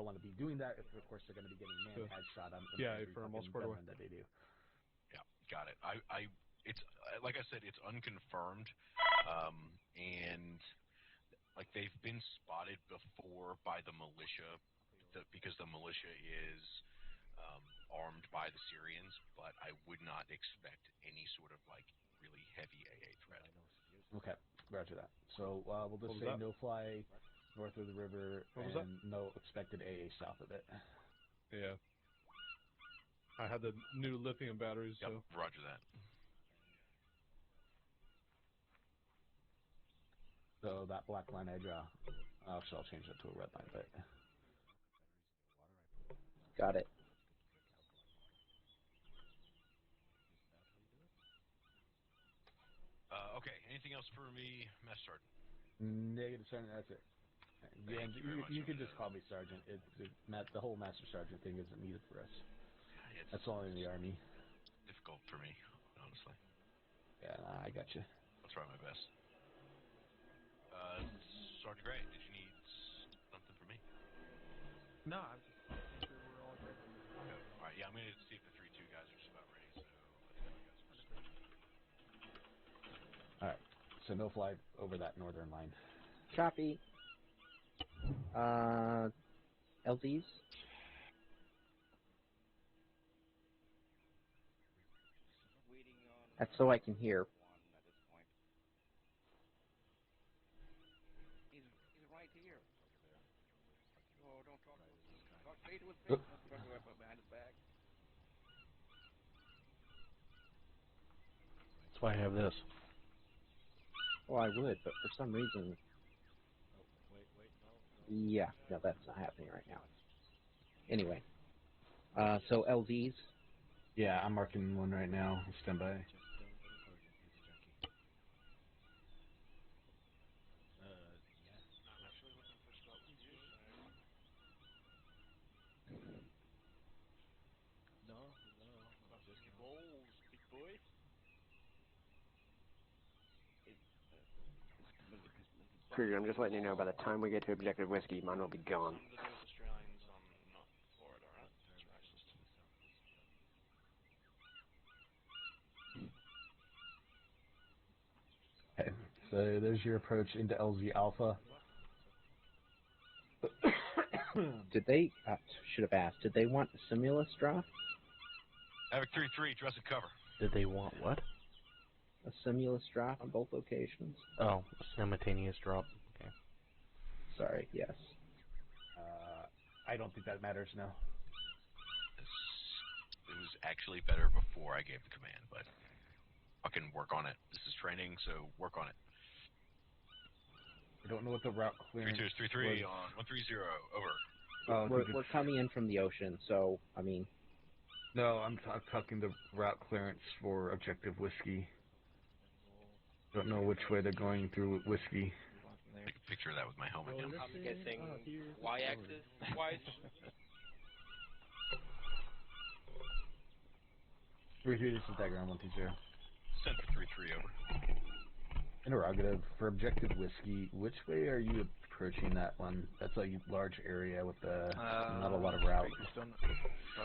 want to be doing that. If of course they're going to be getting man headshot on every fucking gun that they do. Yeah, got it. It's like I said, it's unconfirmed, and like they've been spotted before by the militia, because the militia is armed by the Syrians, but I would not expect any sort of like really heavy AA threat. Okay, roger that. So we'll just say no fly north of the river and no expected AA south of it. Yeah. I had the new lithium batteries. Yep, so roger that. So that black line I draw, actually I'll change that to a red line, but... Got it. Okay, anything else for me, Master Sergeant? Negative, Sergeant, that's it. Thank you very much. You can just call me Sergeant. The whole Master Sergeant thing isn't needed for us. That's only in the Army. Difficult for me, honestly. Yeah, I got you. I'll try my best. Sergeant Gray, did you need something from me? No, I'm just making sure we're all good. Okay. All right, yeah, I'm going to see if the 3-2 guys are just about ready, so let's go, guys. All right, so no fly over that northern line. Copy. LZs? That's so I can hear. He's right here. Oh, don't talk face to his face. Don't talk behind his back. That's why I have this. Well, I would, but for some reason... Yeah, no, that's not happening right now. Anyway. So LZs? Yeah, I'm marking one right now. Stand by. No, just balls, big boy. Kruger, I'm just letting you know, by the time we get to Objective Whiskey, mine will be gone. The North Australians on not Florida, right? That's racist. Okay, so there's your approach into LZ Alpha. Did they, should have asked, did they want a simulus drop? Havoc 3-3, dress and cover. Did they want what? A simulus drop on both locations. Oh, a simultaneous drop. Okay. Sorry, yes. I don't think that matters now. It was actually better before I gave the command, but I can work on it. This is training, so work on it. I don't know what the route clearance 3-3 on 130, over. We're coming in from the ocean, so, I mean... No, I'm talking the route clearance for Objective Whiskey. Don't know which way they're going through Whiskey. Take a picture of that with my helmet down. I'm guessing Y-axis twice. 3-3, this is diagram 120. Send for 3-3, over. Interrogative. For Objective Whiskey, which way are you approaching that one? That's a large area with not a lot of route.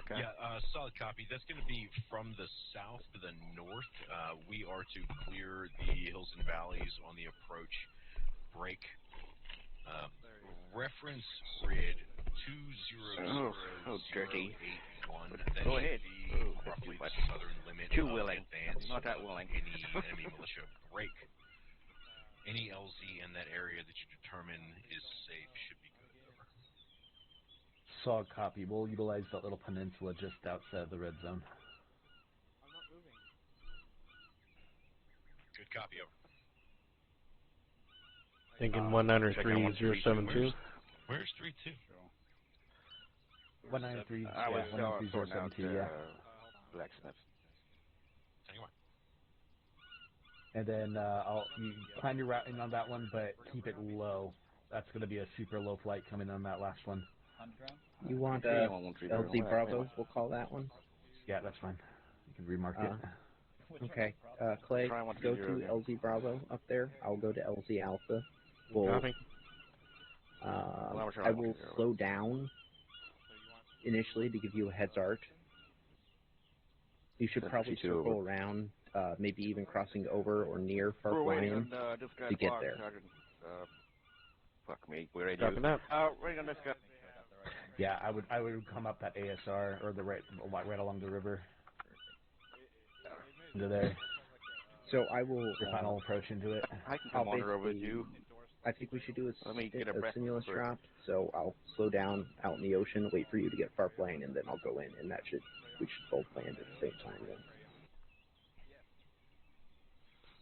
Okay. Yeah, solid copy. That's going to be from the south to the north. We are to clear the hills and valleys on the approach break. Reference grid 200081. That Go ahead. Be roughly the southern limit Too of willing. advance. Not that willing. Any enemy militia break. Any LZ in that area that you determine is safe should be good. Over. Solid copy. We'll utilize that little peninsula just outside of the red zone. I'm not moving. Good copy, over. Thinking 193.072. Where's 3-2? 193. I was 193.072. Yeah. Blacksmith. Anyway. And then you plan your routing on that one, but keep it low. That's going to be a super low flight coming on that last one. You want LZ Bravo, we'll call that one? Yeah, that's fine. You can remark it. Okay. Clay, go to LZ Bravo up there. I'll go to LZ Alpha. I will slow down initially to give you a head start. You should probably circle around, maybe even crossing over or near Farp We're waiting Lion on this guy's to get log, there. Sergeant. Fuck me. We're ready. Dropping out. Waiting on this guy. Yeah, I would come up that ASR or the right along the river. Into there. So I will. Your final approach into it. I can come on over with you. I think we should do Let me get a a breath simulus first. drop. So I'll slow down out in the ocean, wait for you to get Farp Lane, and then I'll go in, and we should both land at the same time then.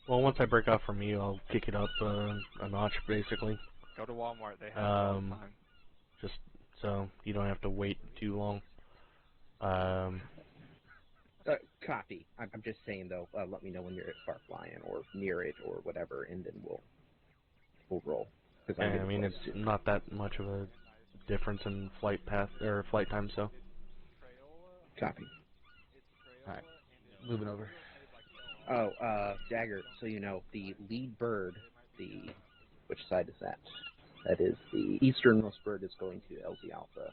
Well, once I break off from you, I'll kick it up a notch, basically. Go to Walmart. They have it all the time. Just so you don't have to wait too long. Copy. I'm just saying though. Let me know when you're at Farp Lion or near it or whatever, and then we'll roll. I mean, it's not that much of a difference in flight path or flight time, so. Copy. Alright. Moving over. Oh, Dagger, so you know, the lead bird, which side is that? That is the easternmost bird is going to LZ Alpha.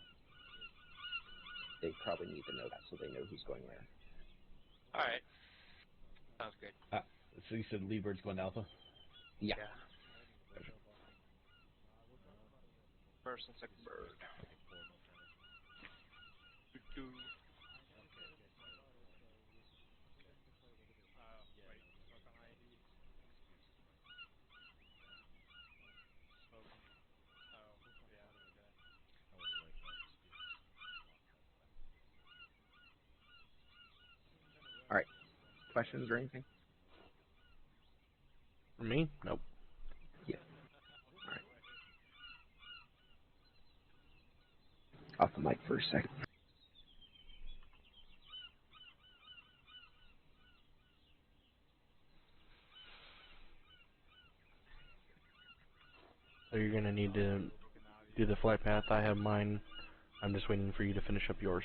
They probably need to know that so they know who's going where. Alright. Sounds good. So you said lead bird's going to Alpha? Yeah. First and second bird. Alright. Questions or anything? For me? Nope. Yeah. Alright. Off the mic for a second. So you're gonna need to do the flight path. I have mine. I'm just waiting for you to finish up yours.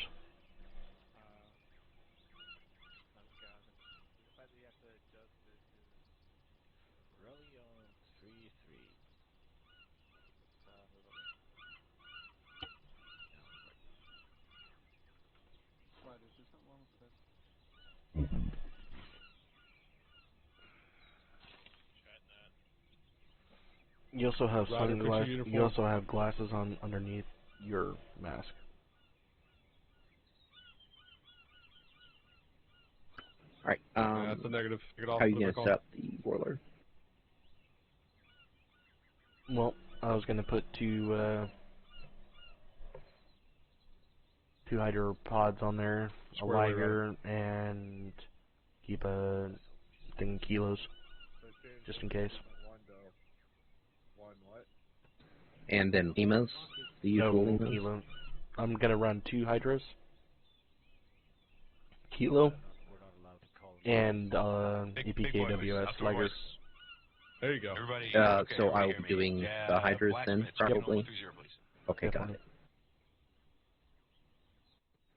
You also have Ryder, fix your sunglasses. uniform. You also have glasses on underneath your mask. Alright, That's a negative. Take it off. how are you put it gonna back set on. up the Warlord? Well, I was gonna put two Hydro pods on there, a Square away, Liger, and keep a thing kilos, just in case. And then Limas, the usual No Limas. kilo. I'm gonna run 2 Hydras, kilo, and EPKWS Outdoor Liger. voice. There you go. Everybody, okay, So everybody I'll hear be me. doing the Hydras then, Blacksmith, check in on probably. 130, please. Okay, got Definitely.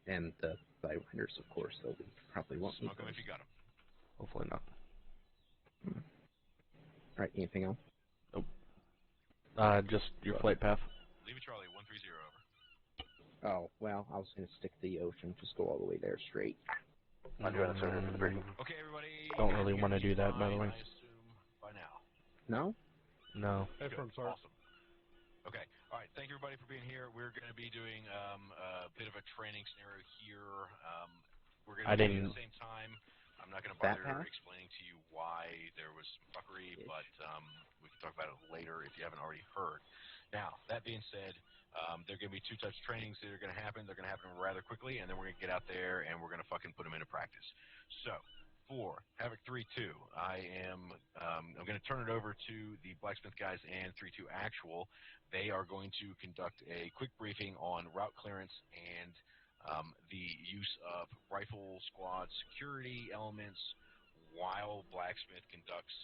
it. And the Sidewinders, of course, though we probably won't need Smoke them those. if you got them. Hopefully not. Alright, anything else? Just your flight path. Leave it, Charlie. 130 over. Oh, well, I was going to stick to the ocean, just go all the way there straight. Roger that, sir. For the briefing. Okay, everybody. Don't really want to do that, by the way. I assume by now. No? No. Hey, Good. from Sarge. Awesome. Okay. All right. Thank you, everybody, for being here. We're going to be doing a bit of a training scenario here. We're going to be doing it at the same time. I'm not going to That bother path? explaining to you why there was some fuckery, but we can talk about it later if you haven't already heard. Now, that being said, there are going to be 2 types of trainings that are going to happen. They're going to happen rather quickly, and then we're going to get out there and we're going to fucking put them into practice. So, for Havoc 3-2, I'm going to turn it over to the Blacksmith guys and 3-2 Actual. They are going to conduct a quick briefing on route clearance and the use of rifle squad security elements while Blacksmith conducts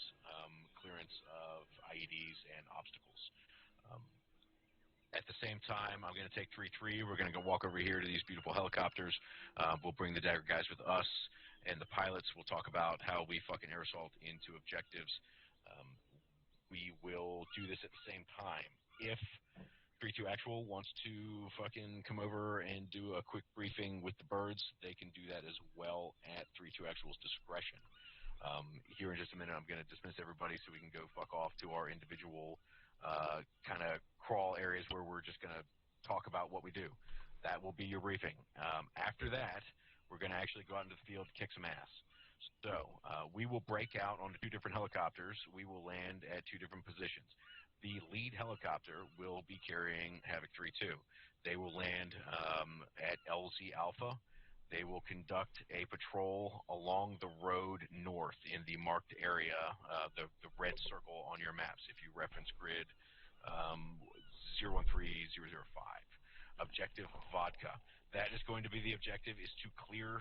clearance of IEDs and obstacles. At the same time, I'm going to take 3-3. We're going to go walk over here to these beautiful helicopters. We'll bring the Dagger guys with us, and the pilots will talk about how we fucking air assault into objectives. We will do this at the same time. If 3-2 Actual wants to fucking come over and do a quick briefing with the birds, they can do that as well at 3-2 Actual's discretion. Here in just a minute, I'm going to dismiss everybody so we can go fuck off to our individual kind of crawl areas where we're just going to talk about what we do. That will be your briefing. After that, we're going to actually go out into the field to kick some ass. So we will break out onto 2 different helicopters. We will land at 2 different positions. The lead helicopter will be carrying Havoc 3-2. They will land at LZ Alpha. They will conduct a patrol along the road north in the marked area, the red circle on your maps, if you reference grid 013005. Objective Vodka. That is going to be the objective, is to clear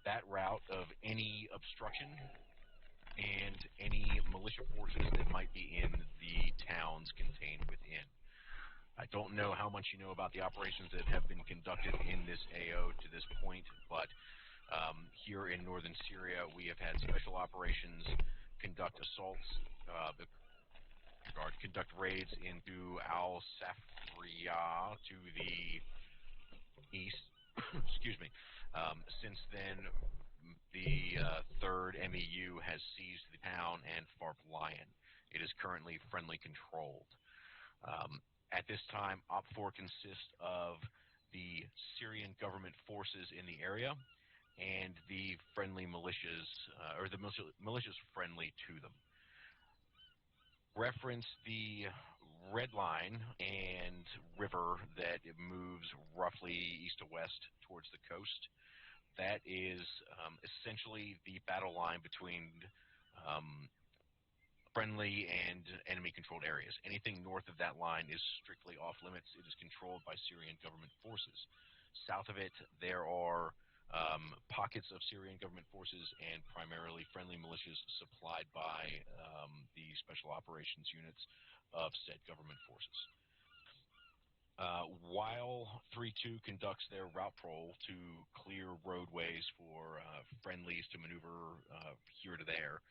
that route of any obstruction and any militia forces that might be in the towns contained within. I don't know how much you know about the operations that have been conducted in this AO to this point, but here in northern Syria, we have had special operations conduct assaults, conduct raids into Al-Safriya to the east. Excuse me. Since then, the 3rd MEU has seized the town and Farp Lion. It is currently friendly controlled. At this time, OPFOR consists of the Syrian government forces in the area and the friendly militias, or the militias friendly to them. Reference the red line and river that it moves roughly east to west towards the coast. That is essentially the battle line between friendly and enemy-controlled areas. Anything north of that line is strictly off limits. It is controlled by Syrian government forces. South of it, there are pockets of Syrian government forces and primarily friendly militias supplied by the special operations units of said government forces. While 3-2 conducts their route patrol to clear roadways for friendlies to maneuver here to there,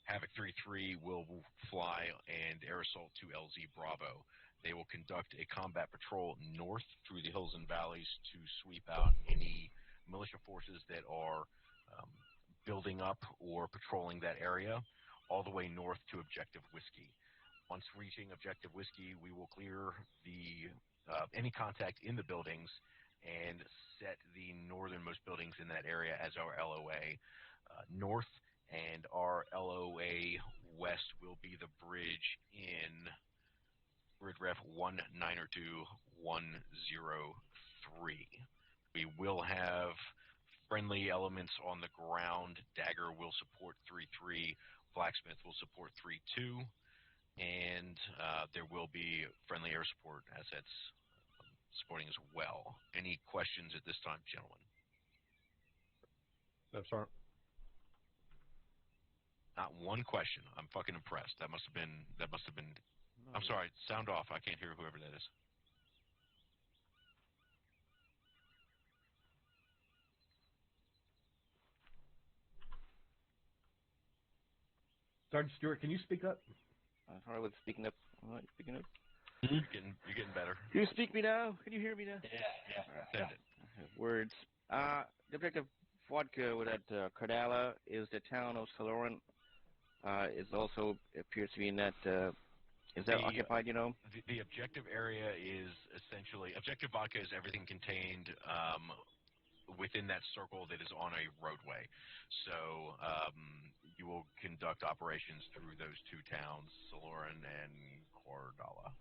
Havoc 3-3 will fly and air assault to LZ Bravo. They will conduct a combat patrol north through the hills and valleys to sweep out any militia forces that are building up or patrolling that area, all the way north to Objective Whiskey. Once reaching Objective Whiskey, we will clear the any contact in the buildings and set the northernmost buildings in that area as our LOA north, and our LOA west will be the bridge in grid ref 192-103. We will have friendly elements on the ground. Dagger will support 3-3. Blacksmith will support 3-2. And there will be friendly air support assets supporting as well. Any questions at this time, gentlemen? No, sir. Not one question. I'm fucking impressed. That must have been. I'm sorry. Sound off. I can't hear whoever that is. Sergeant Stewart, can you speak up? Sorry, was speaking up. All right, speaking up. You're getting better. Can you speak me now? Can you hear me now? Yeah. Send it. Words. The objective Vodka with that Cardala is the town of Saloran. Is also appears to be in that. Is that occupied? You know. The objective area is essentially Objective Vodka is everything contained within that circle that is on a roadway. So you will conduct operations through those 2 towns, Saloran and Cordala.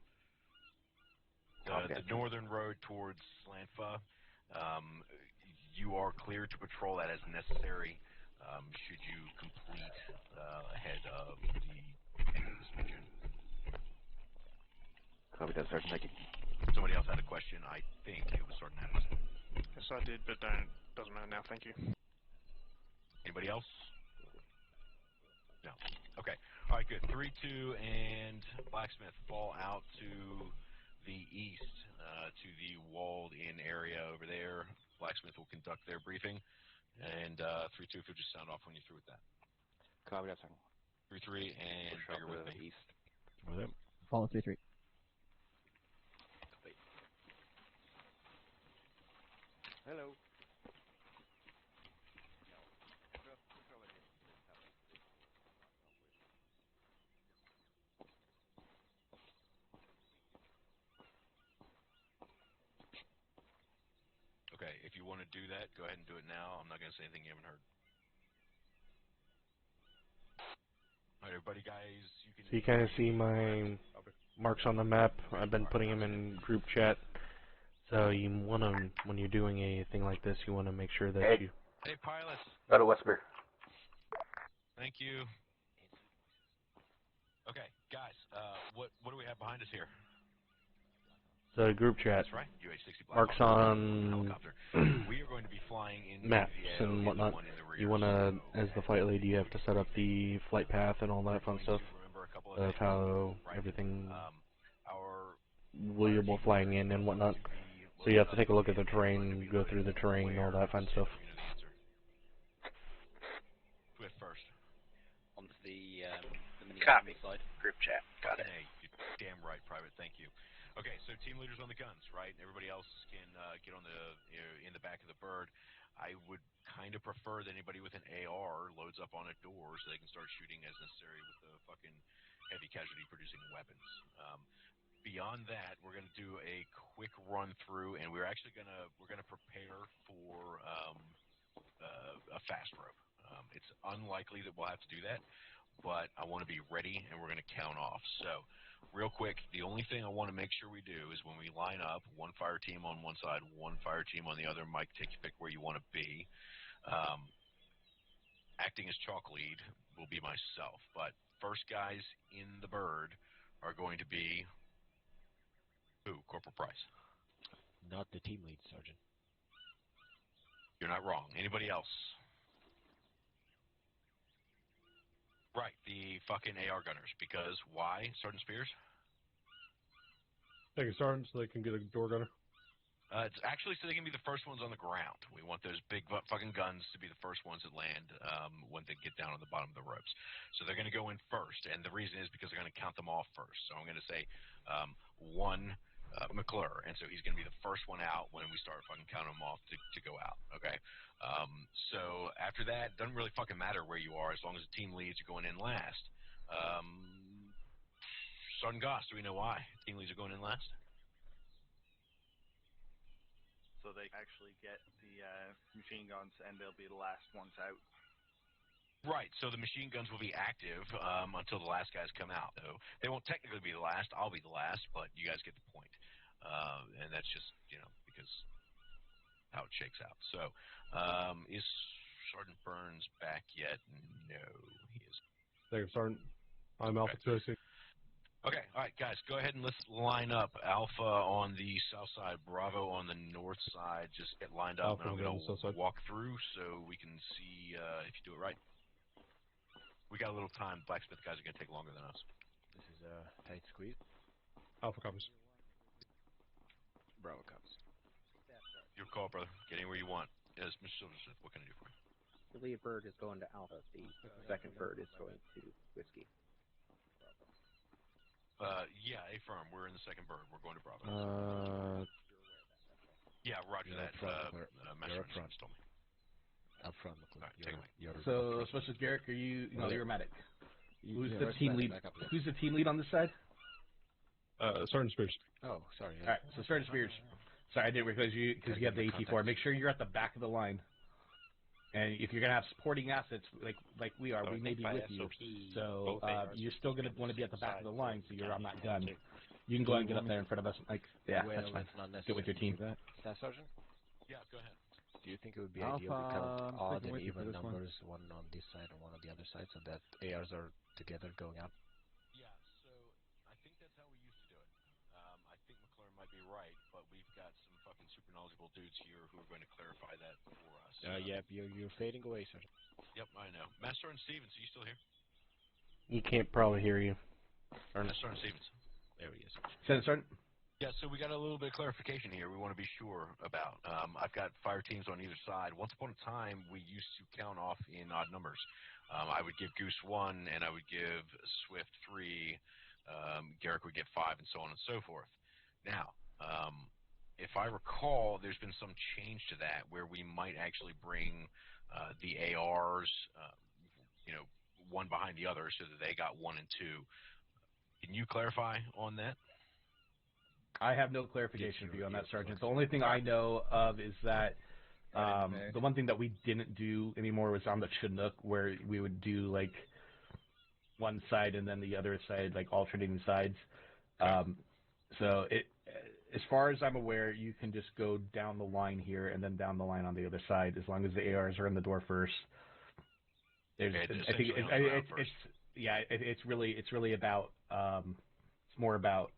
The northern road towards Slanfa, you are clear to patrol that as necessary should you complete ahead of the end of this mission. Copy that, Sergeant. Thank you. Somebody else had a question. I think it was Sergeant Adams. Yes, I did, but doesn't matter now. Thank you. Anybody else? No. Okay. All right, good. 3-2 and Blacksmith fall out to the east, to the walled-in area over there. Blacksmith will conduct their briefing. And 3-2, if you'll just sound off when you're through with that. Copy that, Sergeant. 3-3 and Trigger with me. East. With it. Follow 3-3. Hello. Okay, if you want to do that, go ahead and do it now. I'm not going to say anything you haven't heard. All right, everybody, guys, you can... So you kind of see my marks on the map. I've been putting them in group chat. So you want to, when you're doing a thing like this, you want to make sure that you... Hey, pilots. Go to Whisper. Thank you. Okay, guys, what do we have behind us here? So group chat. That's right, UH-60 Black Marks on helicopter. We are going to be flying into maps the AO and in whatnot. the one in the rear. You want to, as the flight lead, you have to set up the flight path and all that fun stuff of how everything we will flying in and whatnot. So you have to take a look at the terrain, go through the terrain, all that fun stuff. Swift first. Onto the Copy. side. Group chat. Got it. Hey, you're damn right, Private. Thank you. Okay, so team leaders on the guns, right? Everybody else can get on the in the back of the bird. I would kind of prefer that anybody with an AR loads up on a door so they can start shooting as necessary with the fucking heavy casualty producing weapons. Beyond that, we're going to do a quick run through, and we're gonna prepare for a fast rope. It's unlikely that we'll have to do that, but I want to be ready, and we're going to count off. So, real quick, the only thing I want to make sure we do is when we line up, one fire team on one side, one fire team on the other. Mike, pick where you want to be. Acting as chalk lead will be myself, but first guys in the bird are going to be who? Corporal Price. Not the team lead, Sergeant. You're not wrong. Anybody else? Right, the fucking AR gunners. Because why, Sergeant Spears? Thank you, Sergeant, so they can get a door gunner. It's actually so they can be the first ones on the ground. We want those big fucking guns to be the first ones that land when they get down on the bottom of the ropes. So they're going to go in first, and the reason is because they're going to count them off first. So I'm going to say one McClure, and so he's going to be the first one out when we start fucking counting them off to go out. Okay. So after that, doesn't really fucking matter where you are as long as the team leads are going in last. Sergeant Goss, do we know why team leads are going in last? So they actually get the machine guns, and they'll be the last ones out. Right, so the machine guns will be active until the last guys come out. So they won't technically be the last. I'll be the last, but you guys get the point. And that's just, because how it shakes out. So, is Sergeant Burns back yet? No, he is. Thank you, Sergeant. I'm Alpha 206. Okay, all right, guys, go ahead and let's line up. Alpha on the south side, Bravo on the north side. Just get lined up, Alpha and I'm going on the south to side. walk through so we can see if you do it right. We got a little time. Blacksmith guys are going to take longer than us. This is a tight squeeze. Alpha copies. Bravo comes. Your call, brother. Get anywhere you want. Yes, Mr. Silversmith, what can I do for you? The lead bird is going to Alpha. The second bird is going to Whiskey. Yeah, affirm. We're in the second bird. We're going to Bravo. Yeah, roger that. Master Stevens told me. Up front, McClure. Right, so, Specialist Garrick, are you? No, you're a medic. Who's the team lead? Who's the team lead on this side? Sergeant Spears. Oh, sorry. All right, so Sergeant Spears. Sorry, I didn't recognize you because you have the AT4. Make sure you're at the back of the line. And if you're gonna have supporting assets like we are, we may be with you. So you're still gonna want to be at the back of the line, so you're on that gun. You can go ahead and get up there in front of us, Mike. Yeah, that's fine. Get with your team. Staff Sergeant? Yeah, go ahead. Do you think it would be ideal to count odd and even numbers, one on this side and one on the other side, so that ARs are together going up? Yeah, so I think that's how we used to do it. I think McClure might be right, but we've got some fucking super knowledgeable dudes here who are going to clarify that for us. Yeah, you're fading away, Sergeant. Yep, I know. Master Sergeant Stevens, are you still here? He can't probably hear you. Master Sergeant Stevens. There he is. Sergeant. Yeah, so we got a little bit of clarification here we want to be sure about. I've got fire teams on either side. Once upon a time, we used to count off in odd numbers. I would give Goose 1, and I would give Swift 3, Garrick would get 5, and so on and so forth. Now, if if I recall, there's been some change to that where we might actually bring the ARs, one behind the other, so that they got 1 and 2. Can you clarify on that? I have no clarification for you on that, Sergeant. The only thing I know of is that the one thing that we didn't do anymore was on the Chinook, where we would do like one side and then the other side, like alternating sides. So as far as I'm aware, you can just go down the line here and then down the line on the other side, as long as the ARs are in the door first. I think it's really about it's more about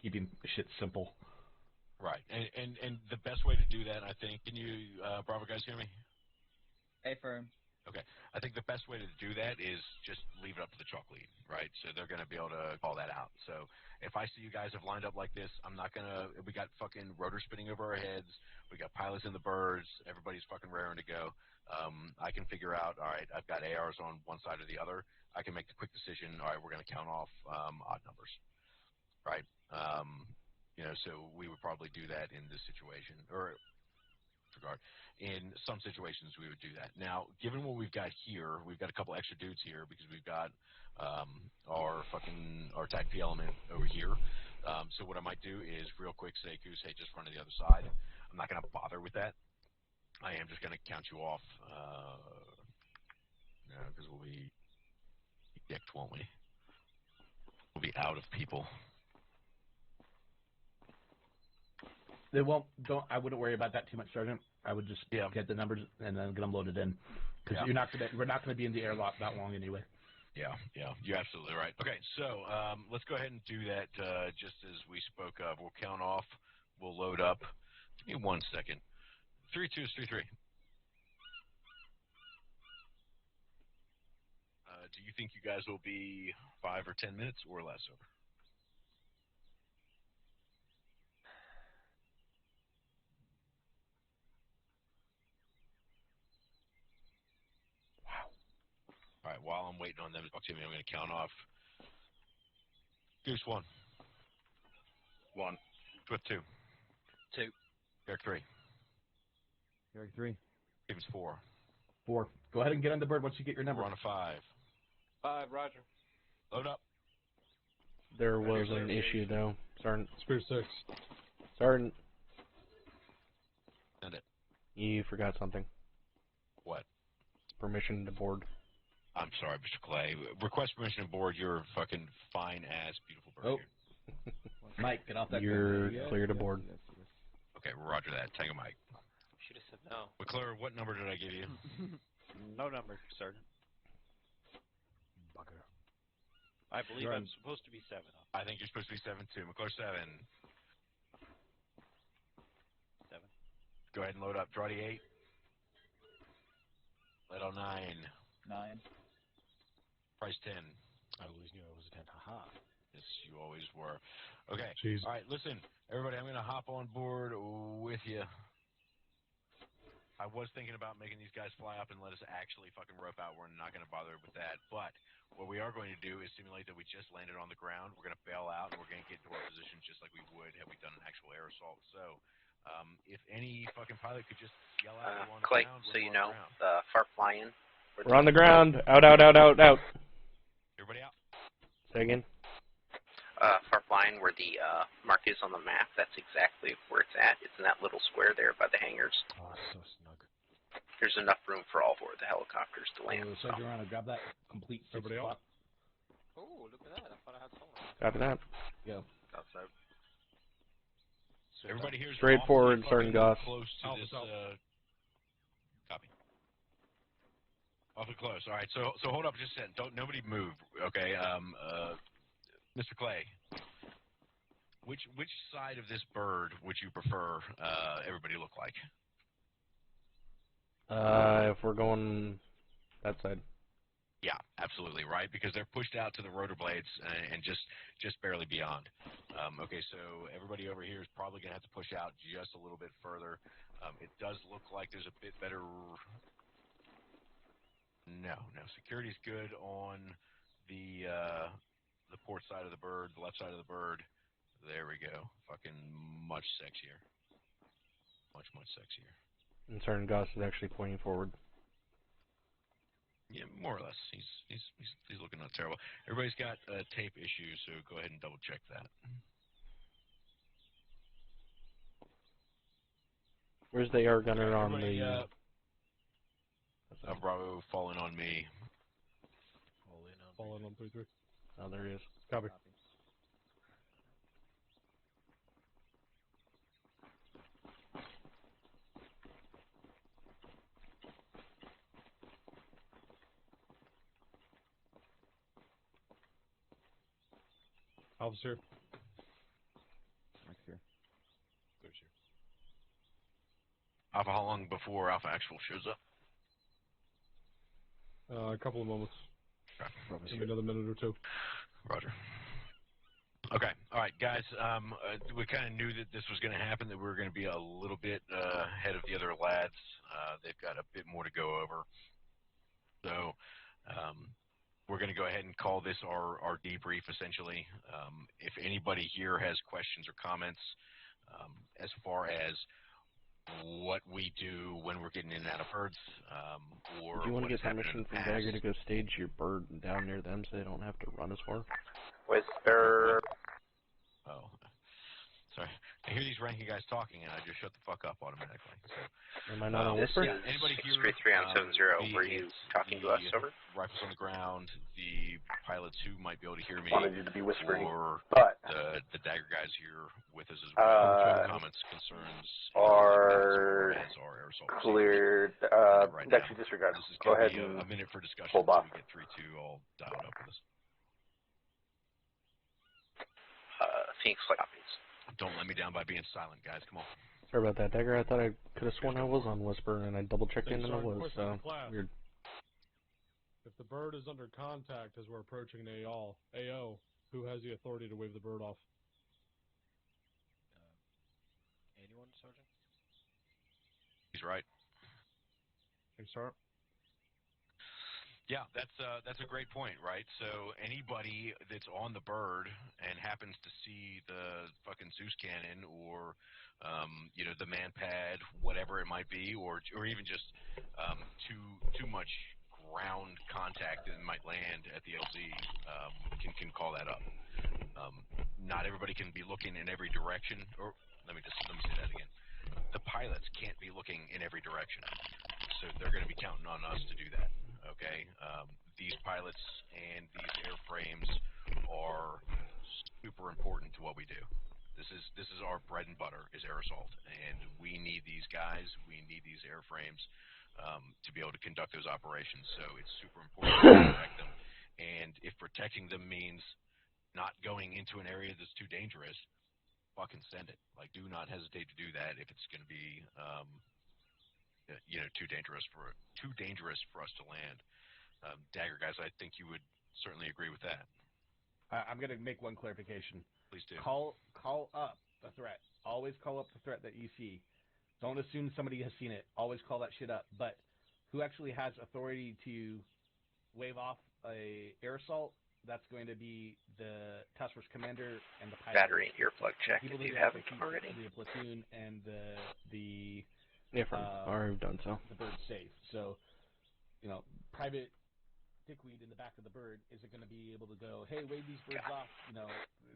keeping shit simple. Right, and the best way to do that, I think. Can you, Bravo guys, hear me? Affirm. Okay, I think the best way to do that is just leave it up to the truck lead, right? So they're going to be able to call that out. So if I see you guys have lined up like this, I'm not going to, we got fucking rotor spinning over our heads, we got pilots in the birds, everybody's fucking raring to go. I can figure out, all right, I've got ARs on one side or the other. I can make the quick decision, all right, we're going to count off odd numbers, right? So we would probably do that in this situation, or regard. In some situations, we would do that. Now, given what we've got here, we've got a couple extra dudes here because we've got our TACP element over here. So what I might do is real quick say, Goose, hey, just run to the other side. I'm not going to bother with that. I am just going to count you off because we'll be dicked, won't we? We'll be out of people. They won't. I wouldn't worry about that too much, Sergeant. I would just get the numbers and then get them loaded in, because we're not going to be in the airlock that long anyway. Yeah, you're absolutely right. Okay, so let's go ahead and do that just as we spoke of. We'll count off. We'll load up. Give me 1 second. 3, 2, 3, 3. Do you think you guys will be 5 or 10 minutes or less over? All right, while I'm waiting on them to talk to me, I'm going to count off. Goose 1. 1. Swift 2. 2. Eric 3. Eric 3. Stevens 4. 4. Go ahead and get on the bird once you get your number. We're on a 5. 5, Roger. Load up. There was an issue, though. Sergeant. Spear 6. Sergeant. Send it. You forgot something. What? Permission to board. I'm sorry, Mr. Clay. Request permission to board your fucking fine-ass, beautiful bird. Oh. Mike, get off that. You're clear to board. Yes. Okay, roger that. Tango Mike. Should have said no. McClure, what number did I give you? No number, Sergeant. Bugger. I believe I'm supposed to be 7. I think you're supposed to be 7 too. McClure 7. 7. Go ahead and load up. Draw the 8. Let on 9. 9. Price 10. I always knew I was a 10. Haha. Yes, you always were. Okay. Jeez. All right, listen, everybody, I'm going to hop on board with you. I was thinking about making these guys fly up and let us actually fucking rope out. We're not going to bother with that. But what we are going to do is simulate that we just landed on the ground. We're going to bail out, and we're going to get into our position just like we would had we done an actual air assault. So if any fucking pilot could just yell out, we're on the Clay, ground. so you know, far flying. We're on the ground. Out. Everybody out. Say again. Far flying, where the mark is on the map, that's exactly where it's at. It's in that little square there by the hangars. Oh, so snug. There's enough room for all 4 of the helicopters to land. So you're going to grab that complete 6 spot. Oh, look at that. I thought I had someone. Copy that. Go. Outside. So everybody here's straightforward, Sergeant Goss. Close to this. Copy. Awfully close. All right. So hold up just a second. Don't nobody move. Okay. Mr. Clay, which side of this bird would you prefer everybody look like? If we're going that side. Yeah, absolutely, right? Because they're pushed out to the rotor blades and just barely beyond. Okay, so everybody over here is probably going to have to push out just a little bit further. It does look like there's a bit better... No, security's good on the port side of the bird, the left side of the bird. There we go. Fucking much sexier. much sexier. And Sergeant Goss is actually pointing forward. Yeah, more or less. He's looking not terrible. Everybody's got tape issues, so go ahead and double check that. Where's the air gunner on the? Bravo falling on me. Falling on 3-3. Oh, there he is. Copy. Officer. Mike's here. There's here. Alpha, how long before Alpha Actual shows up? A couple of moments. Okay. Maybe another minute or two. Roger. Okay. All right, guys. We kind of knew that this was going to happen, that we were going to be a little bit ahead of the other lads. They've got a bit more to go over. So we're going to go ahead and call this our debrief, essentially. If anybody here has questions or comments as far as what we do when we're getting in and out of birds, or do you want to get what has happened permission in the from past. Dagger to go stage your bird down near them so they don't have to run as far? Whisper. Oh, sorry. I hear these ranking guys talking, and I just shut the fuck up automatically. So, am I not on Whisper? Yeah, anybody here? 633 on 70. Were you talking to us, over? Rifles on the ground, the pilots who might be able to hear me, Wanted you to be whispering, or but the Dagger guys here with us as well. Comments, concerns, are like that, or aerosol cleared. Right Actually, disregard. This is Go going ahead to be and a minute for discussion, hold so off. we get 3-2 all dialed up with us. Phoenix flight copies. Don't let me down by being silent, guys. Come on. Sorry about that, Dagger. I thought I could have sworn I was on Whisper, and I double-checked in and I was, so weird. If the bird is under contact as we're approaching an AO, who has the authority to wave the bird off? Anyone, Sergeant? He's right. Thanks, Sergeant. Yeah, that's a great point, right? So anybody that's on the bird and happens to see the fucking Zeus cannon or the man pad, whatever it might be, or even just too much ground contact that might land at the LZ, can call that up. Not everybody can be looking in every direction, or let me say that again. The pilots can't be looking in every direction, so they're going to be counting on us to do that. Okay, these pilots and these airframes are super important to what we do. This is our bread and butter, is air assault, and we need these guys. We need these airframes to be able to conduct those operations. So it's super important to protect them. And if protecting them means not going into an area that's too dangerous, fucking send it. Like, do not hesitate to do that if it's going to be too dangerous for us to land. Dagger guys, I think you would certainly agree with that. I'm going to make one clarification. Please do. Call up the threat. Always call up the threat that you see. Don't assume somebody has seen it. Always call that shit up. But who actually has authority to wave off a air assault? That's going to be the task force commander and the pilot. Battery earplug check if you haven't already. The platoon and the yeah, I've done so. The bird's safe. So, private dickweed in the back of the bird isn't going to be able to go, hey, wave these birds off.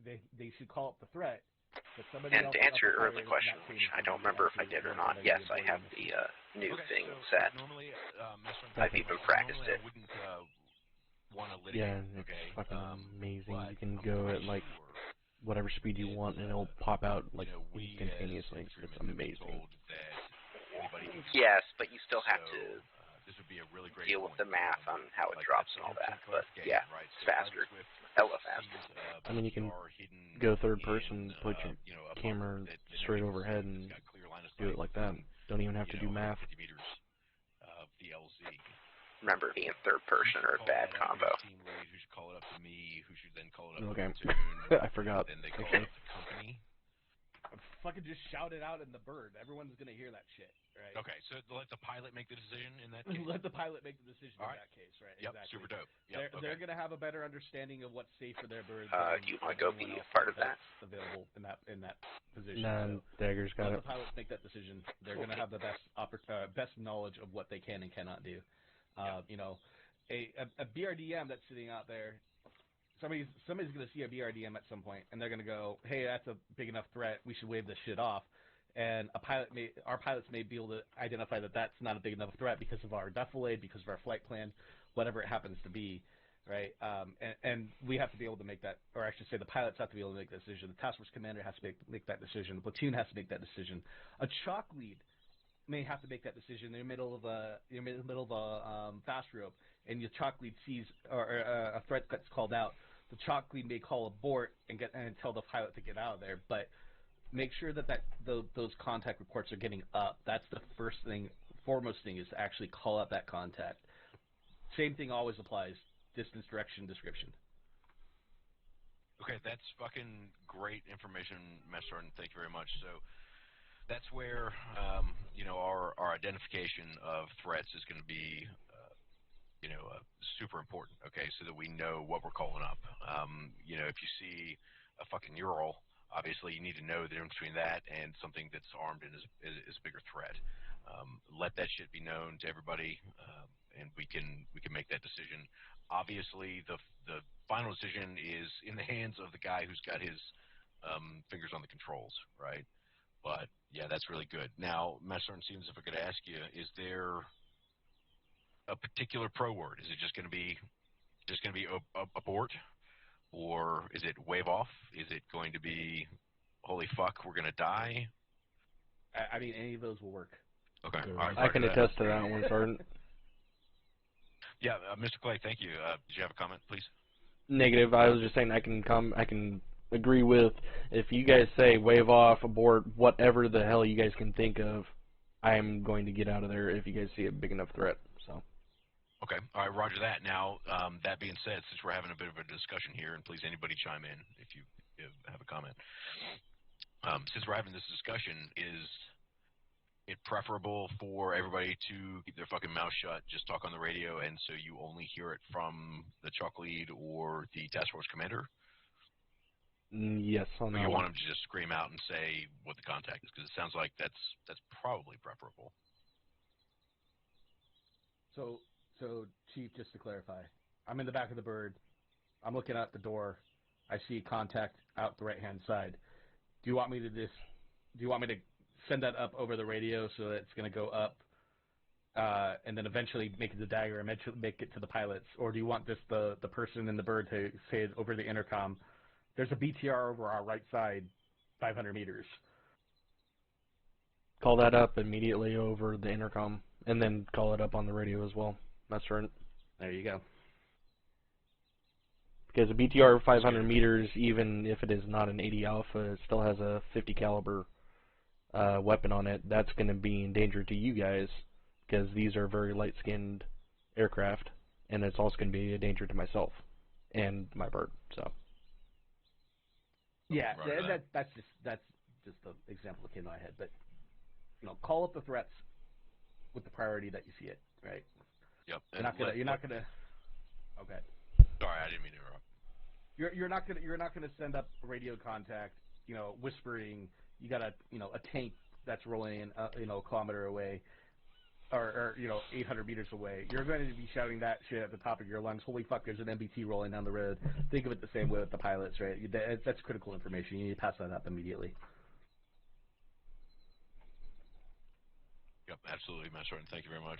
They should call up the threat. But somebody and else to answer your early question, which I don't remember if I did or not, yes, I have the new thing set. Normally, I've even practiced it. I wouldn't want to litigate. Yeah, it's fucking amazing. But you can go at like whatever speed you want, and it'll pop out like instantaneously. It's amazing. Yes, but you still have to this would be a really great deal with the math on how it drops and all that. But yeah, it's faster, hella faster. I mean, you can go third person, put your camera straight overhead, and do it like that. Don't even have to do math. Remember, being third person or a bad combo. Who should call it up to me? Who should then call it up okay. to I forgot. Then they call it up to company. fucking just shout it out in the bird. Everyone's gonna hear that shit, right? Okay, so let the pilot make the decision in that case. Let the pilot make the decision All in right. that case, right? Yep, Exactly. super dope. Yep, They're gonna have a better understanding of what's safe for their bird. Do you want to go be a part of that? Available in that position. No, so Dagger's got let it. the pilots make that decision. They're gonna have the best knowledge of what they can and cannot do. You know, a BRDM that's sitting out there. Somebody's going to see a BRDM at some point, and they're going to go, "Hey, that's a big enough threat. We should wave this shit off." And our pilots may be able to identify that that's not a big enough threat because of our defilade, because of our flight plan, whatever it happens to be, right? And we have to be able to make that, or I should say, the pilots have to be able to make that decision. The task force commander has to make that decision. The platoon has to make that decision. A chalk lead may have to make that decision in the middle of a fast rope, and your chalk lead sees or a threat that's called out. The chalk lead may call abort and tell the pilot to get out of there, but make sure that those contact reports are getting up. That's the foremost thing is to actually call up that contact. Same thing always applies: distance, direction, description. Okay, that's fucking great information, Master Sergeant. Thank you very much. So that's where you know, our identification of threats is going to be you know, super important, okay, so that we know what we're calling up. You know, if you see a fucking Ural, obviously you need to know the difference between that and something that's armed and is a bigger threat. Let that shit be known to everybody, and we can make that decision. Obviously, the final decision is in the hands of the guy who's got his fingers on the controls, right? But yeah, that's really good. Now, Master Sergeant Stevens, if I could ask you, is there a particular pro word? Is it just going to be abort, or is it wave off? Is it going to be holy fuck, we're going to die? I mean, any of those will work. Okay, I can attest to that one, Sergeant. Yeah, Mr. Clay, thank you. Did you have a comment, please? Negative. I was just saying I can agree with, if you guys say wave off, abort, whatever the hell you guys can think of, I am going to get out of there if you guys see a big enough threat. So. Okay, all right, roger that. Now, that being said, since we're having a bit of a discussion here, and please anybody chime in if you have a comment. Since we're having this discussion, is it preferable for everybody to keep their fucking mouth shut, just talk on the radio, and so you only hear it from the chalk lead or the task force commander? Yes, on that you one. want them to just scream out and say what the contact is, because it sounds like that's probably preferable. So, Chief, just to clarify, I'm in the back of the bird. I'm looking out the door. I see contact out the right-hand side. Do you want me to send that up over the radio so that it's going to go up, and then eventually make it to Dagger, and eventually make it to the pilots, or do you want just the person in the bird to say it over the intercom? There's a BTR over our right side, 500 meters. Call that up immediately over the intercom, and then call it up on the radio as well. That's right. There you go. Because a BTR 500 meters, even if it is not an 80 Alpha, it still has a 50 caliber weapon on it. That's going to be in danger to you guys, because these are very light-skinned aircraft, and it's also going to be a danger to myself and my bird. So. Yeah, that's just the example that came to my head. But call up the threats with the priority that you see it, right? Yep. You're not gonna. Okay. Sorry, I didn't mean to interrupt. You're not gonna send up radio contact, whispering. You got a tank that's rolling in, a kilometer away, or 800 meters away. You're going to be shouting that shit at the top of your lungs. Holy fuck, there's an MBT rolling down the road. Think of it the same way with the pilots, right? That's critical information. You need to pass that up immediately. Yep, absolutely, Master Sergeant. Thank you very much.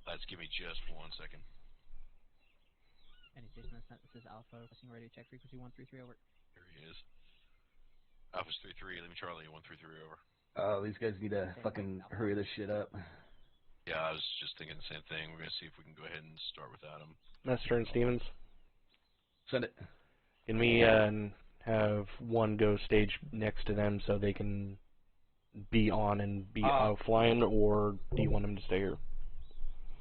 Let's give me just 1 second. Any station this is Alpha, requesting radio check frequency 133 over. Here he is. Alpha's 3-3, Lima Charlie, 133 over. Oh, these guys need to fucking hurry this shit up. Yeah, I was just thinking the same thing. We're going to see if we can go ahead and start without him. Master and Stevens. Send it. Can we have one go stage next to them so they can be on and be out flying, or do you want them to stay here?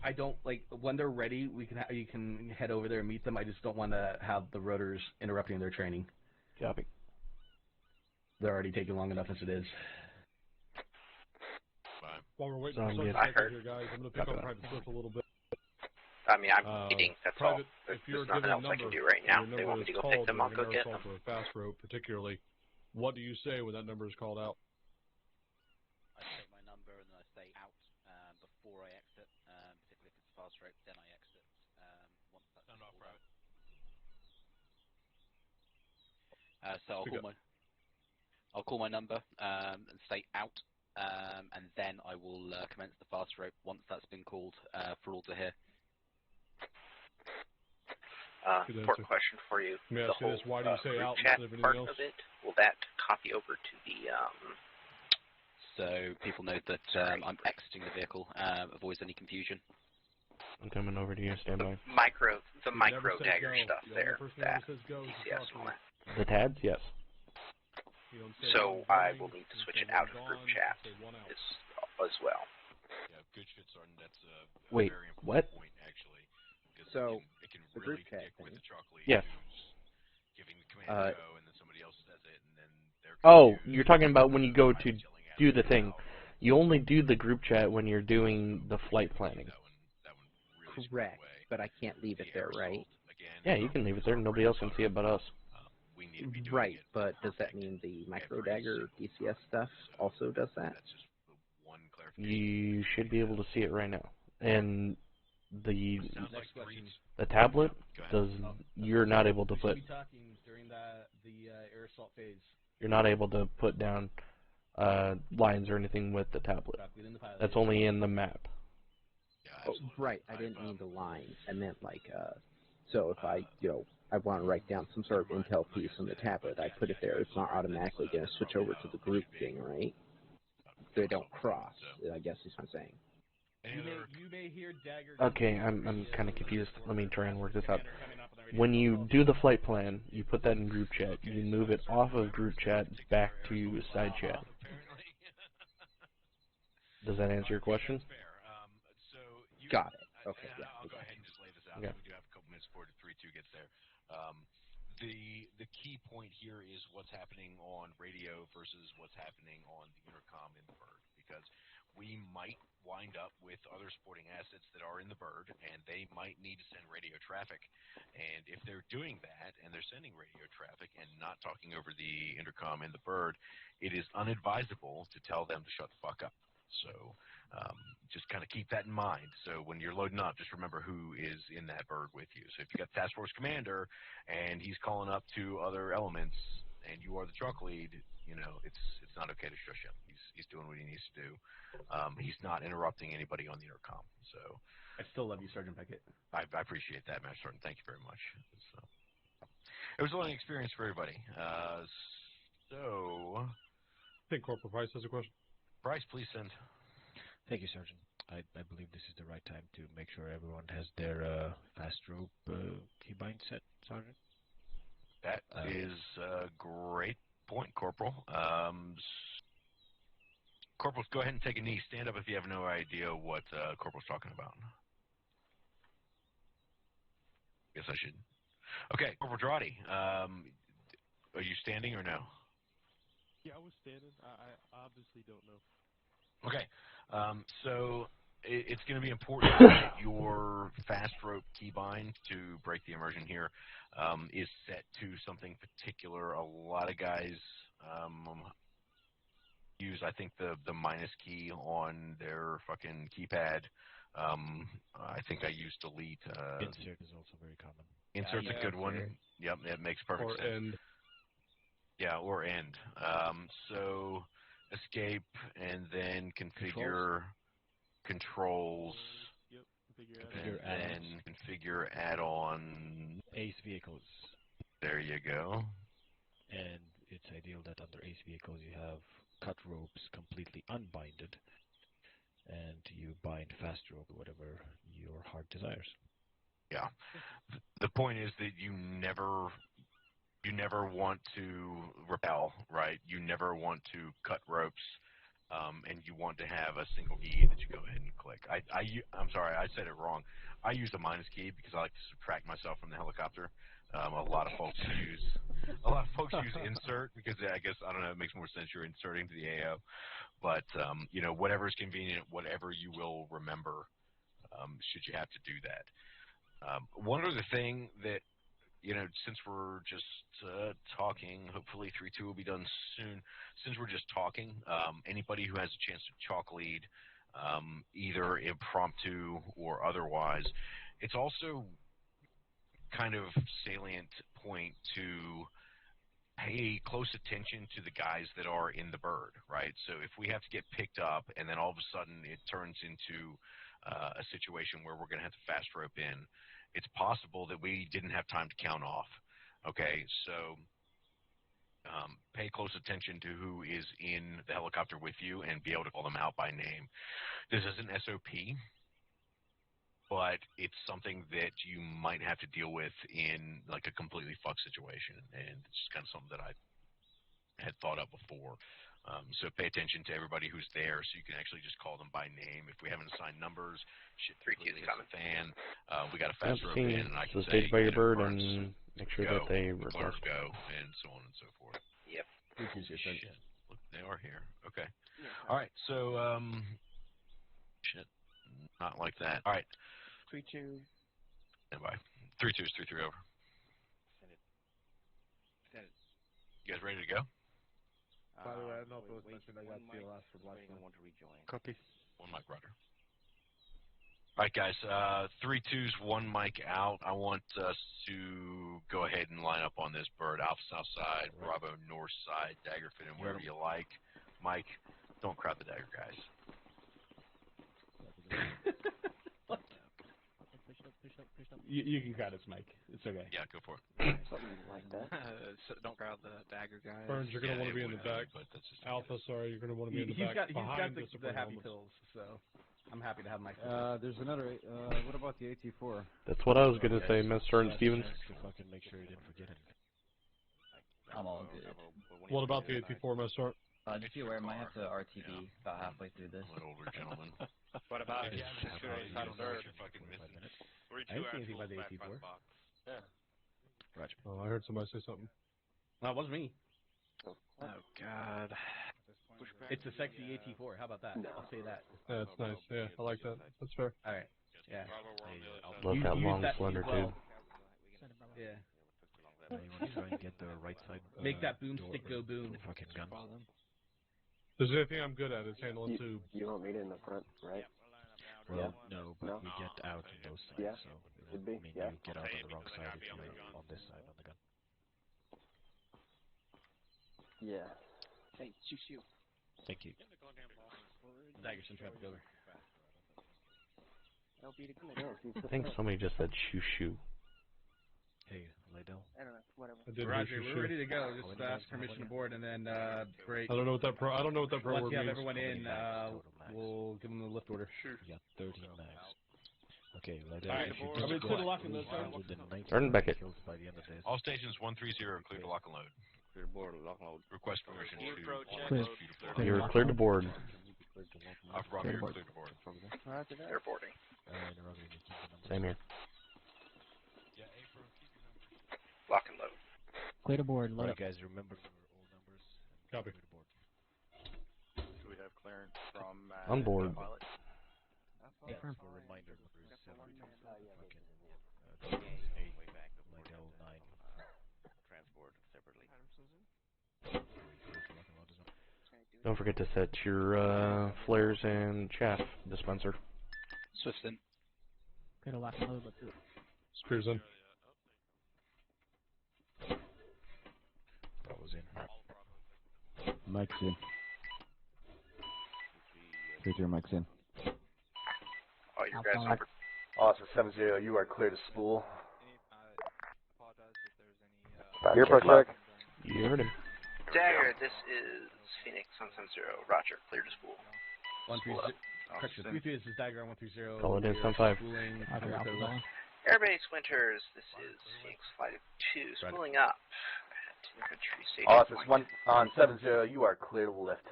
I don't like when they're ready. You can head over there and meet them. I just don't want to have the rotors interrupting their training. Copy. They're already taking long enough as it is. While we're waiting Sound for good. Sergeant here, guys, I'm going to pick on Private Swift a little bit. I mean, I'm eating, that's Private, all. if you're There's nothing else I can do right now. If they want me to go pick them, I'll go get them. For a fast rope, particularly, what do you say when that number is called out? I take my number and then I stay out before I exit. Particularly if it's fast rope, then I exit. Once that's Sound off, Private. So I'll call my number and stay out, and then I will commence the fast rope once that's been called for all to hear. Important question for you. May I the ask you whole this, why do you say group out chat instead of anything part else? of it, will that copy over to the So people know that I'm exiting the vehicle, avoids any confusion. I'm coming over to you. Stand by. micro dagger stuff there, that says go DCS and all that? The TADs, yes. So I will need to switch it out of group chat as well. Yeah, good shit, Sergeant. That's a Wait, very important what? point, actually. Because So, it can the really group chat dick with thing. the truck lead Yes. who's giving the command to go, and then somebody else says it, and then they're Oh, confused. you're talking about when you go to do the thing. You only do the group chat when you're doing the flight planning. Correct, but I can't leave it there, right? Yeah, you can leave it there. Nobody else can see it but us. Right, but does that mean the micro dagger DCS stuff also does that? You should be able to see it right now. And the Next question. tablet does. You're not able to We put. should be talking during the air assault phase. You're not able to put down lines or anything with the tablet. That's only in the map. Oh, right, I didn't mean the line. I meant like, so if I, I want to write down some sort of intel piece on the tablet, I put it there. It's not automatically going to switch over to the group thing, right? They don't cross, I guess is what I'm saying. You may hear dagger. Okay, I'm kind of confused. Let me try and work this out. When you do the flight plan, you put that in group chat. You move it off of group chat back to side chat. Does that answer your question? Got it. Okay, yeah. I'll go ahead and just lay this out. Yeah. We do have a couple minutes before 3-2 gets there. The key point here is what's happening on radio versus what's happening on the intercom in the bird, because we might wind up with other sporting assets that are in the bird, and they might need to send radio traffic. And if they're doing that, and they're sending radio traffic and not talking over the intercom in the bird, it is unadvisable to tell them to shut the fuck up. So just kind of keep that in mind. So when you're loading up, just remember who is in that bird with you. So if you got the task force commander and he's calling up to other elements and you are the truck lead, it's not okay to shush him. He's doing what he needs to do. He's not interrupting anybody on the intercom. So I still love you, Sergeant Beckett. I appreciate that, Master Sergeant. Thank you very much. So, it was a learning experience for everybody. So I think Corporal Price has a question. Price, please send. Thank you, Sergeant. I believe this is the right time to make sure everyone has their fast rope keybind set, Sergeant. That is a great point, Corporal. Corporals, go ahead and take a knee. Stand up if you have no idea what Corporal's talking about. Guess I should. Okay, Corporal Drati, are you standing or no? Yeah, I was standing. I obviously don't know. Okay, so it's going to be important that your fast rope keybind to break the immersion here is set to something particular. A lot of guys use, I think, the minus key on their fucking keypad. I think I used delete. Insert is also very common. Insert's a good one. Yep, it makes perfect sense. End. Yeah, or end. So escape and then configure controls. Yep, and then configure add-on ACE vehicles. There you go. And it's ideal that under ACE vehicles you have cut ropes completely unbinded, and you bind fast rope, whatever your heart desires. Yeah. The point is that you never want to repel, right? You never want to cut ropes and you want to have a single key that you go ahead and click. I'm sorry, I said it wrong. I use the minus key because I like to subtract myself from the helicopter. A lot of folks use insert because I guess I don't know. It makes more sense. You're inserting to the AO, but you know, whatever is convenient, whatever you will remember, should you have to do that. One other thing that, you know, since we're just talking, hopefully 3-2 will be done soon. Since we're just talking, anybody who has a chance to chalk lead, either impromptu or otherwise, it's also kind of salient point to pay close attention to the guys that are in the bird, right? So if we have to get picked up and then all of a sudden it turns into a situation where we're going to have to fast rope in, it's possible that we didn't have time to count off. Okay, so pay close attention to who is in the helicopter with you and be able to call them out by name. This is an SOP, but it's something that you might have to deal with in like a completely fucked situation, and it's just kind of something that I had thought of before. So pay attention to everybody who's there, so you can actually just call them by name. If we haven't assigned numbers, shit, 3-2 is a fan. We got a fast rope in, and I can say, by your bird birds and make sure go, that they cars request. go, and so on and so forth. Yep. Shit. Look, they are here. Okay. All right. So, shit, not like that. All right. 3-2. Stand by. 3-2 is 3-3 over. Send it. You guys ready to go? By the way, I don't know if it was mentioned, I got CLS for Blackstone. Want to rejoin. Copy. One mic rudder. All right, guys. 3-2's one mic out. I want us to go ahead and line up on this bird. Alpha south side, Bravo north side, dagger fit in wherever you like. Mike, don't crowd the dagger guys. Push up. You can crowd us, Mike. It's okay. Yeah, go for it. Something like that. So don't crowd the dagger guys. Burns, you're going to want to be in the back. Alpha, sorry, you're going to want to be in the back. He's got the happy helmets. pills, so I'm happy to have Mike. There's another. What about the AT4? That's what I was going to say, Mr. and Stevens. To fucking make sure you didn't forget anything. I'm all good. What about the AT4, Mr.? Just be aware, I might have to RTB about halfway through this. An older gentleman. What about Yeah, I didn't see anything about the AT4. Yeah. Roger. Oh, I heard somebody say something. No, it wasn't me. Oh God. It's a sexy AT4. How about that? No. I'll say that. Yeah, it's nice. Yeah, I like that. That's fair. All right. Yeah. Love that long, slender tube. Yeah. Anyone try and get the right side? Make that boomstick go boom. Fucking gun. If there's anything I'm good at, it's handling tube. You want me to in the front, right? Well, no, but we get out on both sides, Yeah. so it Could would be, mean yeah. you get out on the wrong side if you're on this side on the gun. Yeah. Hey, shoot. Thank you. Dagger some traffic over. That'll be the gun. I think somebody just said shoo shoo. Hey, Lydell. I don't know, whatever. Roger, we're ready to go. Just ask permission board and then break. I don't know what that pro Once word you have means. everyone in, we'll give them the lift order. You got 13 mags. Okay, Lydell. Alright, if are we you clear to lock and load? Turn Beckett. kills by the end of this. All stations 130, clear to lock and load. Clear the board, lock and load. Request permission to Clear. You're cleared to board. Off Bravo, you're cleared to board. They're boarding. Same here. Lock and load. Clear the board. Load Alright, up. guys, remember your old numbers. Copy. Clear the board. Do we have clearance from On board. pilot? Yeah. For a reminder, Bruce, fucking Lydell 9. Transport separately. Don't forget to set your flares and chaff dispenser. Swift in. Clear to lock and load. Let's do it. Spears in. Bravo's in. Mike's in. 3-0, Mike's in. All your guys over. Austin 70, you are clear to spool. Here, check. You heard him. Dagger, this is Phoenix 170. Roger, clear to spool. 130. Correction. 3-3. This is Dagger on 130. Call it in, 7-5. Airbase Winters, this is Phoenix Flight 2, spooling up at Infantry Station Austin Point. 1 on 70, you are clear to lift.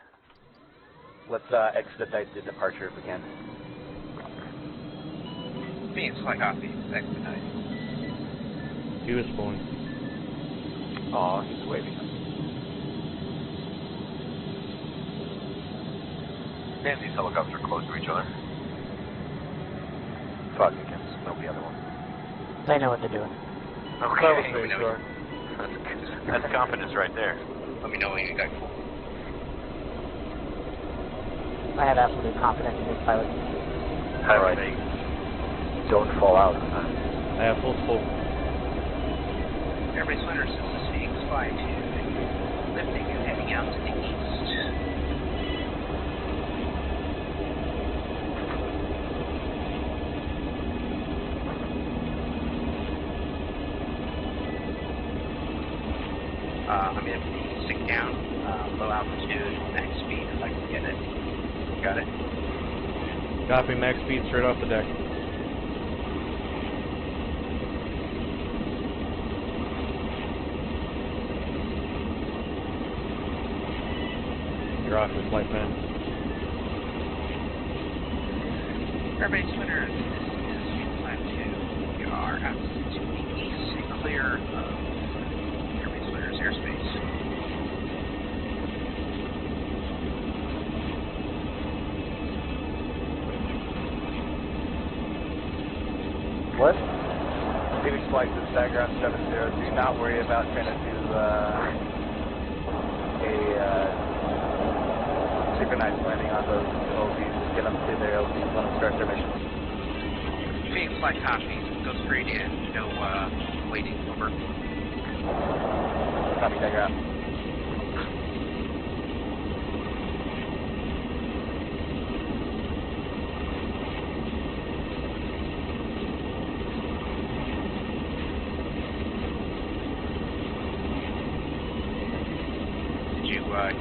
let's expedite the departure if we can. Phoenix, flight copy. Expedite. He was pulling. Aw, he's waving. Man, these helicopters are close to each other. Fuck, you can smell the other one. They know what they're doing. Okay, sure. That's confidence right there. Let me know when you got full. I have absolute confidence in these pilots. Alright. Don't fall out. I have full spool. Airbase winners, this is Phoenix 5-2. Lifting and heading out to the east. I'm in stick down, low altitude, max speed if I can get it. Got it. Copy, max speed straight off the deck. You're off the flight plan. Airbase winners, this is Phoenix 5-2. We are out to the east and clear of Airbase winners airspace. What? Phoenix Flight to Stagger 70. Do not worry about trying to do a synchronized landing on those LZs. Just get them to their LZs when they start their mission. Phoenix Flight copy. Go straight in. No waiting. Over. Copy, Stagger out.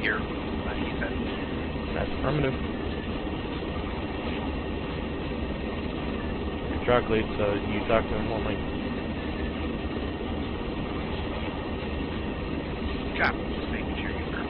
Here, he said. That's affirmative. Your truck lead, so you talk to him only. Copy, just making sure you're firm.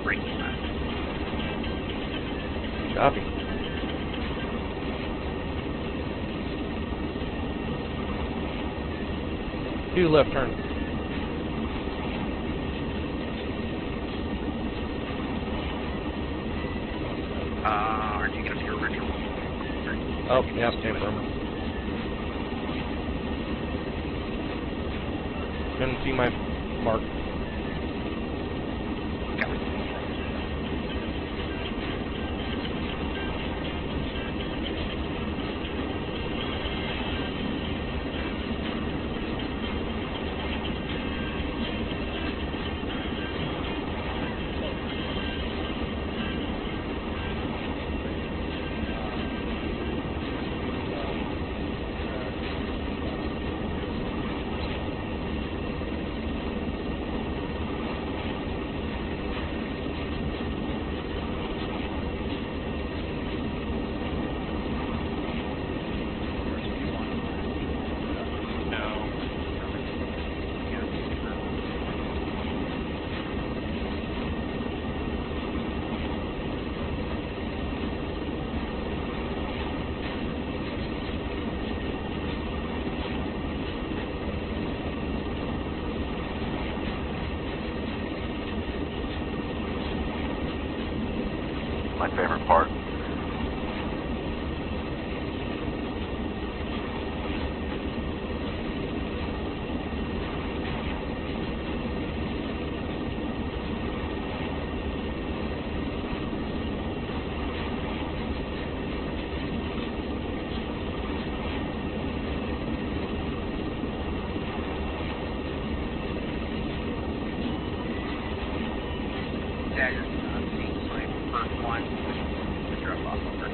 Braking left. Copy. Two left turn. Aren't you going to your original? Oh, yeah, confirm. Couldn't see my mark. My favorite part. Dagger, seems like first one, the drop off over.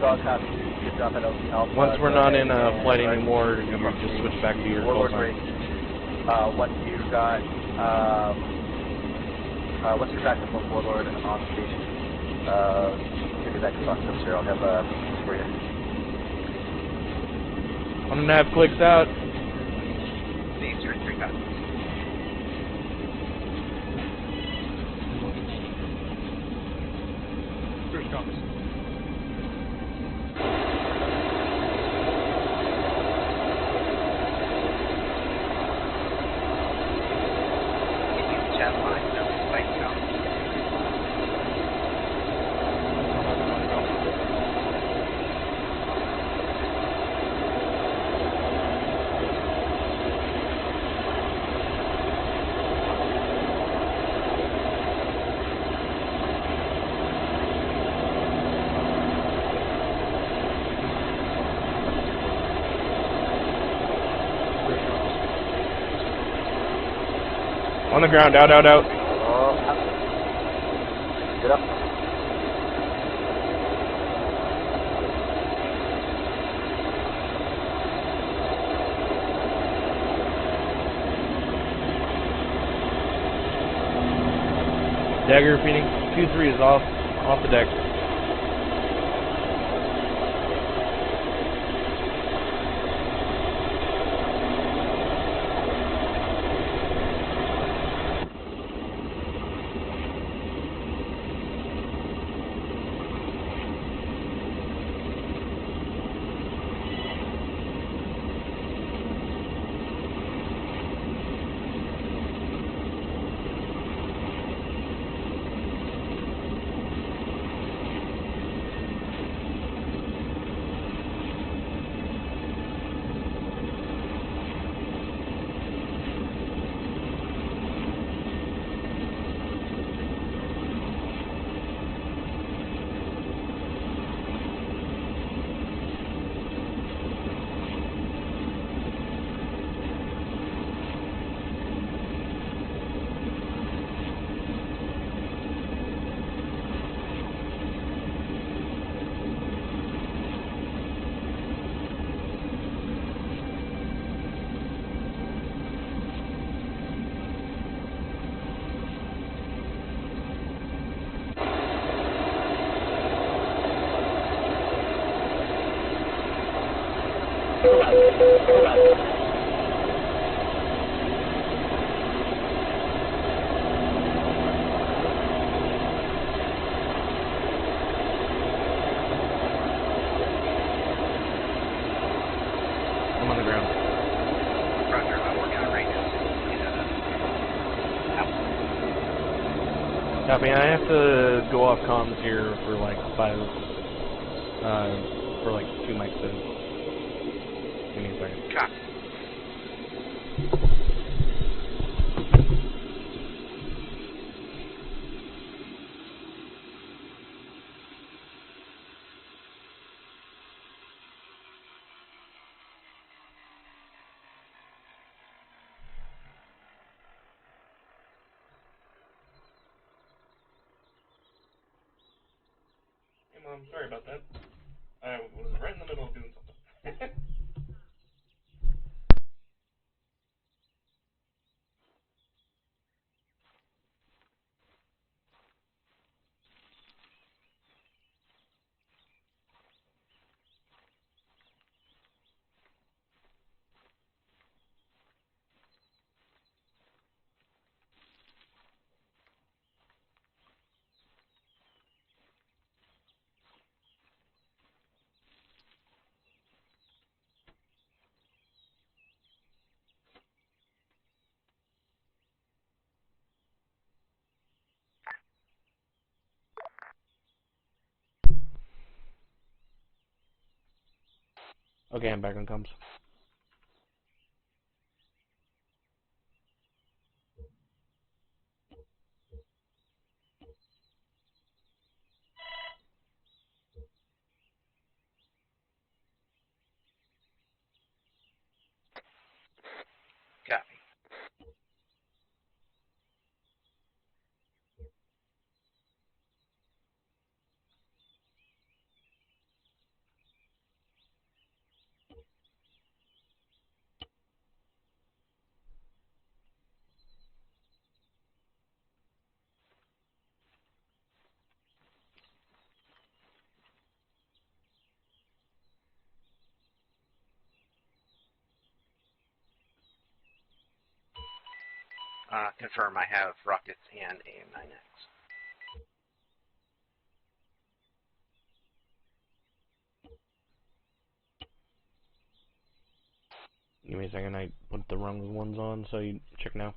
Dog copy. Good job at LC Alpha. Once we're not in flight anymore, you just switch back to your call sign. Once you got the Warlord on station, give me that clock up, sir. I'll have pieces for you. 1.5 clicks out. These are 3 guns. First comes. Chat line, no fight count. On the ground, out. Get up. Dagger Phoenix 2-3 is off the deck. I'm on the ground. Roger, I'm working on radios. Copy. I have to go off comms here for like 2 mics in. Give me a second. Copy. Hey Mom, sorry about that. I was right in the middle of doing something. Okay, I'm back on comms. Copy. confirm I have rockets and AIM-9X. Give me a second, I put the wrong ones on, so you check now.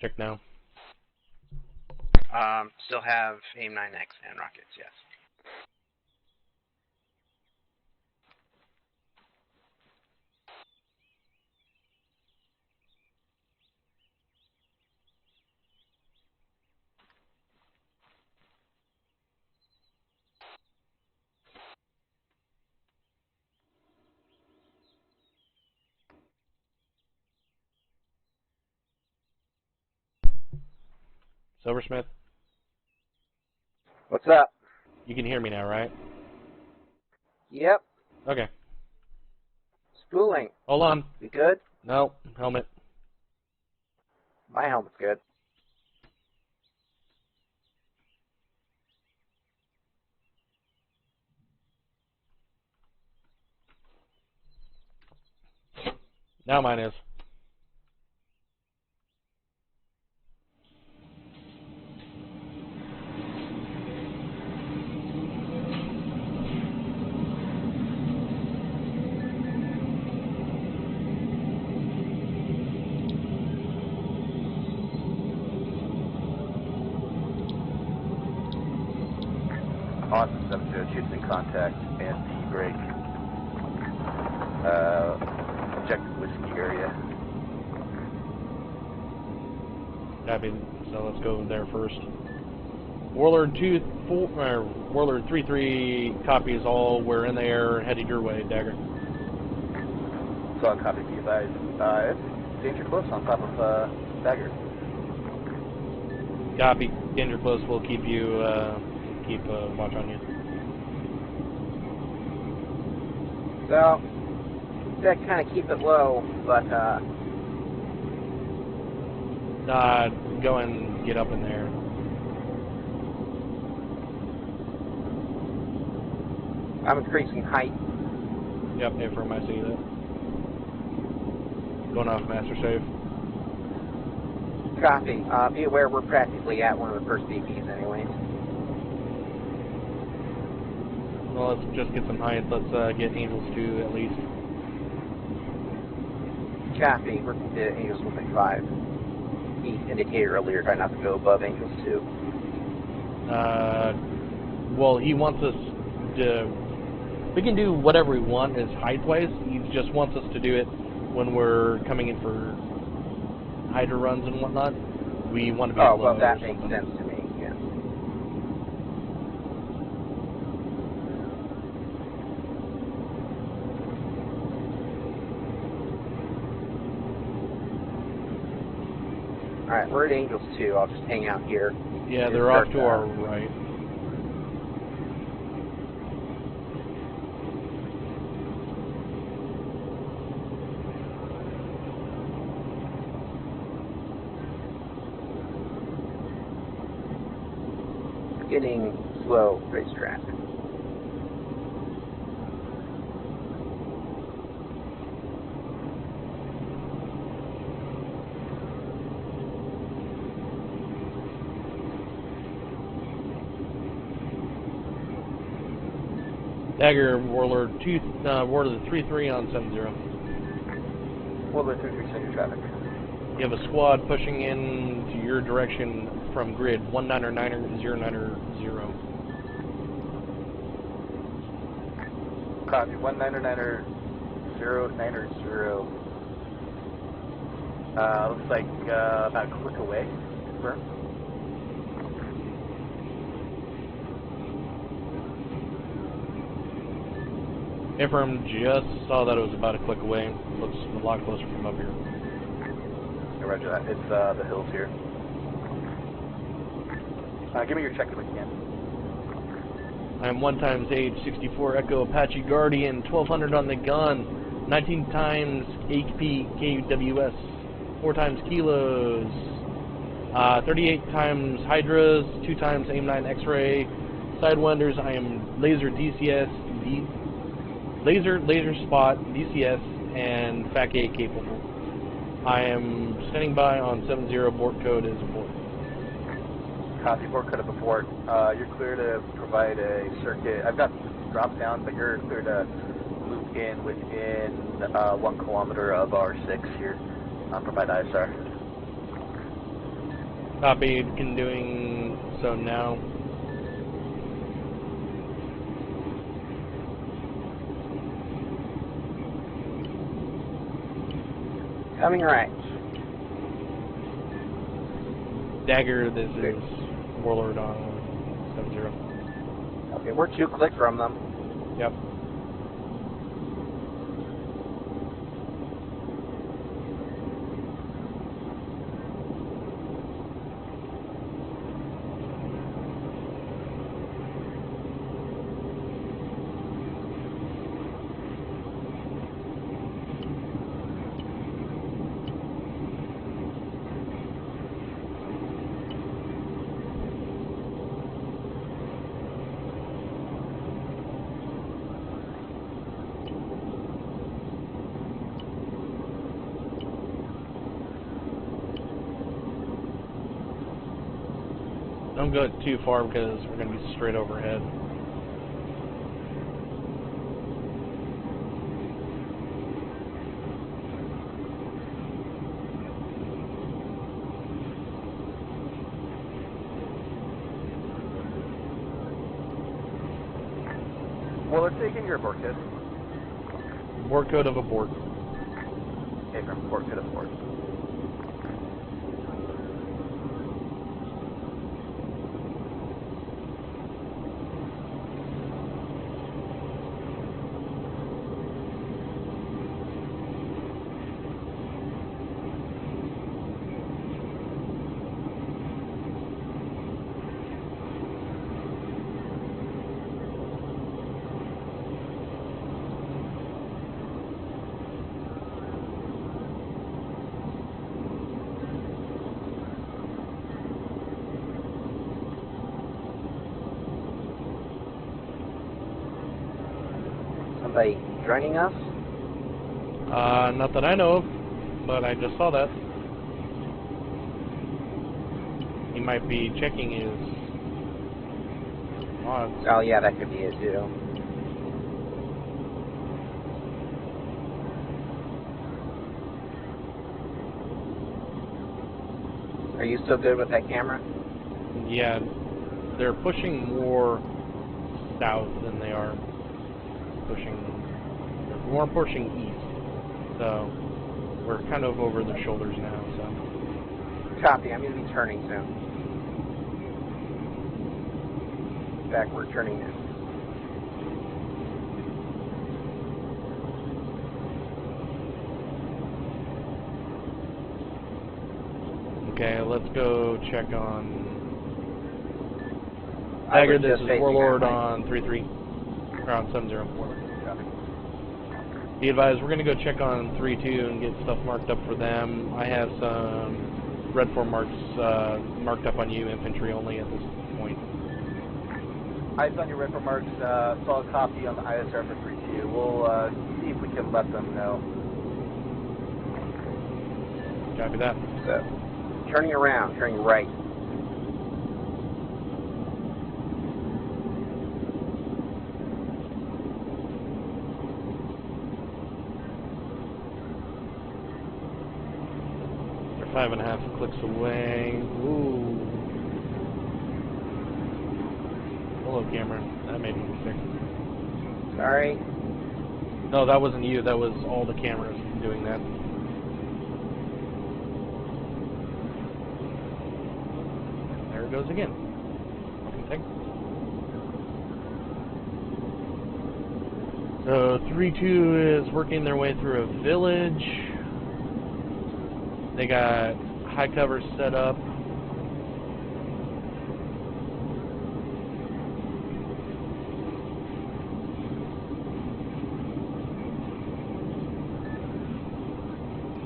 Check now. Still have AIM-9X and rockets, yes. Silversmith? What's up? You can hear me now, right? Yep. Okay. Spooling. Hold on. You good? No, helmet. My helmet's good. Now mine is. Austin 70, shoots in contact, and break. Objective whiskey area. Copy. So let's go there first. Warlord 3-3 copies all. We're in the air, headed your way, Dagger. So I'll copy you guys. It's danger close on top of Dagger. Copy. Danger close. We'll keep you keep watch on you. So, said kind of keep it low, but go and get up in there. I'm increasing height. Yep, affirm, I see that. Going off master save. Copy. Be aware we're practically at one of the first VPs anyways. Well, let's just get some height. Let's get Angels 2 at least. Copy. We're to Angels 1.5. He indicated earlier try not to go above Angels 2. Well, he wants us to... We can do whatever we want as height-wise. He just wants us to do it when we're coming in for Hydra runs and whatnot. We want to be low. Well, that makes sense to me, yeah. Alright, we're at Angels 2. I'll just hang out here. Yeah, they're off to our right. Getting slow racetrack. Dagger, Warlord 3-3 on 7-0. Warlord 3-3, send your traffic. You have a squad pushing in to your direction from grid 199er 090. Copy, 199er 090. Looks like about a click away. Confirm. Affirm, just saw that it was about a click away. Looks a lot closer from up here. Roger that. It's the hills here. Give me your check if you can. I'm 1x H64 Echo Apache Guardian, 1200 on the gun, 19x HP KWS, 4x kilos. 38 times Hydras, 2 times AIM-9 X-ray, Sidewinders. I am laser DCS, laser spot DCS, and FAC-8 capable. I am standing by on 70. Board code is abort. Copy, board code of abort. You're clear to provide a circuit. I've got drop down, but you're clear to loop in within 1 kilometer of our 6 here. Provide ISR. Copy, can doing so now. Coming right. Dagger, this is Warlord on 70. Okay, we're 2 clicks from them. Yep. Don't go too far because we're going to be straight overhead. Well, let's take in your abort code. Board code of abort. Okay, from board code of abort. Somebody joining us? Not that I know of, but I just saw that. He might be checking his mods. Oh yeah, that could be it too. Are you still good with that camera? Yeah, they're pushing more south than they are pushing east. So we're kind of over their shoulders now. So copy. I'm going to be turning soon. In fact, we're turning now. Okay, let's go check on Dagger. This is Warlord on 3-3. Or on 70. Warlord. Be advised, we're going to go check on 3-2 and get stuff marked up for them. I have some red 4 marks marked up on you, infantry only at this point. Eyes on your red 4 marks, solid copy on the ISR for 3-2. We'll see if we can let them know. Copy that. So, turning around, turning right. They're 5.5 clicks away. Ooh. Hello, camera. That made me sick. Sorry. No, that wasn't you. That was all the cameras doing that. There it goes again. Fucking thing. So 3-2 is working their way through a village. They got high cover set up.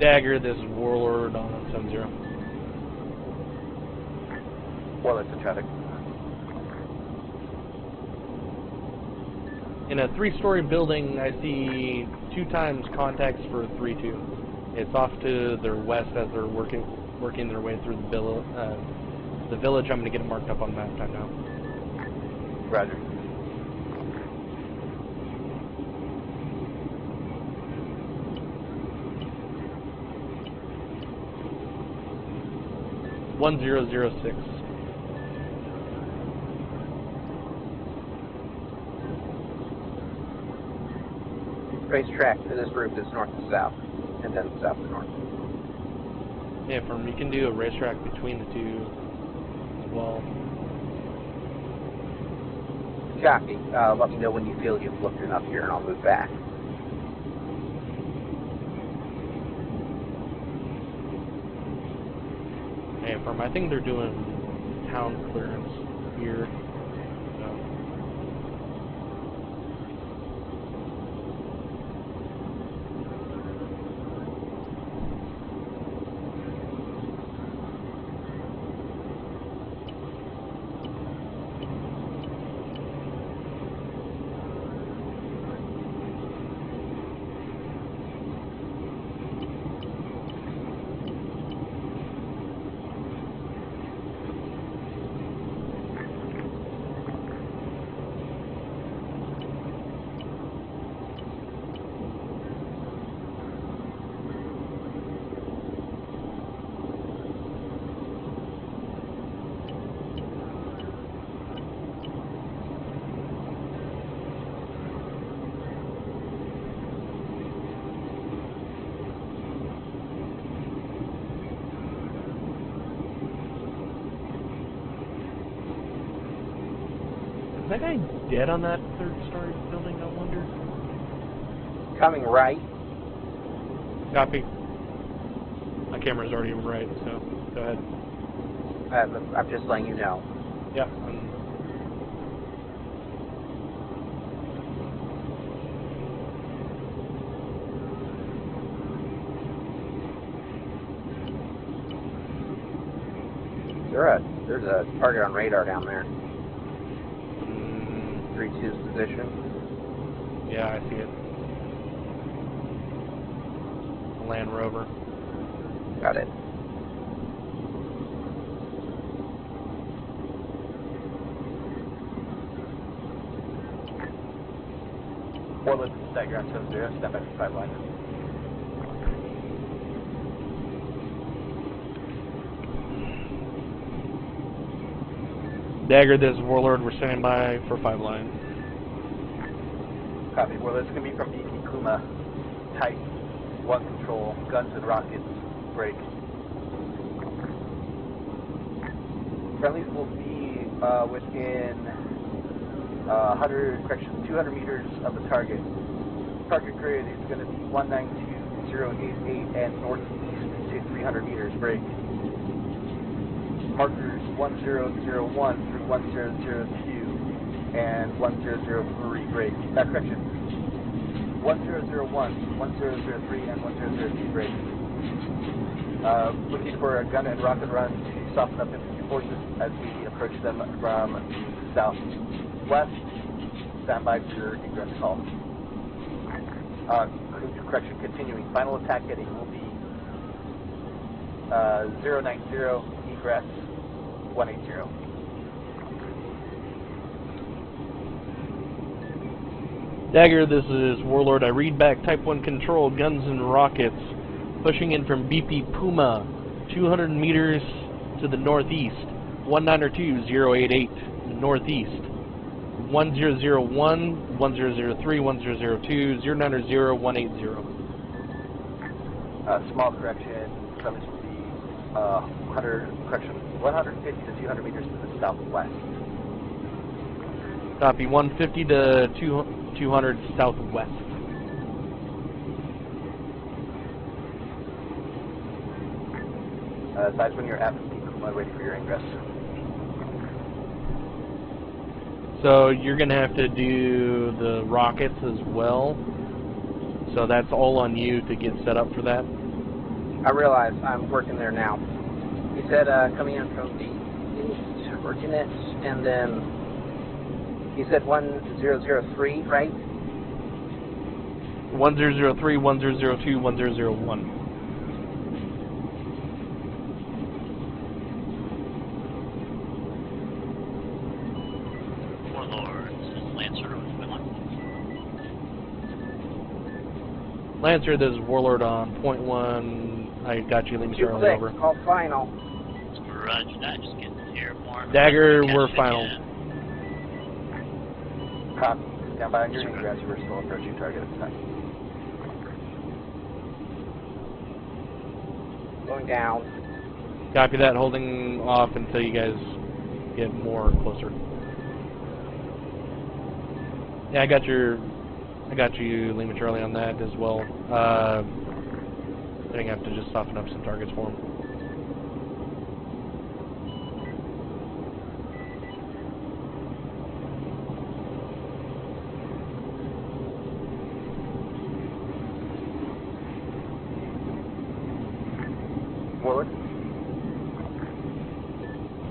Dagger, this is Warlord on 70. Warlords in traffic. In a 3-story building, I see 2 times contacts for 3-2. It's off to their west as they're working their way through the village. I'm going to get it marked up on map time now. Roger. (1006). Racetrack to this group is north to south, and then south to north. Yeah, you can do a racetrack between the two as well. Copy. Let me know when you feel you've looked enough here, and I'll move back. Hey, I think they're doing town clearance here. Is that guy dead on that 3rd-story building, I wonder? Coming right. Copy. My camera's already right, so go ahead. I'm just letting you know. Yeah. There's a target on radar down there. 3-2's position. Yeah, I see it. A Land Rover. Got it. Warlords stagger on 7-0, step back to 5 line. Dagger, this is Warlord. We're standing by for 5 line. Copy. Warlords can be from BP Kuma. Type 1 control. Guns and rockets. Break. Friendlies will be within 200 meters of the target. Target grid is going to be 192088 and northeast to 300 meters. Break. Markers 1001 through 1002 and 1003 break. Correction. 1001, 1003, and 1002 break. Looking for a gun and rocket run to soften up infantry forces as we approach them from southwest. Stand by for your egress call. Correction, continuing. Final attack heading will be 090, egress 180. Dagger, this is Warlord. I read back Type 1 control, guns and rockets. Pushing in from BP Puma, 200 meters to the northeast. 1902-088, northeast. 1001, 1003, 1002, 090-180. Small correction, premise will be 150 to 200 meters to the southwest. Copy, 150 to 200 southwest. Advise when you're at the ready for your ingress. So you're going to have to do the rockets as well. So that's all on you to get set up for that. I realize I'm working there now. He said coming in from the east. Working it, and then you said 1003, right? 1003, 1002, 1001. Lancer, this is Warlord on .1. I got you, Link Charlie, over. All final. Roger that, just getting airborne. Dagger, we're final. Copy. Stand by on your egress. We're still approaching target at this time. Going down. Copy that, holding off until you guys get more closer. Yeah, I got you, Lima Charlie, on that as well. I think I have to just soften up some targets for him. Warlord?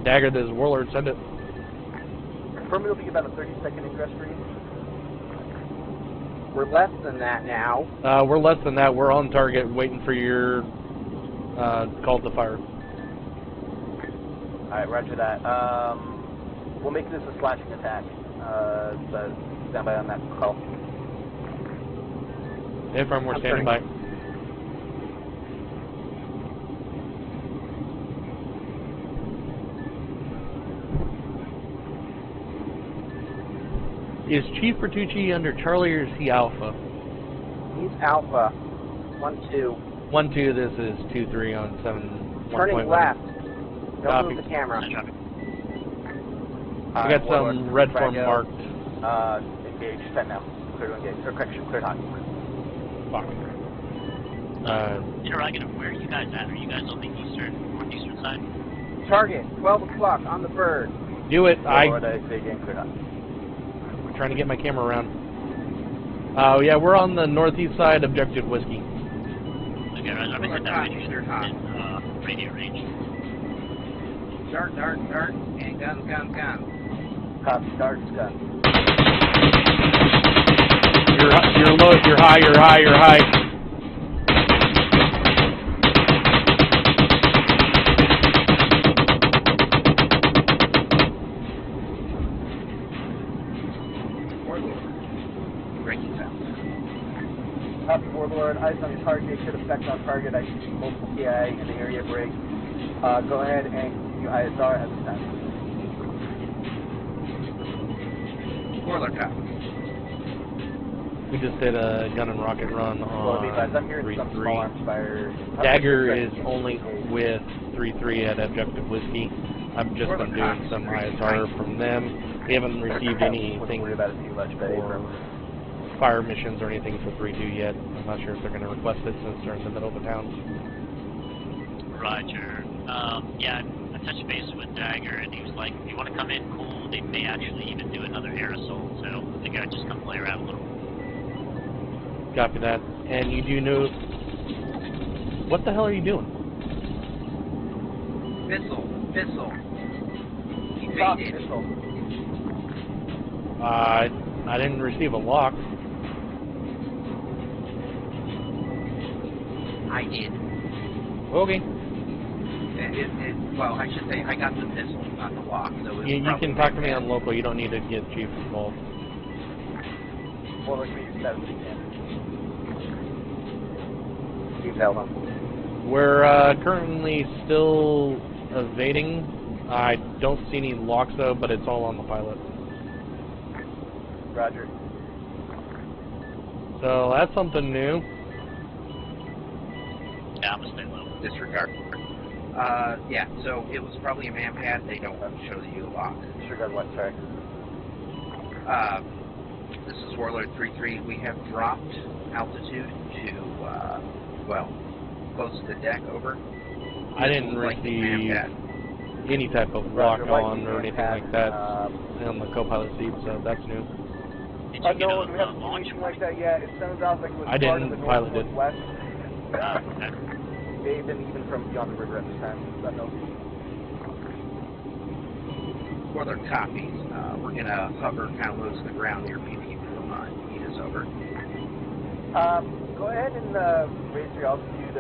Dagger, this is Warlord, send it. Confirm it'll be about a 30-second ingress for you. We're less than that now. We're less than that. We're on target, waiting for your call to fire. Alright, roger that. We'll make this a slashing attack. So stand by on that call. If we're standing by. Is Chief Bertucci under Charlie or is he Alpha? He's Alpha. 1-2. 1-2, this is 2-3 on 7. Turning left. Don't move the camera. I got some red form marked. Engage. 10 now. Clear to engage. Or correction, clear hot. Fuck. Interrogative, where are you guys at? Are you guys on the northeastern side? Target, 12 o'clock on the bird. Do it. Clear hot. Trying to get my camera around. Oh yeah, we're on the northeast side, objective whiskey. Okay, right, I'm in radio range. Dart, and guns. Copy, darts, guns. You're low, you're high. Copy, Warlord. Eyes on your target. Should effect on target. I see multiple PI in the area break. Go ahead and continue ISR at this time. Warlord copy. We just did a gun and rocket run on 3-3. Dagger is only with 3-3 at objective whiskey. I've just been doing some ISR from them. We haven't received anything for fire missions or anything for 3-2 yet. I'm not sure if they're going to request it since they're in the middle of a town. Roger. Yeah, I touched base with Dagger, and he was like, if you want to come in, cool. They may actually even do another air assault, so I think I'd just come play around a little. Copy that. And you do know... What the hell are you doing? Missile. Evaded. I didn't receive a lock. I did. Okay. Well, I should say I got the missile, not the lock. So You can talk to me on local. You don't need to get Chief involved. Well, let's be that as we can. You tell them. We're currently still evading. I don't see any locks though, but it's all on the pilot. Roger. So that's something new. Yeah, I'm gonna stay low. Disregard. Yeah, so it was probably a man pad. They don't show you a lock. Disregard what, sorry? This is Warlord 3-3. We have dropped altitude to, well, close to the deck, over. I didn't receive any type of lock on or anything like that on the co-pilot seat, so that's new. No, we haven't seen anything like that yet. It sounds out like it was I part of the didn't pilot it. northwest. Even from beyond the river at this time. But no. Weather copies. We're gonna hover kind of low to the ground near BP from heat is over. Go ahead and raise your altitude.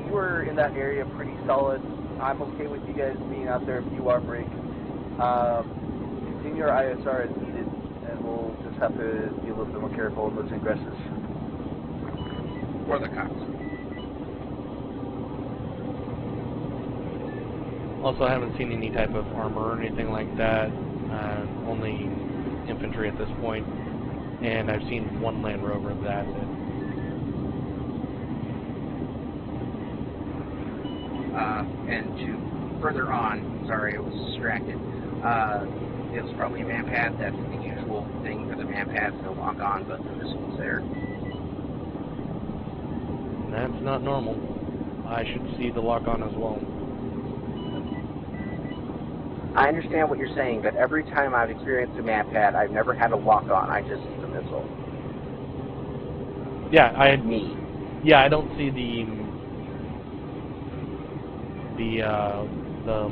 You were in that area pretty solid. I'm okay with you guys being out there if you are break. Continue your ISR as needed, and we'll just have to be a little bit more careful in those ingresses. Weather copies. Also, I haven't seen any type of armor or anything like that. Only infantry at this point, and I've seen one Land Rover. That's it. And to further on, sorry, I was distracted. It was probably a man pad. That's the usual thing for the man pads to lock on, but the missile's there. That's not normal. I should see the lock on as well. I understand what you're saying, but every time I've experienced a man pad, I've never had a lock on. I just see the missile. Yeah, I don't see the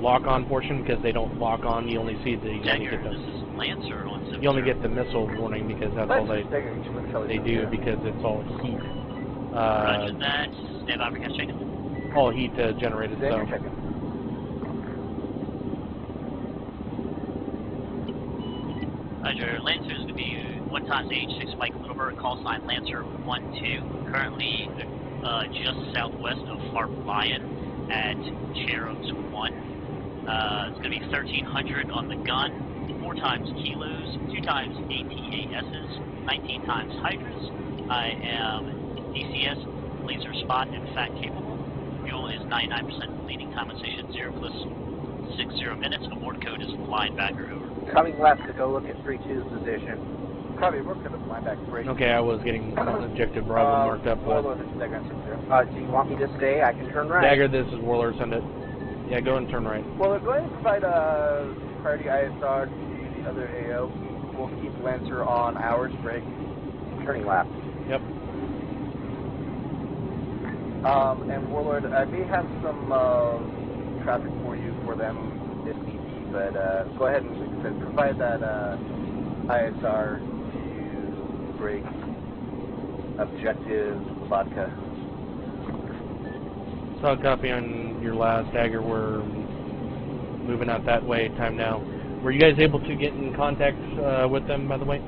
lock on portion because they don't lock on. You only see the Lancer on you only get the missile warning because that's all they do because it's all heat. Roger that. Stand by for catch checking. All heat generated. So. Roger, Lancer is going to be 1x H6 Mike Littlebird, call sign Lancer 1-2. Currently just southwest of Farp Lion at Cherubs 1. It's going to be 1300 on the gun, 4x kilos, 2x ATASs, 19 times Hydras. I am DCS, laser spot, and fat capable. Fuel is 99%, leading time on station 0 plus 60 minutes. Abort code is linebacker over. Coming left to go look at 3-2's position. Copy, we're going to linebacker break. Okay, I was getting objective Bravo marked up. Do you want me to stay? I can turn right. Dagger, this is Warlord, send it. Yeah, go and turn right. Well, go ahead and provide priority ISR to the other AO. We'll keep Lancer on ours break. Turning left. Yep. And Warlord, I may have some traffic for you for them if need be, but go ahead and provide that ISR to break objective vodka. Solid copy on your last Dagger. We're moving out that way. Time now. Were you guys able to get in contact with them, by the way?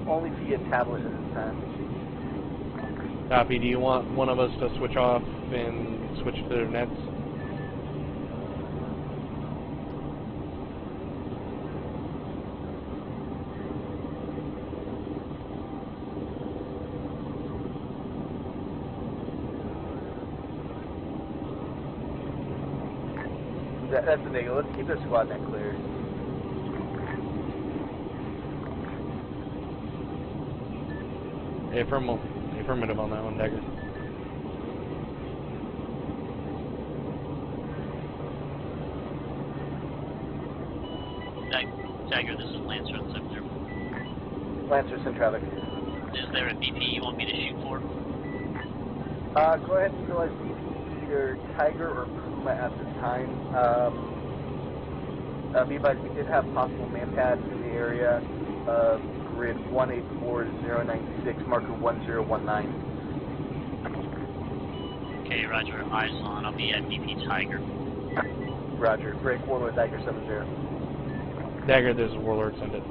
Only via tablet at this time. Copy. Do you want one of us to switch off and switch to their nets? That's the thing. Let's keep the squad net clear. Affirmative on that one, Dagger. Dagger, this is Lancer on 7-0. Lancer, send traffic. Is there a BP you want me to shoot for? Go ahead and utilize BP, either Tiger or Puma at this time. Be advised, we did have possible manpads in the area. Grid 184096, marker 1019. Okay, Roger, eyes on. I'll be at BP Tiger. Roger, break Warlord Dagger 70. Dagger, this is Warlord, send it.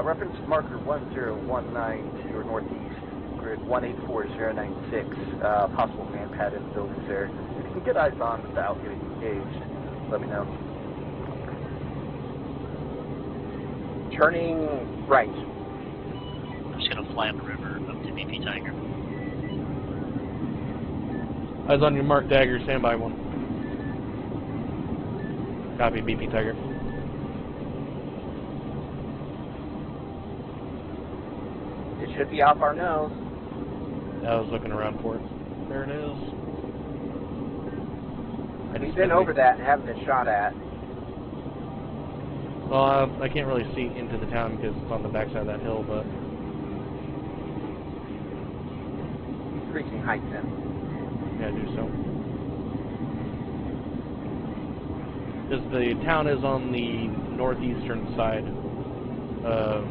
Reference marker 1019 to your northeast, grid 184096, possible manpad in the buildings there. If you can get eyes on without getting engaged, let me know. Turning right. I'm just going to fly up the river up to BP Tiger. Eyes on your mark, Dagger, stand by one. Copy, BP Tiger. It should be off our nose. I was looking around for it. There it is. We've been over that and haven't been shot at. Well, I can't really see into the town because it's on the backside of that hill, but... Increasing height then. Yeah, do so. Because the town is on the northeastern side of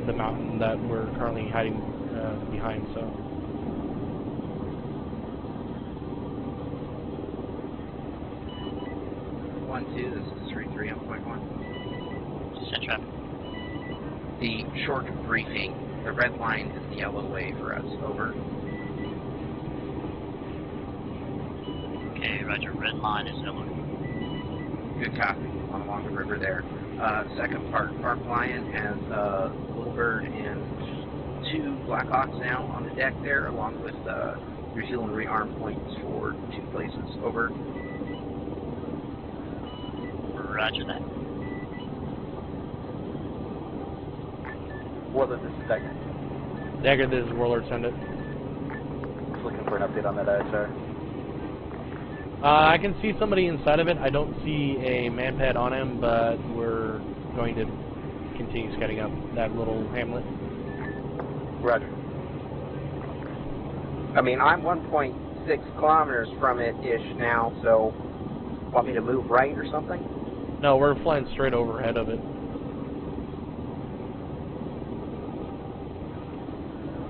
the mountain that we're currently hiding behind, so. 1-2, this is 3-3 on point 1. Send traffic. The short briefing, the red line is the yellow way for us, over. Okay, roger, red line is yellow. Good copy, along the river there. Second part, Farm Lion has Little Bird and 2 Blackhawks now on the deck there, along with New Zealand rearm points for 2 places, over. Roger that. Warlord, this is Dagger. Dagger, this is Warlord, send it. Just looking for an update on that ISR. I can see somebody inside of it. I don't see a manpad on him, but we're going to continue scouting up that little hamlet. Roger. I mean, I'm 1.6 kilometers from it-ish now, so want me to move right or something? No, we're flying straight overhead of it.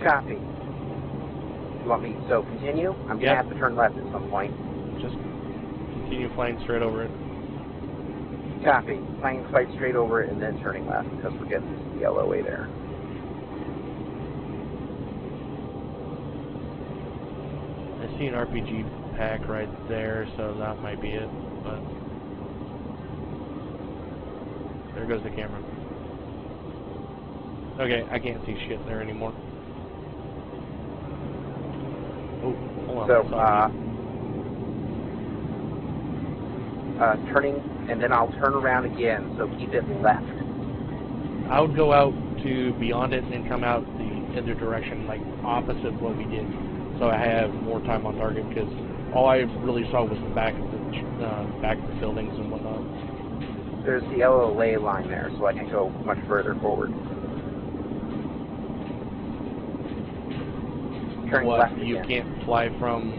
Copy. You want me to continue? I'm going to have to turn left at some point. Just continue flying straight over it. Copy. Flying quite straight over it and then turning left because we're getting the yellow way there. I see an RPG pack right there, so that might be it. But there goes the camera. Okay, I can't see shit there anymore. Oh, hold on. So, turning, and then I'll turn around again, so keep it left. I would go out to beyond it and come out the other direction, like opposite what we did, so I have more time on target, because all I really saw was the back of the buildings and whatnot. There's the yellow ley line there, so I can go much further forward. Turning left again. You can't fly from...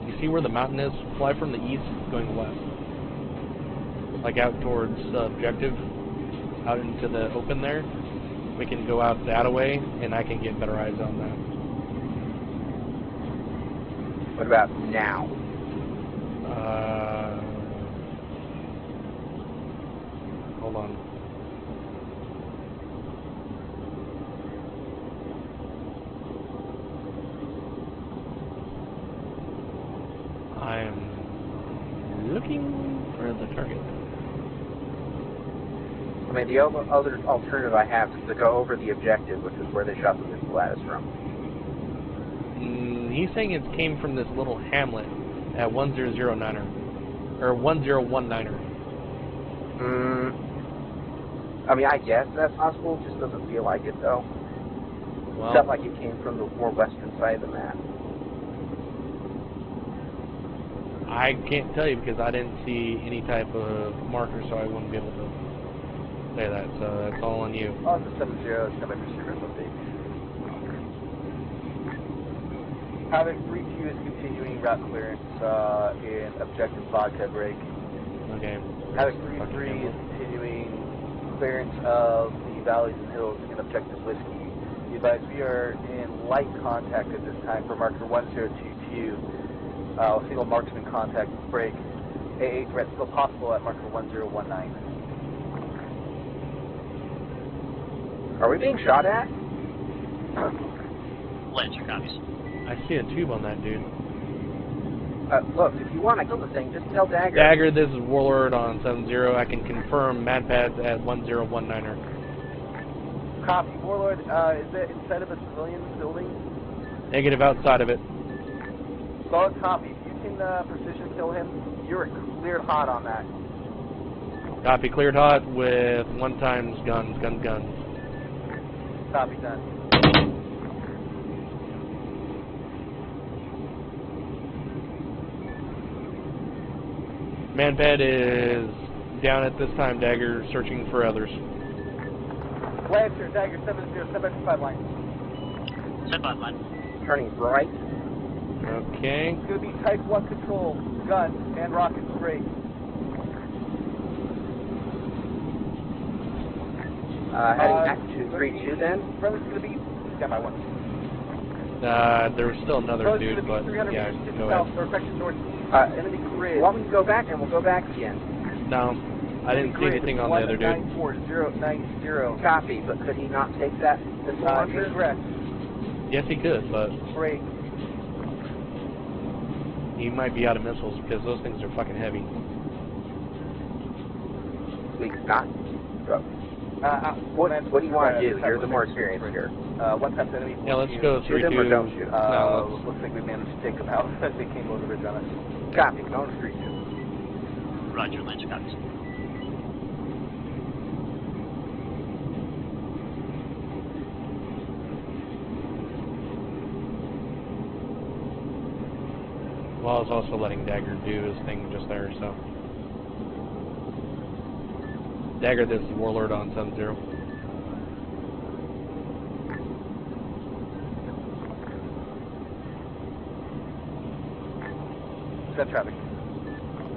You see where the mountain is? Fly from the east going west. Like out towards objective, out into the open there. We can go out that way, and I can get better eyes on that. What about now? Hold on. I'm looking for the target. I mean, the other alternative I have is to go over the objective, which is where they shot the missile at us from. He's saying it came from this little hamlet at 1009er, or 1019er. I mean, I guess that's possible. It just doesn't feel like it, though. Well, it felt like it came from the more western side of the map. I can't tell you because I didn't see any type of marker, so I wouldn't be able to say that. So that's all on you. Oh, it's a 7-0. It's kind of a secret update. Havoc 3-2 is continuing route clearance in objective vodka break. Okay. Havoc 3-3 is continuing clearance of the valleys and hills in objective whiskey. Be advised, we are in light contact at this time for marker 1022. Single marksman contact break. AA threat still possible at marker 1019. Are we being shot at? Lancer copies. I see a tube on that dude. Look, if you want to kill the thing, just tell Dagger. Dagger, this is Warlord on 7-0. I can confirm manpads at 1019er. Copy. Warlord, is it inside of a civilian building? Negative, outside of it. Solid copy. If you can precision kill him, you're cleared hot on that. Copy, cleared hot with 1 times guns. Copy, done. Manpad is down at this time, Dagger, searching for others. Lancer, Dagger, 7-0, 7-5 line. 7-5 line. Turning right. Okay. It's going to be Type 1 control, guns, and rockets straight. Heading back to 3-2 then? Brother's gonna be stand by one. There was still another dude, but yeah, go ahead. Enemy grid. Want me to go back, and we'll go back again. No, I didn't see anything on the other dude. 194,090. Copy, but could he not take that missile launcher? Incorrect. Yes, he could, but Break. he might be out of missiles because those things are fucking heavy. Weak not. What do you want to do? You're the more experienced here. One tap enemy. Yeah, let's go 3-2. Shoot him or don't shoot him? Looks like we managed to take them out as they came over the ridge on us. Copy, going to 3-2. Roger, Lance, copies. Well, I was also letting Dagger do his thing just there, so. Dagger, this is Warlord on 7-0. Set traffic.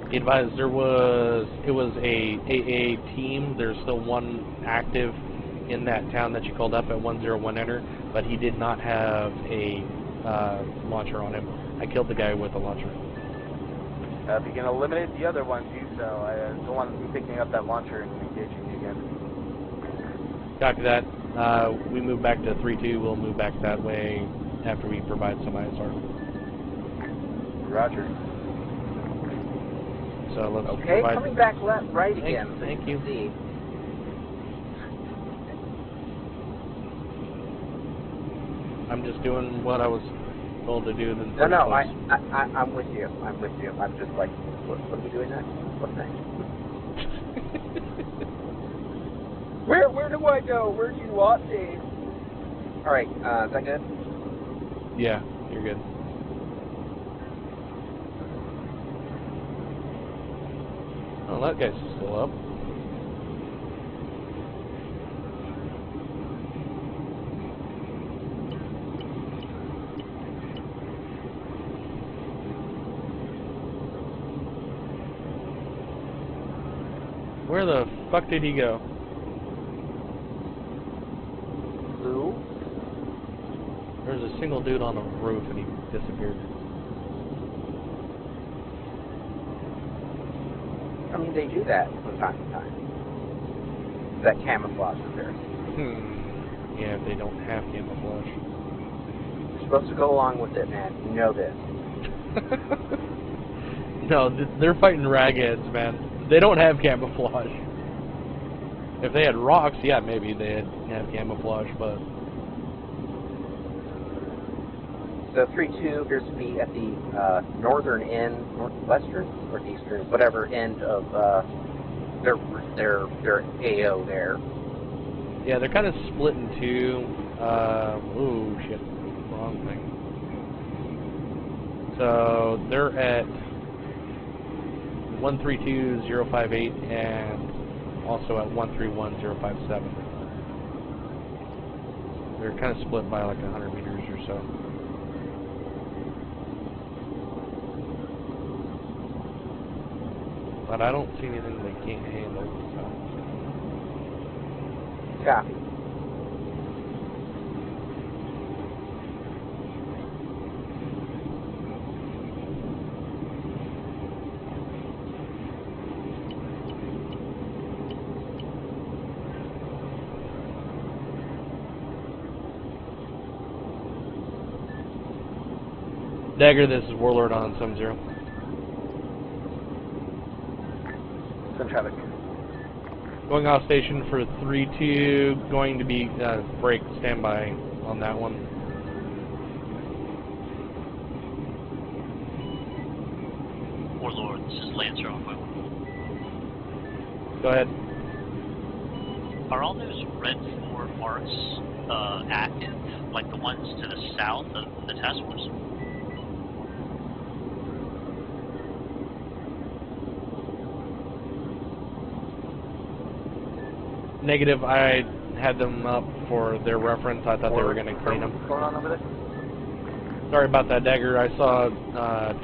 Be advised, it was a AA team. There's still one active in that town that you called up at 101 enter, but he did not have a launcher on him. I killed the guy with a launcher. If you can eliminate the other one, do so. I don't want to be picking up that launcher and engaging you again. Copy that. We move back to 3-2. We'll move back that way after we provide some ISR. Roger. So let's okay, provide... coming back left, right again. Thank you. See. I'm just doing what I was told to do. Then No, I'm with you. I'm with you. I'm just like, what are we doing next? What's next? Where do I go? Where do you want me? All right, is that good? Yeah, you're good. Oh, that guy's still up. Where the fuck did he go? Who? There's a single dude on the roof and he disappeared. I mean, they do that from time to time. That camouflage repair. Yeah, if they don't have camouflage. You're supposed to go along with it, man. You know this. No, they're fighting ragheads, man. They don't have camouflage. If they had rocks, yeah, maybe they'd have camouflage, but... So 3-2 appears to be at the northern end, northwestern, or eastern, whatever end of their AO there. Yeah, they're kind of split in two. Ooh, shit. Wrong thing. So they're at 132058 and also at 131057. They're kind of split by like 100 meters or so. But I don't see anything they can't handle. So. Copy. Dagger, this is Warlord on 7-0. Send traffic. Going off station for 3-2, going to be break standby on that one. Warlord, this is Lancer on my Go ahead. Are all those red 4 marks active, like the ones to the south of the task force? Negative, I had them up for their reference. I thought they were going to clean them. What's going on over there? Sorry about that, Dagger. I saw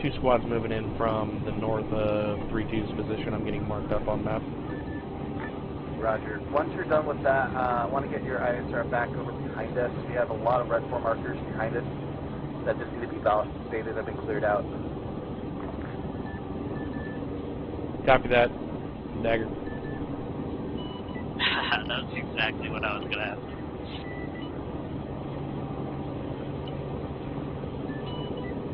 2 squads moving in from the north of 3-2's position. I'm getting marked up on map. Roger. Once you're done with that, I want to get your ISR back over behind us. We have a lot of red 4 markers behind us that just need to be validated have been cleared out. Copy that, Dagger. That's exactly what I was going to ask.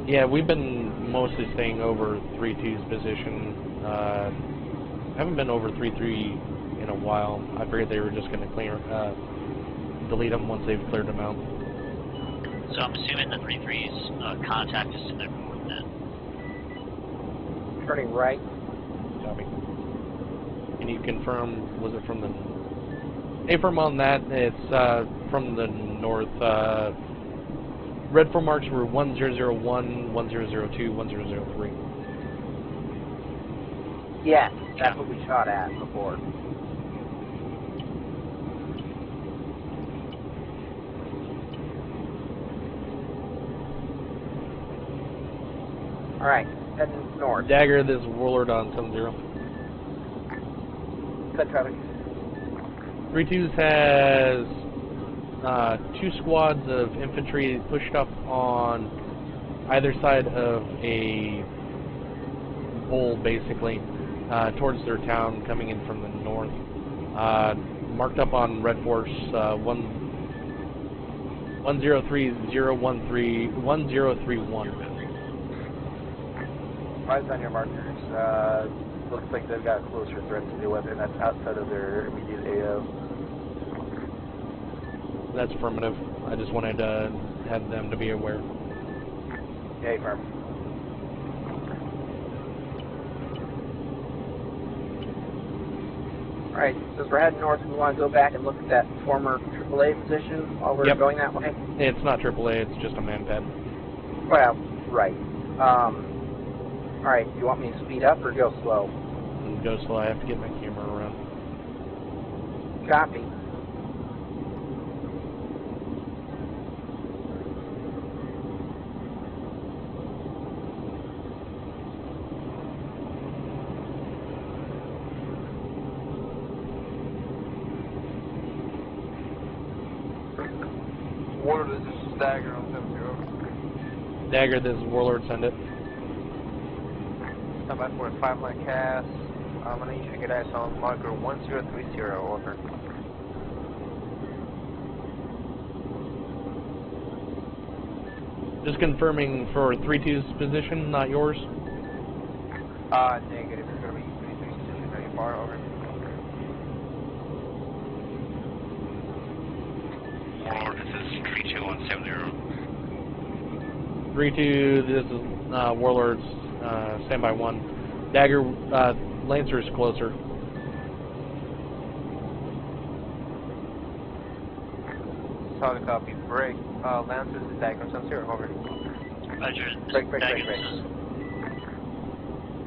Yeah, we've been mostly staying over 3-2's position. Haven't been over 3-3 in a while. I figured they were just going to delete them once they've cleared them out. So I'm assuming the 3-3's contact is to the north then. Turning right. Copy. Can you confirm, was it from the... Affirm on that, it's from the north. Red 4 marks were 1001, 1002, 1003. Yes, that's what we shot at before. Alright, heading north. Dagger, this is Warlord on 7-0. Good traffic. 3-2's has 2 squads of infantry pushed up on either side of a bowl, basically, towards their town, coming in from the north. Marked up on Red Force 103013 1031. Eyes on your markers. Looks like they've got closer threats to deal with, and that's outside of their immediate AO. That's affirmative. I just wanted to have them to be aware. Yeah, firm. Alright, since we're heading north, we want to go back and look at that former AAA position while we're going that way? It's not AAA, it's just a man pad. Well, right. Alright, do you want me to speed up or go slow? Go slow, I have to get my camera around. Copy. Warlord, this is Dagger on 7-0. Dagger, this is Warlord, send it. Stand by for a 5-line cast. I'm going to need you to get eyes on marker 1030, over. Just confirming for 3-2's position, not yours. Negative. It's going to be 3-3's position. Are you far, over? Warlord, this is 3-2 on 7-0. 3-2, this is Warlord's standby 1. Dagger, Lancer's closer. Solid copy. Break. Lancers is Dagger on 7-0, over. Roger. Break.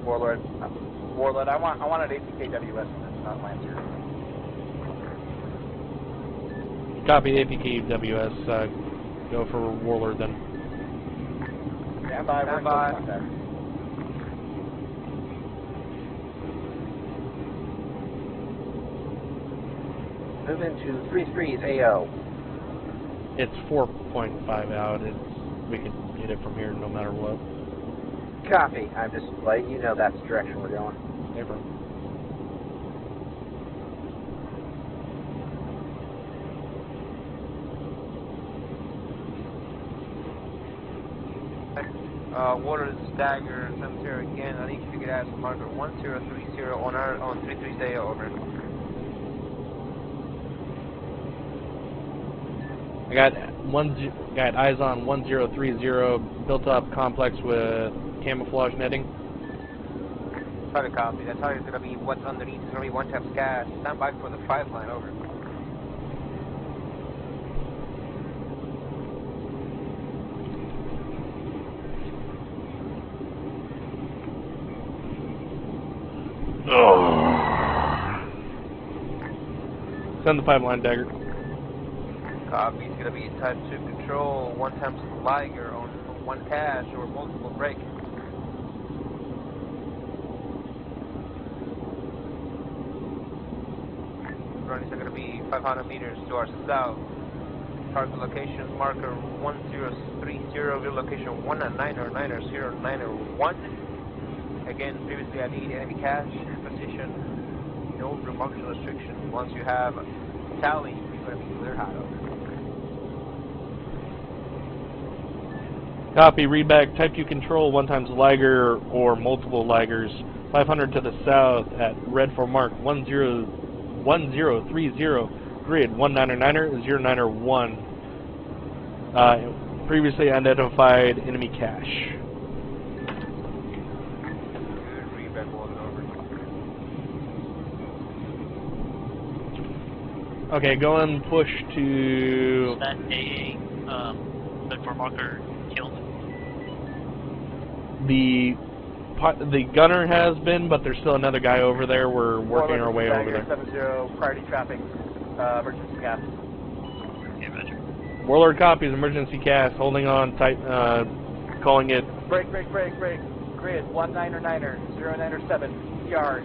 Warlord. Warlord, I want an APKWS, not Lancer. Copy APKWS. Go for Warlord then. Stand by. Move into 3-3's AO. It's 4.5 out. We can hit it from here no matter what. Copy. I'm just letting you know that's the direction we're going. Never. Water, this is Dagger, 7-0 again. I need you to get out of marker 1030 on 3-3's AO, over. I got eyes on 1030, built up complex with camouflage netting. Solid copy. That target's going to be what's underneath. It's going to be 1-tap sky. Stand by for the 5-line, over. Send the pipeline, Dagger. Copy. It's going to be type 2 control, 1-tap Liger on 1 cache or multiple break. Charlie, so going to be 500 meters to our south. Target location marker 1030, real location 1990901. Again, previously I need enemy cache position, no remarkable restriction. Once you have tally, you're going to be clear hot. Copy, read back, type 2 control, 1 times Liger or multiple Ligers, 500 to the south at red for mark 1030, grid 199er0901. Previously identified enemy cache. Read back over. Okay, go and push to... Is that a red for marker killed? The gunner has been, but there's still another guy over there. We're working our way over there. 70, priority traffic, emergency gas. Yeah, roger. Warlord copies, emergency cast, holding on, tight, calling it. Break. Grid 199er0907, PR,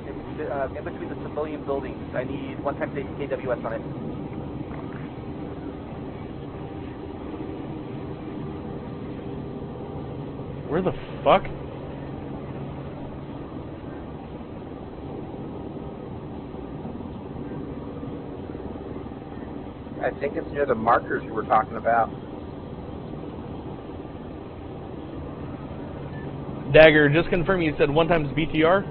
in between the civilian buildings. I need 1 times 8 KWS on it. Where the fuck? I think it's near the markers you were talking about. Dagger, just confirm you said 1 times BTR?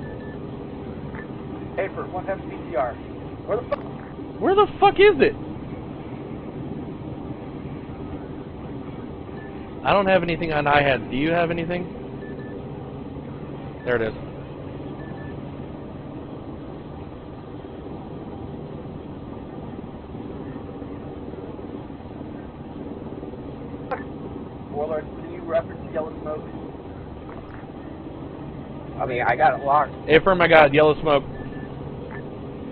Hey, for 1 times BTR. Where the fuck? Where the fuck is it? I don't have anything on iHead. Do you have anything? There it is. Warlord, can you reference yellow smoke? I mean, I got it locked. Affirm, I got yellow smoke.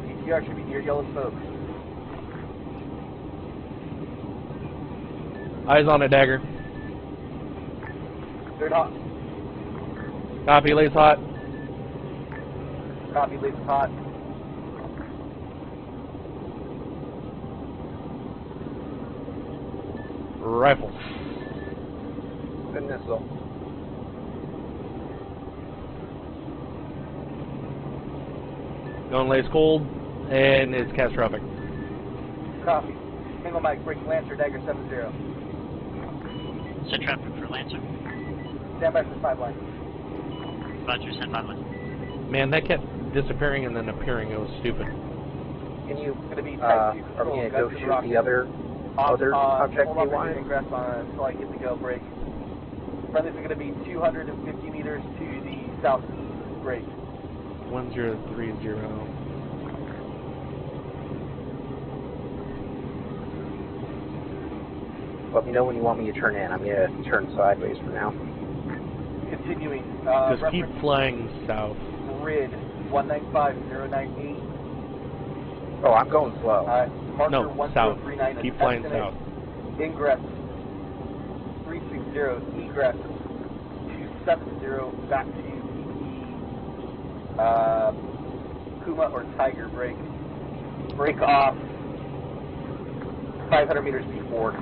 BTR should be near yellow smoke. Eyes on it, Dagger. Third hot. Copy, lace hot. Copy, lace hot. Rifle. Good missile. Going lace cold, and it's catastrophic. Copy. Single mic, break Lancer, Dagger 70. Set traffic for Lancer. Stand by for 5 line. Roger, send 5 line. Man, that kept disappearing and then appearing. It was stupid. Can you, going to be Are we going to go shoot the other object hold they on for wanted? ingress on until I get the go break. Friendlies are going to be 250 meters to the southeast break. 1030. Let me know when you want me to turn in. I'm going to turn sideways for now. Continuing. Just keep flying south. Grid 195098. Oh, I'm going slow. Marker No, south. 1039. Keep flying estimate. south. Ingress 360. Egress 270. Back to Kuma or Tiger break. Break off 500 meters before.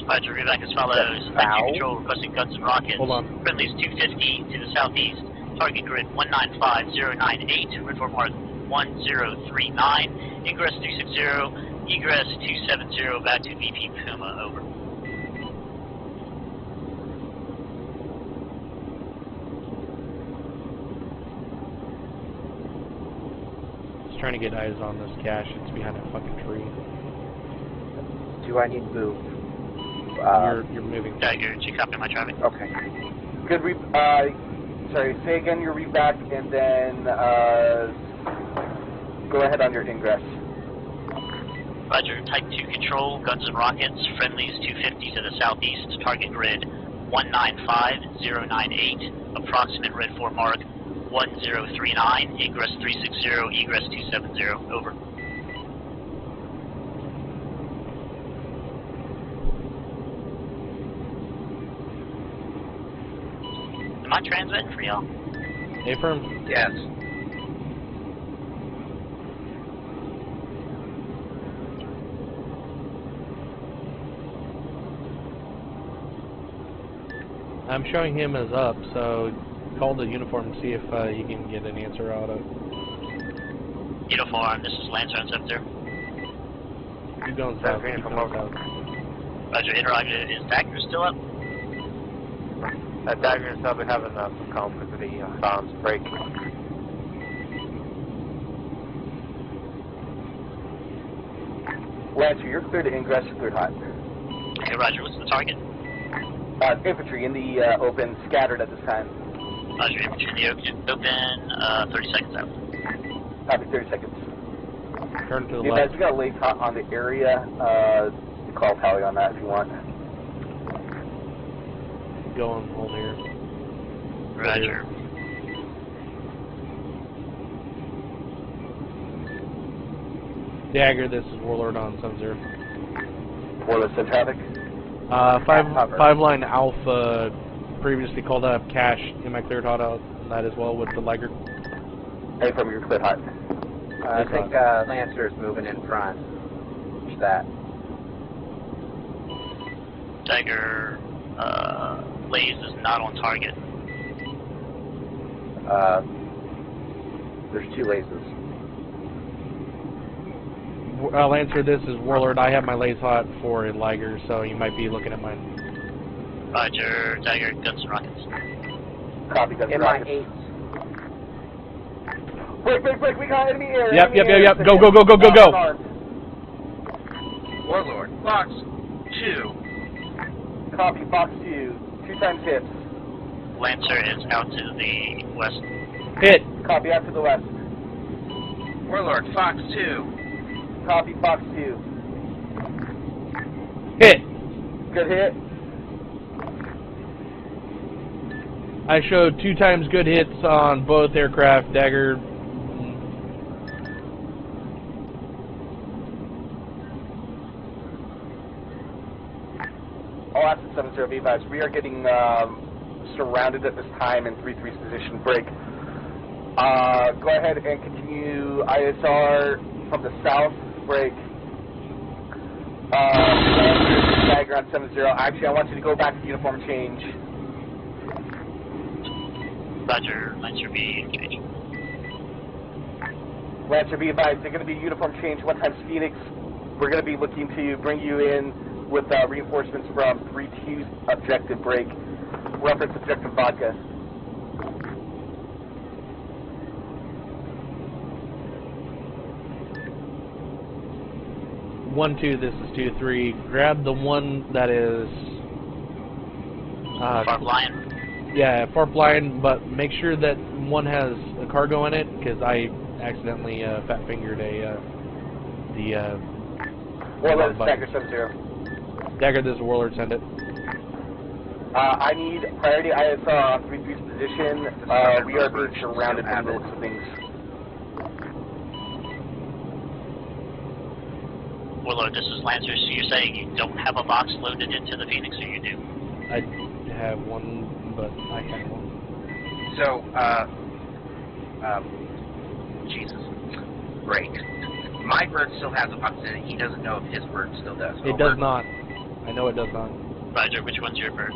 Roger, read back as follows. Type 2 control requesting guns and rockets. Hold on. Friendlies 250 to the southeast. Target grid 195098. Red for mark 1039. Ingress 360. Egress 270. Back to VP Puma. Over. Just trying to get eyes on this cache. It's behind a fucking tree. Do I need to move? You're moving. Dagger, did you copy my traffic? Okay. Good sorry, say again your read back and then go ahead on your ingress. Roger, type 2 control, guns and rockets, friendlies 250 to the southeast, target grid 195098, approximate red 4 mark 1039, egress 360, egress 270, over. Am I transmitting for y'all? Affirm? Yes. I'm showing him as up, so call the uniform to see if you can get an answer out of it. Uniform, this is Lancer on Scepter. Keep going south, keep going south. Roger, interrogator, is Dagger still up? Dagger is probably having some conflict with the bombs break. Lancer, you're clear to ingress, you're cleared hot. Okay, Roger, what's the target? Infantry in the open, scattered at this time. Roger, infantry in the open, 30 seconds out. Copy, 30 seconds. Turn to the hey, left. guys, we got a late hot on the area. Call tally on that if you want. Go and hold here. Roger. Dagger, this is Warlord on 70. Warlord says Havoc. 5 line Alpha previously called up Cash. Am I cleared hot out on that as well with the Liger? Hey, from your cleared hot. I think Lancer is moving in front. What's that? Dagger, Blaze is not on target. There's 2 lasers. Lancer, this is Warlord. I have my lays hot for a Liger, so you might be looking at mine. Roger, Dagger, guns and rockets. Copy, guns and my rockets. 8. Break, we got enemy air. Yep. Go. Warlord, Fox 2. Copy, Fox 2. 2 times hits. Lancer is out to the west. Hit. Copy, out to the west. Warlord, Fox 2. Copy, Fox 2. Hit. Good hit. I showed 2 times good hits on both aircraft. Dagger. All assets 70 be advised. We are getting surrounded at this time in 3-3's position. Break. Go ahead and continue ISR from the south. Break. Dagger on 70. Actually, I want you to go back to uniform change. Roger, Lancer B, engage. Lancer B advised, they're going to be uniform change. 1 times Phoenix. We're going to be looking to bring you in with reinforcements from 3-2's objective break. Reference objective vodka. One, 2, this is 2-3. Grab the one that is Far Lion. Yeah, Far Blind, but make sure that one has a cargo in it, because I accidentally fat fingered Warlord, Dagger 70. Dagger, this is Warlord, send it. I need priority ISR on 3-3's position. We are being surrounded from the looks of things. Warlord, this is Lancer. So you're saying you don't have a box loaded into the Phoenix, or you do? I have one, but I have one. So, Jesus. Break. My bird still has a box in it. He doesn't know if his bird still does. It does not. I know it does not. Roger, which one's your bird?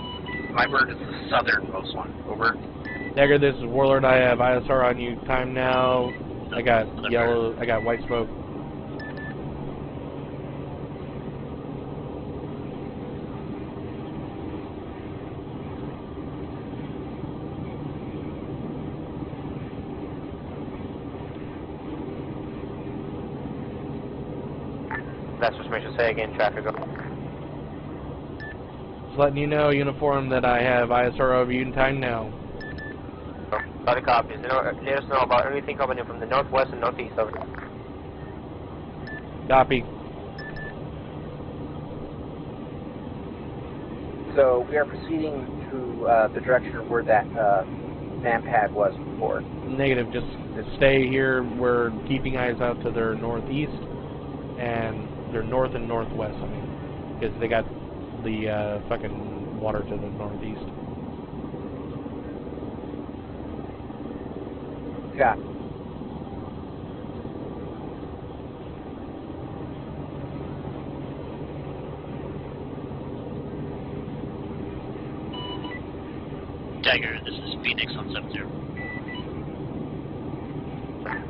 My bird is the southernmost one. Over. Dagger, this is Warlord. I have ISR on you. Time now. I got yellow. I got white smoke. That's just me to say again, traffic. Just letting you know, uniform, that I have ISR over you in time now. Body copies. Let us know about anything coming in from the northwest and northeast of it. Copy. So we are proceeding to the direction of where that man pad was before. Negative. Just stay here. We're keeping eyes out to their northeast and their north and northwest. I mean, because they got the fucking water to the northeast. Yeah. Dagger, this is Phoenix on 7-0.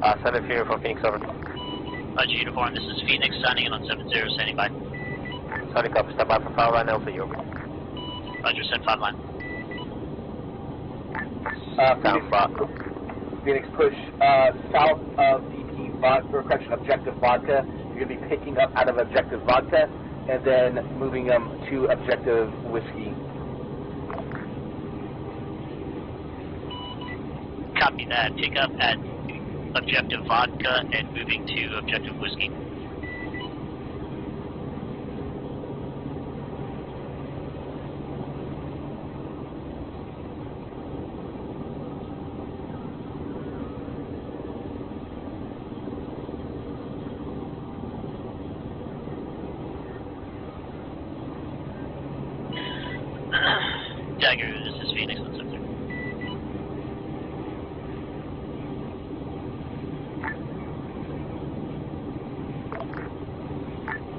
7-0 from Phoenix, over. Roger, Uniform, this is Phoenix signing in on 7-0, standing by. Sonic up, step by for power line, LC, over. Roger, send 5 line. Phoenix push south of DP vodka, or correction, Objective Vodka. You're going to be picking up out of Objective Vodka and then moving them to Objective Whiskey. Copy that. Pick up at Objective Vodka and moving to Objective Whiskey. Dagger, this is Phoenix on 7-0.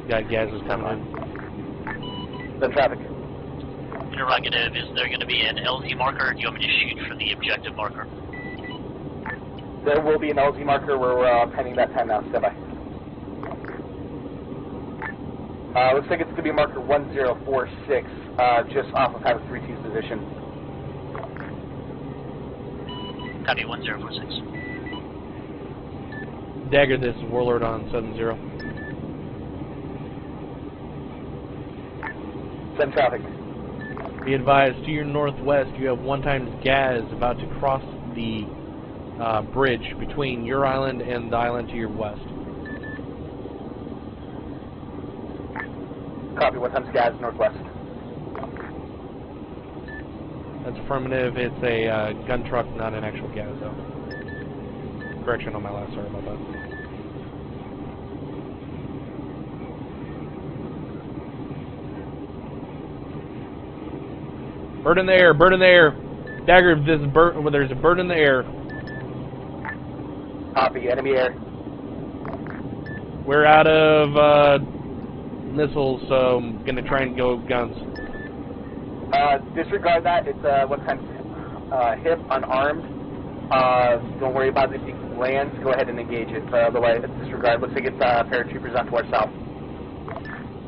Got gases coming in. The traffic. Interrogative, is there going to be an LZ marker, or do you want me to shoot for the objective marker? There will be an LZ marker where we're pending that time now. Stand by. Looks like it's going to be marker 1046, just off of Havoc 3-2's position. Copy 1046. Dagger, this is Warlord on 7-0. Send traffic. Be advised, to your northwest, you have 1 times gas about to cross the bridge between your island and the island to your west. Copy, 1 times gas northwest. That's affirmative. It's a gun truck, not an actual gas though. Correction on my last, sorry about that. Bird in the air, bird in the air. Dagger, this is bird, well, there's a bird in the air. Copy, enemy air. We're out of missiles, so I'm going to try and go guns. Disregard that. It's 1 times hip, unarmed. Don't worry about it if he lands. Go ahead and engage it. Otherwise, disregard. Looks like it's paratroopers out to our south.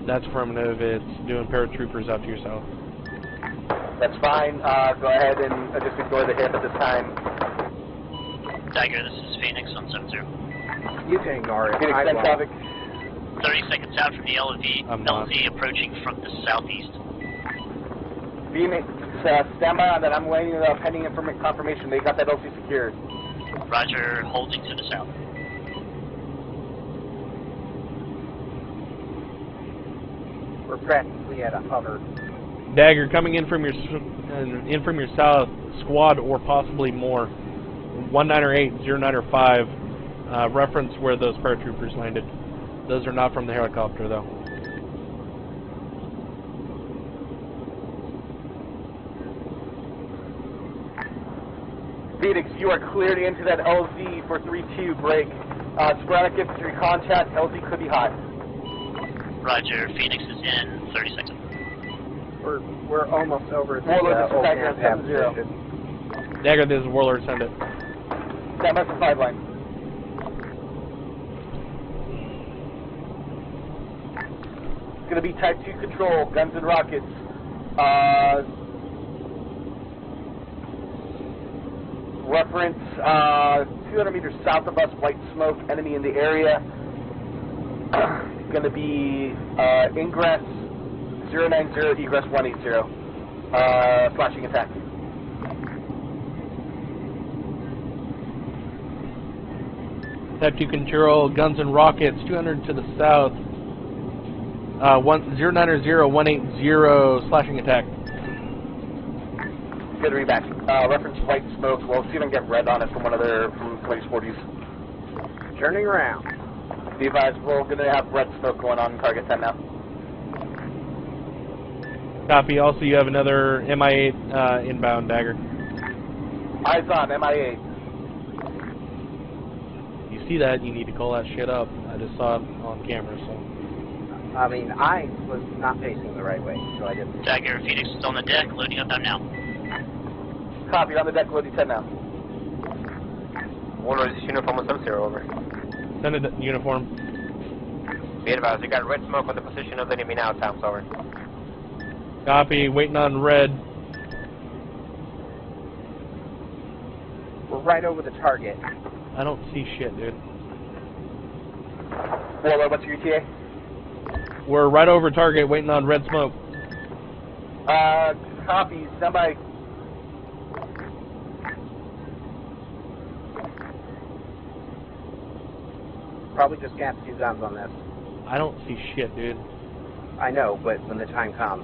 That's affirmative. It's doing paratroopers out to your south. That's fine. Go ahead and just ignore the hip at this time. Dagger, this is Phoenix on 7-0. You can ignore it. Phoenix, send traffic. 30 seconds out from the LZ approaching from the southeast. Phoenix, stand by on that. I'm waiting pending confirmation. They got that LC secured. Roger, holding to the south. We're practically at a hover. Dagger, coming in from your south, squad or possibly more. 198, 095, reference where those paratroopers landed. Those are not from the helicopter, though. Phoenix, you are cleared into that LZ for 3-2 break. Sporadic infantry contact. LZ could be hot. Roger, Phoenix is in 30 seconds. We're almost over the Warlord, this is Dagger on Old 7-0. Dagger, this is Warlord, send it. Stand by for 5 line. It's going to be Type 2 control, guns and rockets. Reference 200 meters south of us, white smoke, enemy in the area. Going to be ingress 090, egress 180. Flashing attack. Type 2 control, guns and rockets, 200 to the south. 090, 180, slashing attack. Good rematch. Reference white smoke. We'll see if I can get red on it from one of their police 40s. Turning around. Be advised, we're going to have red smoke going on in target 10 now. Copy. Also, you have another MI8 inbound, Dagger. Eyes on, MIA. You see that, you need to call that shit up. I just saw it on camera, so. I mean, I was not facing the right way, so I didn't. Dagger, Phoenix is on the deck, loading up now. Copy, on the deck, loading 10 now. Warlord, is uniform on 7-0, over. Send it uniform. Be advised, we got red smoke on the position of the enemy now, Towns, over. Copy, waiting on red. We're right over the target. I don't see shit, dude. Warlord, what's your ETA? We're right over target, waiting on red smoke. Copy, stand by. Probably just gas 2 zones on this. I don't see shit, dude. I know, but when the time comes.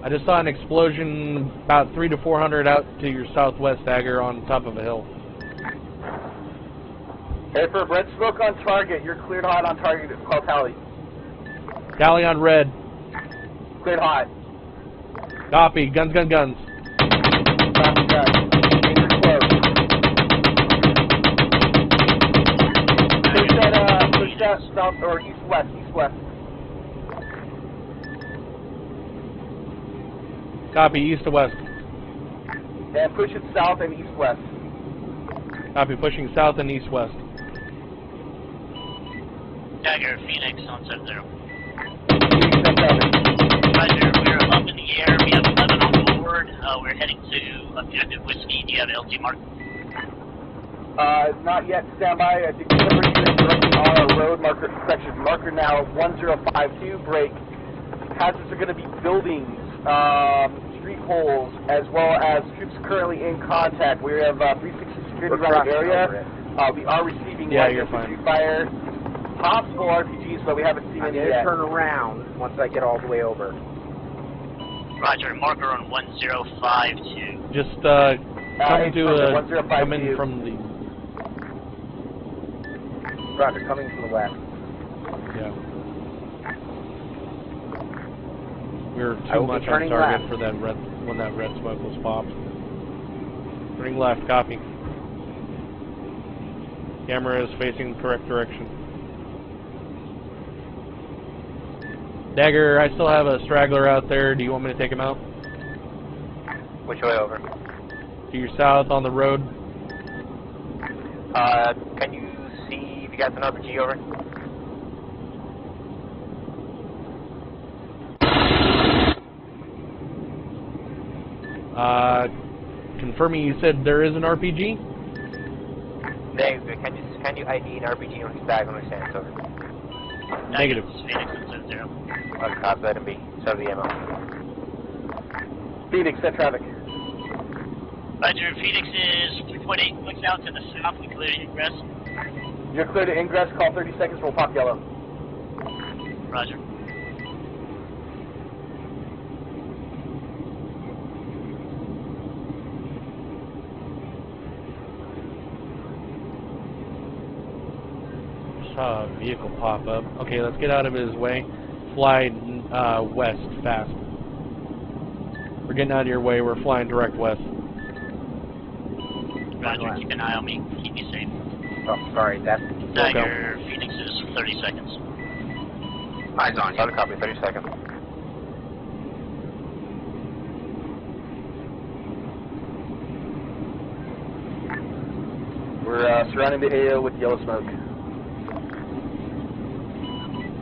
I just saw an explosion about 300 to 400 out to your southwest, Dagger, on top of a hill. Hey, for red smoke on target, you're cleared hot on target, call tally. Tally on red. Cleared hot. Copy, guns, guns, guns. Copy, guns. Danger close. Push that south, or east-west, east-west. Copy, east to west. And push it south and east-west. Copy, pushing south and east-west. Dagger, Phoenix on 7-0. Roger, we're up in the air. We have 11 on board. We're heading to Objective Whiskey. Do you have LT mark? Not yet. Stand by. I think delivery unit directly on our road marker section. Marker now 1052. Break. Hazards are going to be buildings, street holes, as well as troops currently in contact. We have 360 security around the area. We are receiving light infantry fire. Possible RPGs, but we haven't seen any yet. Turn around once I get all the way over. Roger, marker on 1052. Just come in from the... Roger, coming from the west. Yeah. We were too much on target for that red when that red smoke was popped. Turning left, copy. Camera is facing the correct direction. Dagger, I still have a straggler out there. Do you want me to take him out? Which way over? To your south on the road. Can you see if you got an RPG over? Confirming you said there is an RPG? Negative. Can you ID an RPG on his bag on his stance over? Negative. Phoenix on 7-0. Okay, copy, let him be. So the ammo. Phoenix, set traffic. Roger, Phoenix is 3.8 clicks out to the south. We clear ingress. You're clear to ingress. Call 30 seconds. We'll pop yellow. Roger. Saw a vehicle pop up. Okay, let's get out of his way. Fly west fast. We're getting out of your way. We're flying direct west. Roger, keep an eye on me. Keep me safe. Oh, sorry, that's... Dagger, Phoenix is 30 seconds. Eyes on you. Copy, 30 seconds. We're surrounding the AO with yellow smoke.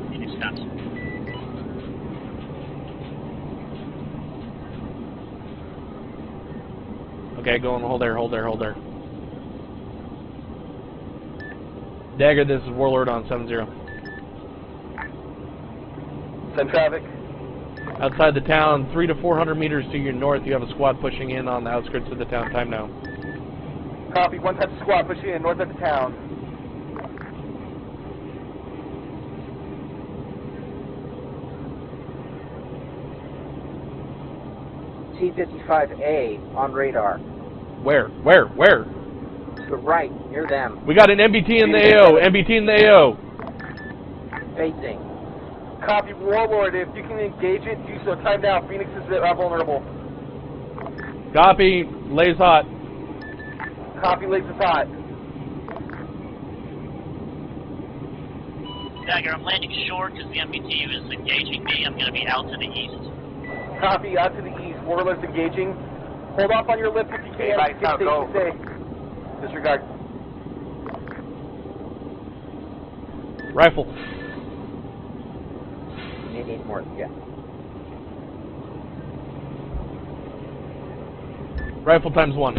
Phoenix stops. Okay, go on. Hold there, hold there, hold there. Dagger, this is Warlord on 7-0. Send traffic. Outside the town, 300 to 400 meters to your north, you have a squad pushing in on the outskirts of the town. Time now. Copy. One type of squad pushing in north of the town. T-55A on radar. Where? To the right, near them. We got an MBT in the AO. MBT in the AO. Facing. Copy, Warlord. If you can engage it, do so. Time now. Phoenix is vulnerable. Copy. Lays hot. Copy, lays is hot. Dagger, I'm landing short because the MBT is engaging me. I'm going to be out to the east. Copy, out to the east. Warlord's engaging. Hold off on your lift if you can. Everybody south, go. Disregard. Rifle. 88 north, yeah. Rifle times 1.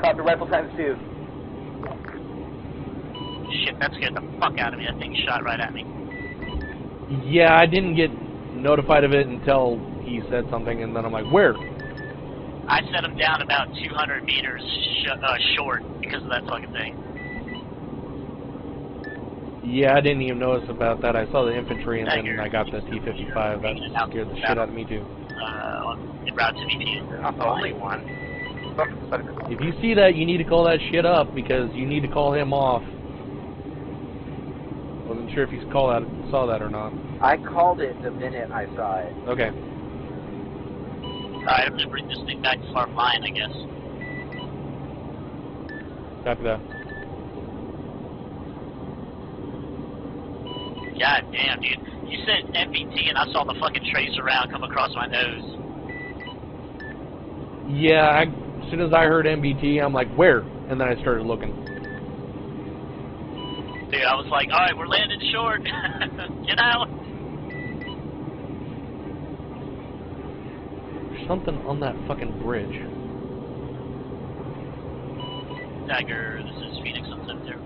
Copy, rifle times 2. Shit, that scared the fuck out of me. That thing shot right at me. Yeah, I didn't get notified of it until he said something, and then I'm like, where? I set him down about 200 meters short because of that fucking thing. Yeah, I didn't even notice about that. I saw the infantry, and then I got the T-55. That scared the shit out of me, too. En route to VP. Not the only one. If you see that, you need to call that shit up, because you need to call him off. Wasn't sure if you saw that or not. I called it the minute I saw it. Okay. Alright, I'm gonna bring this thing back to far flying, I guess. Copy that. God damn, dude. You said MBT and I saw the fucking tracer round come across my nose. Yeah, as soon as I heard MBT, I'm like, where? And then I started looking. Dude, I was like, alright, we're landing short. Get out. There's something on that fucking bridge. Dagger, this is Phoenix on 7-0.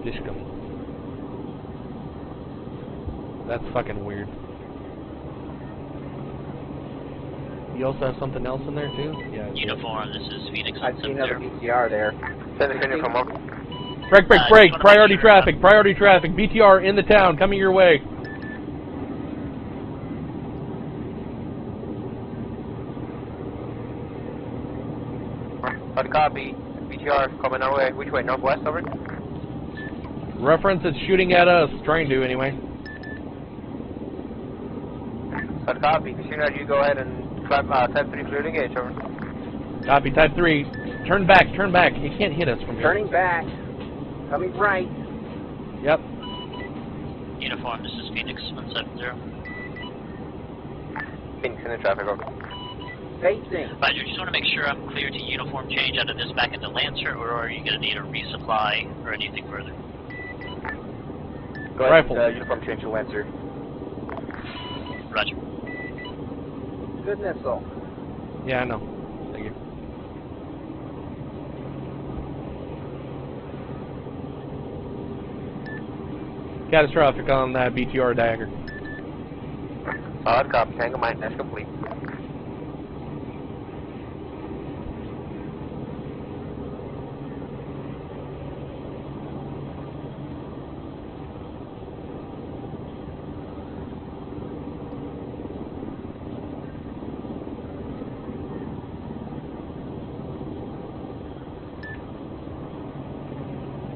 Dishcom. That's fucking weird. You also have something else in there too? Yeah. Uniform, this is Phoenix on I've seen 7-0. another BTR there. Send the uniform up. Break! Priority traffic! Priority traffic! BTR in the town, coming your way. Hard copy. BTR coming our way. Which way? Northwest, over? Reference, it's shooting at us. Trying to, anyway. Hard copy. As soon as you go ahead and type 3 clear to engage, over. Copy, type 3. Turn back. He can't hit us from here. Turning back. Coming right. Yep. Uniform, this is Phoenix on 7-0. Phoenix in the traffic, over. Facing. Roger, just want to make sure I'm clear to uniform change out of this back into Lancer, or are you going to need a resupply or anything further? Go ahead, Rifle. uniform change to Lancer. Roger. Good missile. Yeah, I know. Thank you. Catastrophic on that BTR dagger. Hard copy. Tango mine. That's complete.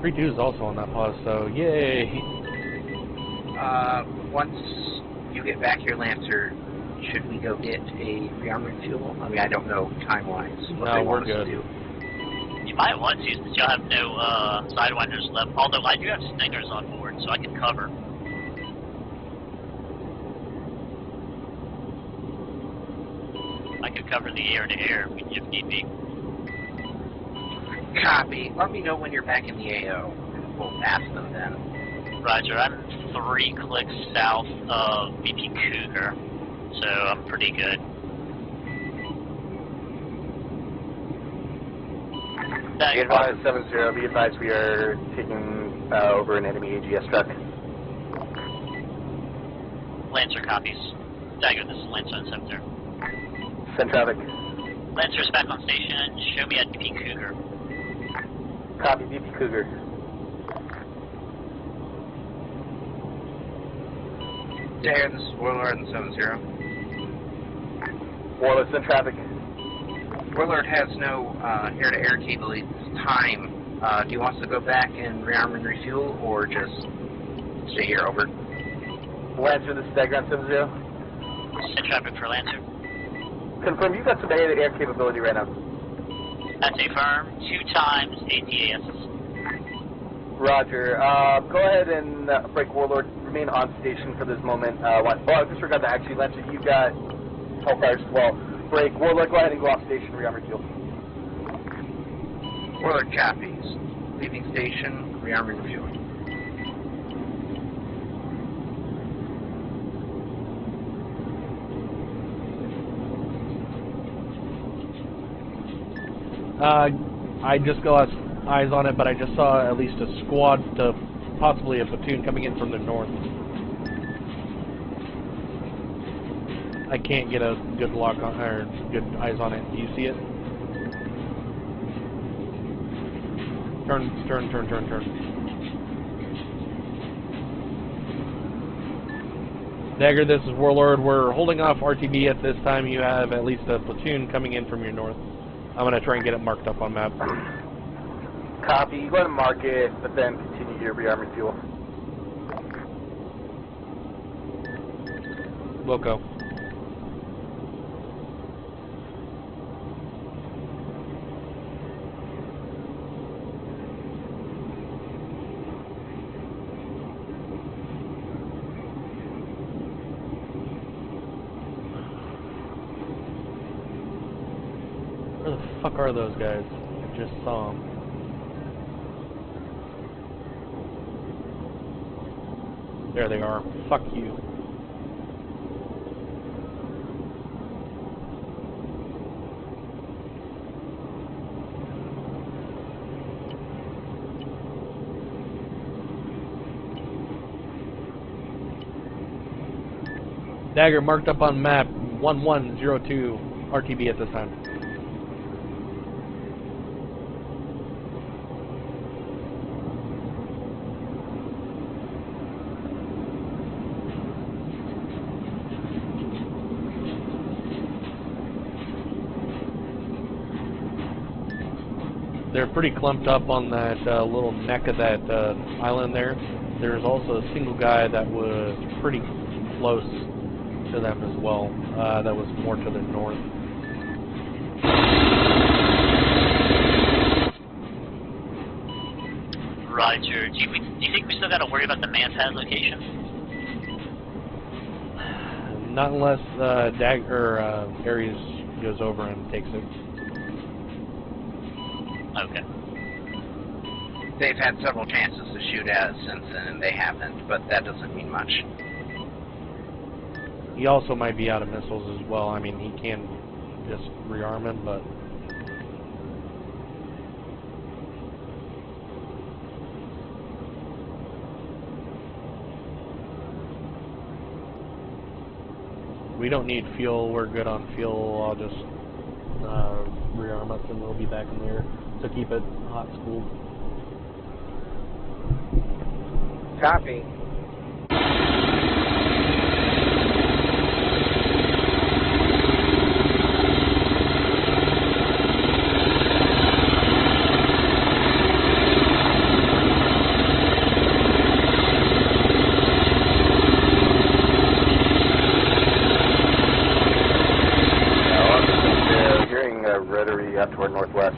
Three 2 is also on that pause, so yay! Once you get back here, Lancer, should we go get a rearmament fuel? I mean, I don't know time-wise what No, they we're want us good. to do. You might want to, since y'all have no sidewinders left. Although I do have stingers on board, so I can cover. I could cover the air-to-air if need be. Copy. Let me know when you're back in the AO. We'll ask them then. Roger, I'm 3 clicks south of VP Cougar, so I'm pretty good. Be advised, 7-0. Be advised, we are taking over an enemy AGS truck. Lancer copies. Dagger, this is Lancer on 7-0. Send traffic. Lancer's back on station. Show me at VP Cougar. Copy, VP Cougar. Dagger, this is Warlord on 7-0. Warlord, send traffic. Warlord has no air-to-air capability at this time. Do you want us to go back and rearm and refuel, or just stay here, over? Lancer, this is Dagger on 7-0. Send traffic for Lancer. Confirm, you've got some air capability right now. That's a firm. 2 times ATAS. Roger. Go ahead and break Warlord. remain on station for this moment. Disregard that. Actually, Lancer, you got Hellfires as well. Break. Warlord, go ahead and go off station. Rearm refuel. Warlord copies. Leaving station. Rearm refueling. I just got eyes on it, but I just saw at least a squad to possibly a platoon coming in from the north. I can't get a good lock on or good eyes on it. Do you see it? Turn. Dagger, this is Warlord. We're holding off RTB at this time. You have at least a platoon coming in from your north. I'm going to try and get it marked up on map. Copy. You go ahead and mark it, but then continue your rearm refuel. Loco. Where the fuck are those guys? I just saw them. There they are. Fuck you. Dagger marked up on map 1102 RTB at this time. They're pretty clumped up on that little neck of that island there. There's also a single guy that was pretty close to them as well. That was more to the north. Roger. Do you think we still got to worry about the Manpad location? Not unless Ares goes over and takes it. Okay. They've had several chances to shoot at us since then, and they haven't, but that doesn't mean much. He also might be out of missiles as well. I mean, he can just rearm him, but... We don't need fuel. We're good on fuel. I'll just rearm us and we'll be back in the air. So keep it hot schooled. Copy. Rotary up toward northwest.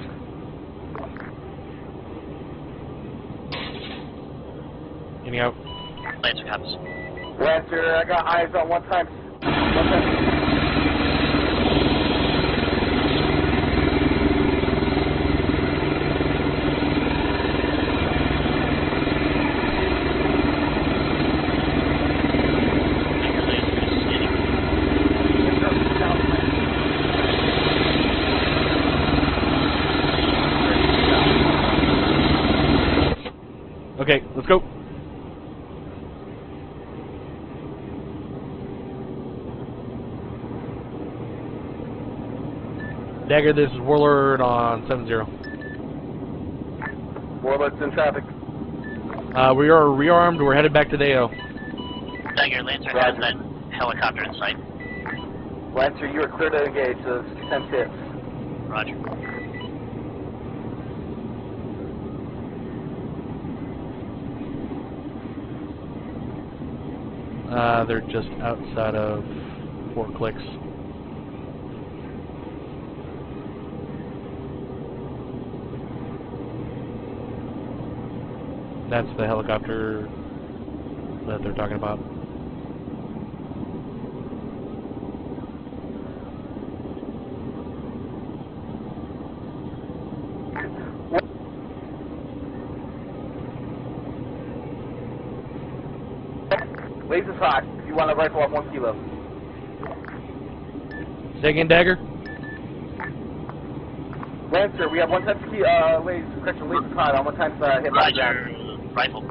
Any out? Lancer comes. Lancer, I got eyes on one time. Okay, let's go. Dagger, this is Warlord on 7-0. Warlord's in traffic. We are rearmed. We're headed back to the AO. Dagger, Lancer has that helicopter in sight. Lancer, you are clear to engage, so 10 hits. Roger. They're just outside of Fort Clicks. That's the helicopter. that they're talking about. Lace is hot. You want a rifle off 1 kilo. Say again, Dagger? Lancer, we have 1 times lace. Correction, lace is hot. On 1 times hit by the ground. Rifle.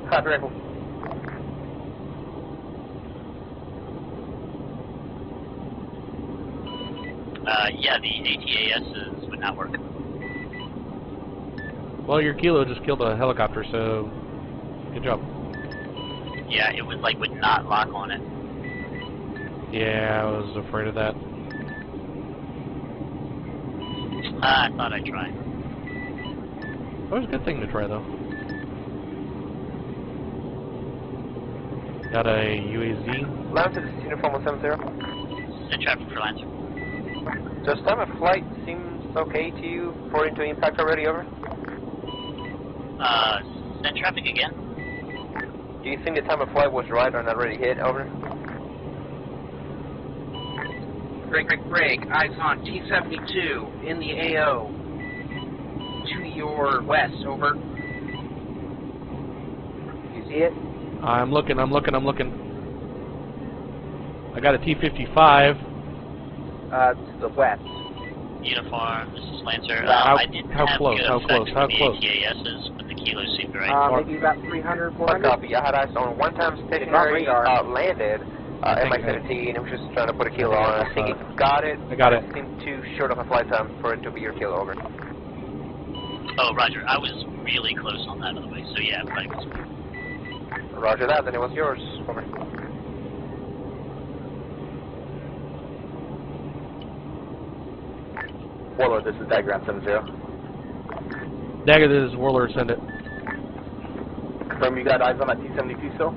Copy rifle. Yeah, the ATASs would not work. Well, your kilo just killed a helicopter, so good job. Yeah, it would not lock on it. Yeah, I was afraid of that. I thought I'd try. That was a good thing to try, though. Got a UAZ. Lancer, this is Uniform 170. Send traffic for Lancer. Does time of flight seems okay to you for into impact already, over? Send traffic again. Do you think the time of flight was right and already hit, over? Greg, eyes on T-72 in the AO. To your west, over. You see it? I'm looking. I got a T-55. To the west. Uniform, this is Lancer. I didn't how have close? good How effects close? How with close? the ATASs, but the kilos seemed right. Maybe about 300, 400. Copy. I had eyes on 1 time stationary, landed, MI-17, and was just trying to put a kilo on it. I think it got it. I got it. It seemed too short of a flight time for it to be your kilo, over. Oh, roger. I was really close on that, by the way, so yeah, but it was... Roger that, then it was yours, over. Warlord, this is Diagram 70. Dagger, this is Warlord, send it. Confirm you got eyes on that T-72 still?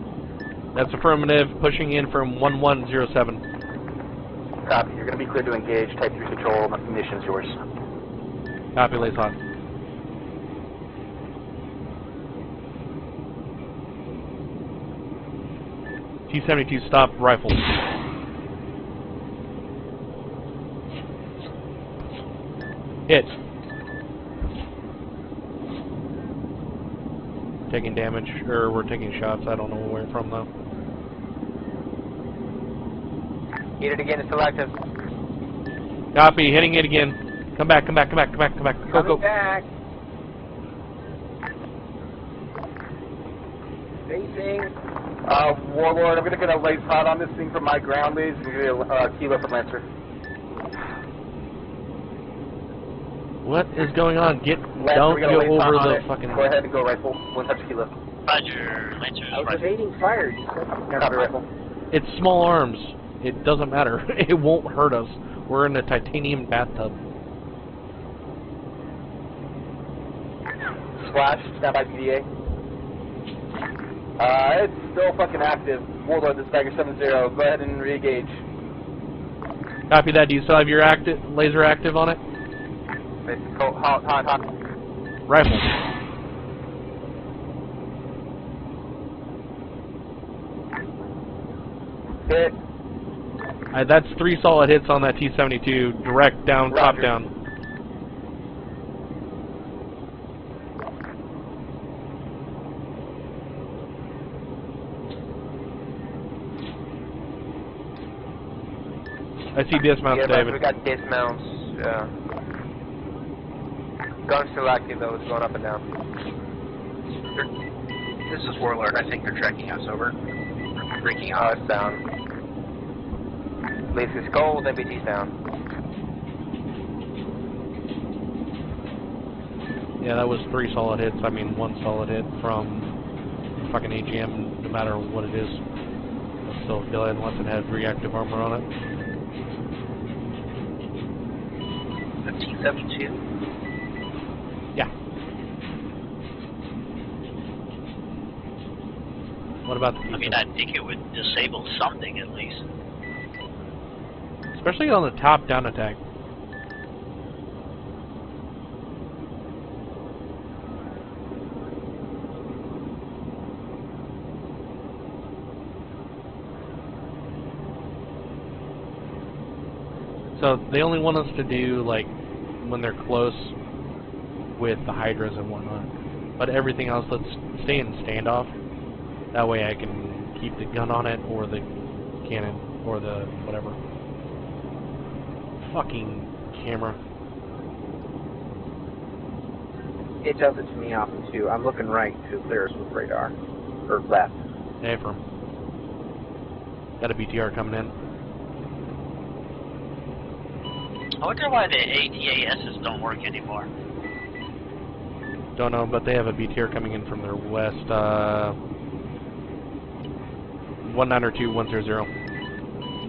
That's affirmative, pushing in from 1107. Copy, you're going to be clear to engage, Type 3 control, mission's yours. Copy, lays on. T-72 stop, rifle. Hit. Taking damage, or we're taking shots, I don't know where from though. Hit it again, it's still active. Copy, hitting it again. Come back. Go, go. Back. Facing. Warlord, I'm going to get a lace hot on this thing from my ground lays. We're going to get a kilo from Lancer. What is going on? Lancer, Don't go over the fucking... Go ahead and go rifle. 1 touch kilo. Roger, Lancer. I was evading fire. Copy rifle. It's small arms. It doesn't matter. It won't hurt us. We're in a titanium bathtub. Splash, stand by PDA. It's still fucking active. Warlord, this is Tiger 70. Go ahead and re-engage. Copy that. Do you still have your laser active on it? It's hot. Rifle. Hit. That's 3 solid hits on that T-72. Direct down, Roger. top down. I see dismounts, yeah, David. We got dismounts. Gun's still active though, it's going up and down. This is Warlord. I think they're tracking us, over. Breaking off. It's down. Lace is cold, MBT's down. Yeah, that was 3 solid hits. I mean, 1 solid hit from fucking AGM, no matter what it is. I'll still kill it unless it has reactive armor on it. The T-72? Yeah. What about the T-72? I mean, I think it would disable something at least. Especially on the top-down attack. So they only want us to do, like, when they're close with the hydras and whatnot. But everything else, let's stay in standoff. That way I can keep the gun on it, or the cannon, or the whatever. Fucking camera. It does it to me often too. I'm looking right to clear us with radar. Or left. Hey, from. Got a BTR coming in. I wonder why the ATASs don't work anymore. Don't know, but they have a BTR coming in from their west. 192-100.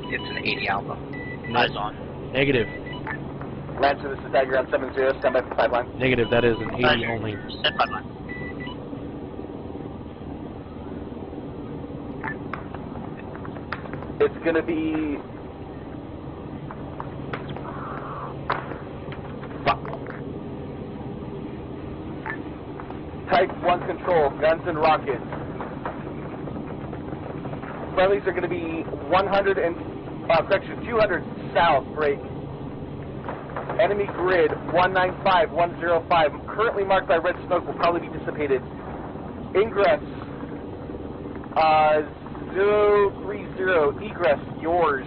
It's an 80 Alpha. Eyes on. Negative. Lancer, this is Dagger on 70. Stand by for pipeline. Negative, that is an 80 only. Stand pipeline. It's gonna be... Type 1 control, guns and rockets. Friendlies are gonna be 200 south, break. Enemy grid 195, 105. Currently marked by red smoke, will probably be dissipated. Ingress 030. Egress yours.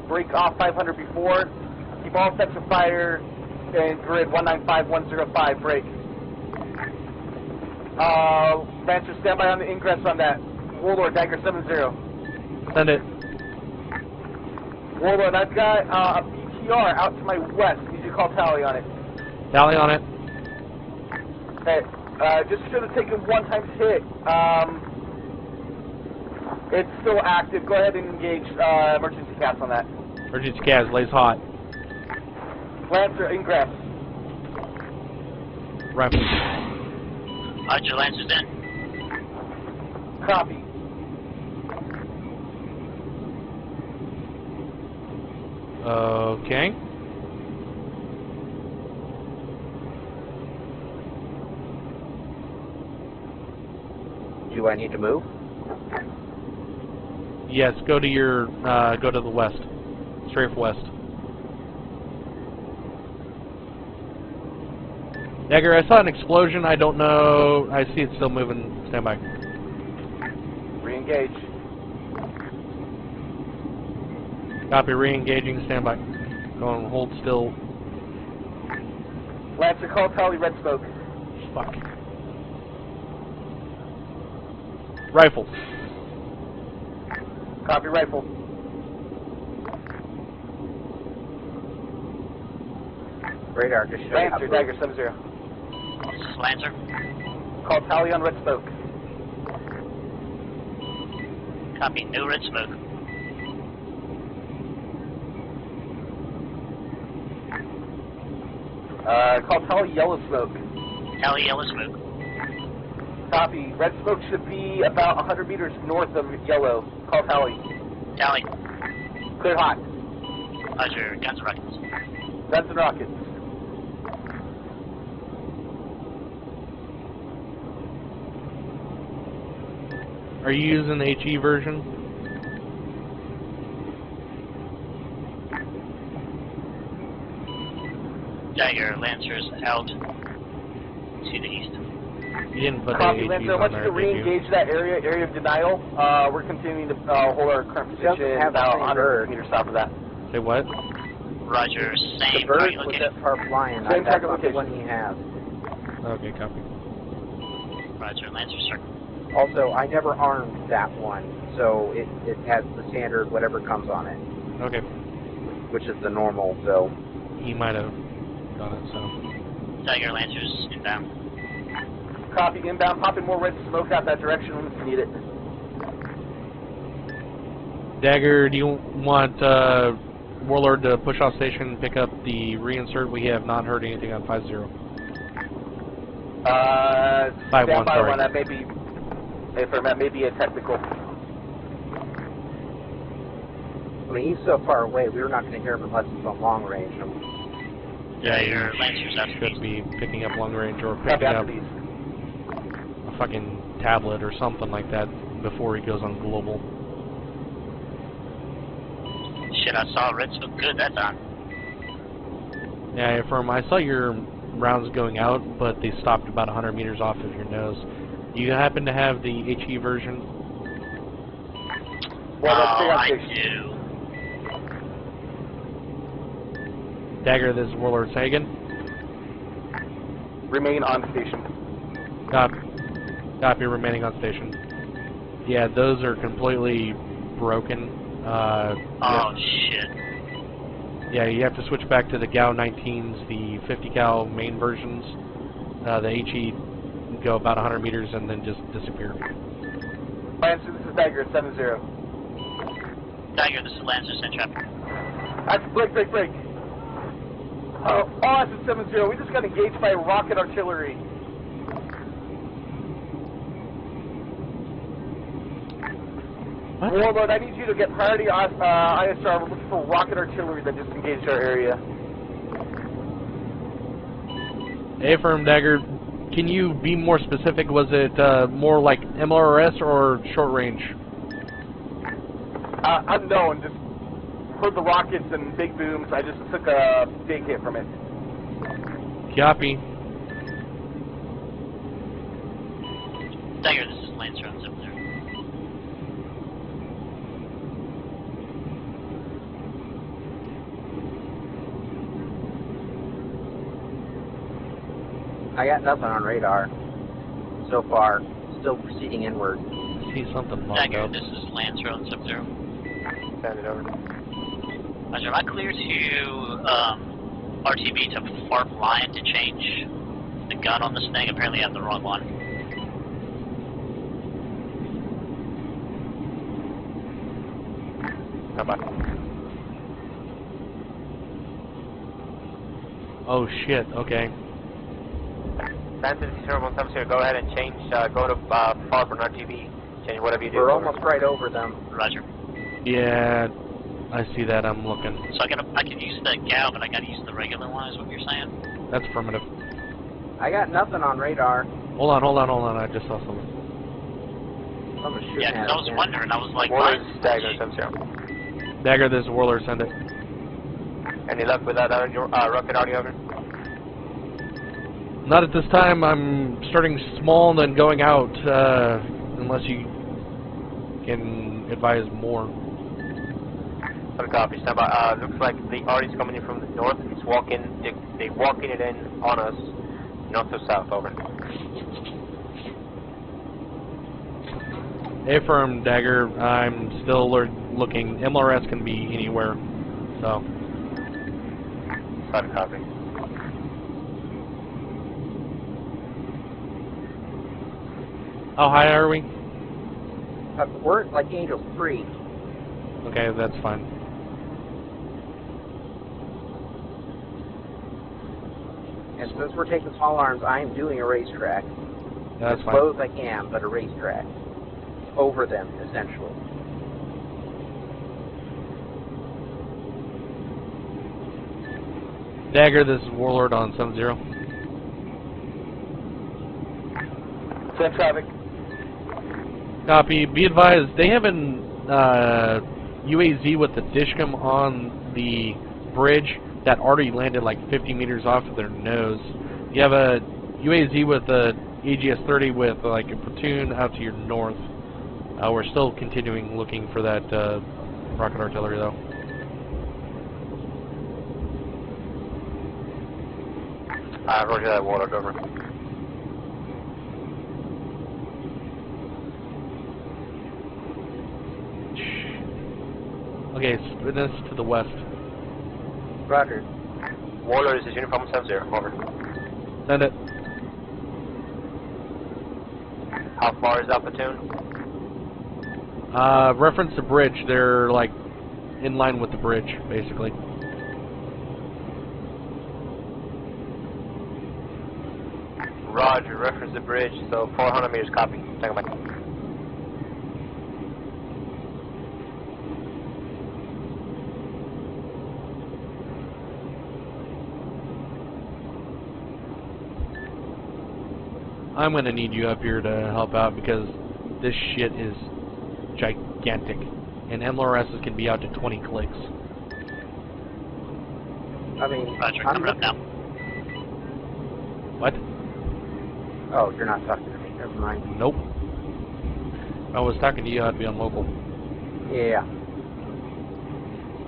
Break off 500 before. Keep all sets of fire. And grid 195, 105. Break. Lancer, stand by on the ingress on that. Warlord, Dagger 70. Send it. Warlord, I've got a BTR out to my west. Need you to call tally on it. Tally on it. Hey, just should have taken one time hit. It's still active. Go ahead and engage emergency cast on that. Emergency cast, lays hot. Lancer, ingress. Rifle. Roger, Lancer's in. Copy. Okay. Do I need to move? Yes, go to your, go to the west. Strafe west. Dagger, I saw an explosion, I don't know, I see it still moving, stand by. Re-engage. Copy, re-engaging, stand by. Going, hold still. Lancer, call tally, red smoke. Fuck. Rifle. Copy, rifle. Radar, just show Lancer, Dagger 70. This is Lancer. Call tally on red smoke. Copy, no red smoke. Call tally, yellow smoke. Tally, yellow smoke. Copy. Red smoke should be about 100 meters north of yellow. Call tally. Tally. Clear hot. Roger, guns and rockets. Guns and rockets. Are you using the HE version? Dagger, Lancer's out to the east. You didn't put Copy, the HEs Lancer. I on want you there, to did you? re-engage that area of denial. We're continuing to hold our current position have the about same 100 bird. meters south of that. Say what? Roger, The same bird target was location. at Park Lion. Same That's target not the location. one he has. Okay, copy. Roger, Lancer, sir. Also, I never armed that one, so it has the standard whatever comes on it, Okay. which is the normal, so... He might have done it, so. Dagger, Lancer's inbound. Copy, inbound. Popping more red smoke out that direction when we need it. Dagger, do you want Warlord to push off station and pick up the reinsert? We have not heard anything on 5-0. Stand 5-1, by sorry. one. That may be, that may be a technical. I mean, he's so far away, we were not going to hear him unless it's on long range. Yeah, Dagger, Lancer's out to the should east. be picking up long range or Copy, picking up after these. a fucking tablet or something like that before he goes on global. shit, I saw red smoke good that time. Yeah, I saw your rounds going out, but they stopped about 100 meters off of your nose. Do you happen to have the HE version? Well, I do. Dagger, this is Warlord Sagan. Remain on station. Copy, remaining on station. Yeah, those are completely broken. Shit. Yeah, you have to switch back to the GAU 19s, the 50 cal main versions. The HE go about 100 meters and then just disappear. Lancer, this is Dagger, 7-0. Dagger, this is Lancer, send traffic. That's break. Oh, that's a 7-0. We just got engaged by rocket artillery. What? Warlord, I need you to get priority ISR. We're looking for rocket artillery that just engaged our area. Affirm, Dagger. Can you be more specific? Was it more like MLRS or short range? Unknown. Just heard the rockets and big booms. I just took a big hit from it. Copy. Dagger, this is Lancer on 7-0. I got nothing on radar so far. Still proceeding inward. I see something locked Dagger, up. this is Lancer on 7-0. Send it over. Roger, am I clear to RTB to Farp Lion to change the gun on this thing? Apparently I have the wrong one. Come on. Oh shit, okay. Lancer 0170, go ahead and change, go to Farp on RTV. Change whatever you do. We're almost right over them. Roger. Yeah, I see that. I'm looking. So I can use the GAU, but I gotta use the regular one, is what you're saying? That's affirmative. I got nothing on radar. Hold on. I just saw something. Someone's shooting Yeah, at because I us was there. wondering, I was like, Warlord, why- Dagger 70. Dagger, this is Warlord, send it. Any luck with that rocket audio over? Not at this time. I'm starting small and then going out, unless you can advise more. Some copy. Stand by. Looks like the artist coming in from the north. He's walking. They walking it in on us, north to south. Over. Affirm, Dagger. I'm still looking. MLRS can be anywhere, so. Solid copy. How high are we? We're like Angel 3. Okay, that's fine. And since we're taking small arms, I am doing a racetrack. That's as fine. low as I can, but a racetrack. Over them, essentially. Dagger, this is Warlord on 7-0. Send traffic. Copy. Be advised, they have an UAZ with the dishcam on the bridge that already landed like 50 meters off of their nose. You have a UAZ with a AGS-30 with like a platoon out to your north. We're still continuing looking for that rocket artillery though. Roger that, Warlord, over. Okay, spin this to the west. Roger. Warlord is uniform 70, over. Send it. How far is that platoon? Reference the bridge. They're like in line with the bridge, basically. Roger, reference the bridge, so 400 meters, copy. Take a back. I'm going to need you up here to help out because this shit is gigantic. And MLRSs can be out to 20 clicks. I mean, Roger, I'm coming up now. What? Oh, you're not talking to me. Never mind. Nope. If I was talking to you, I'd be on local. Yeah.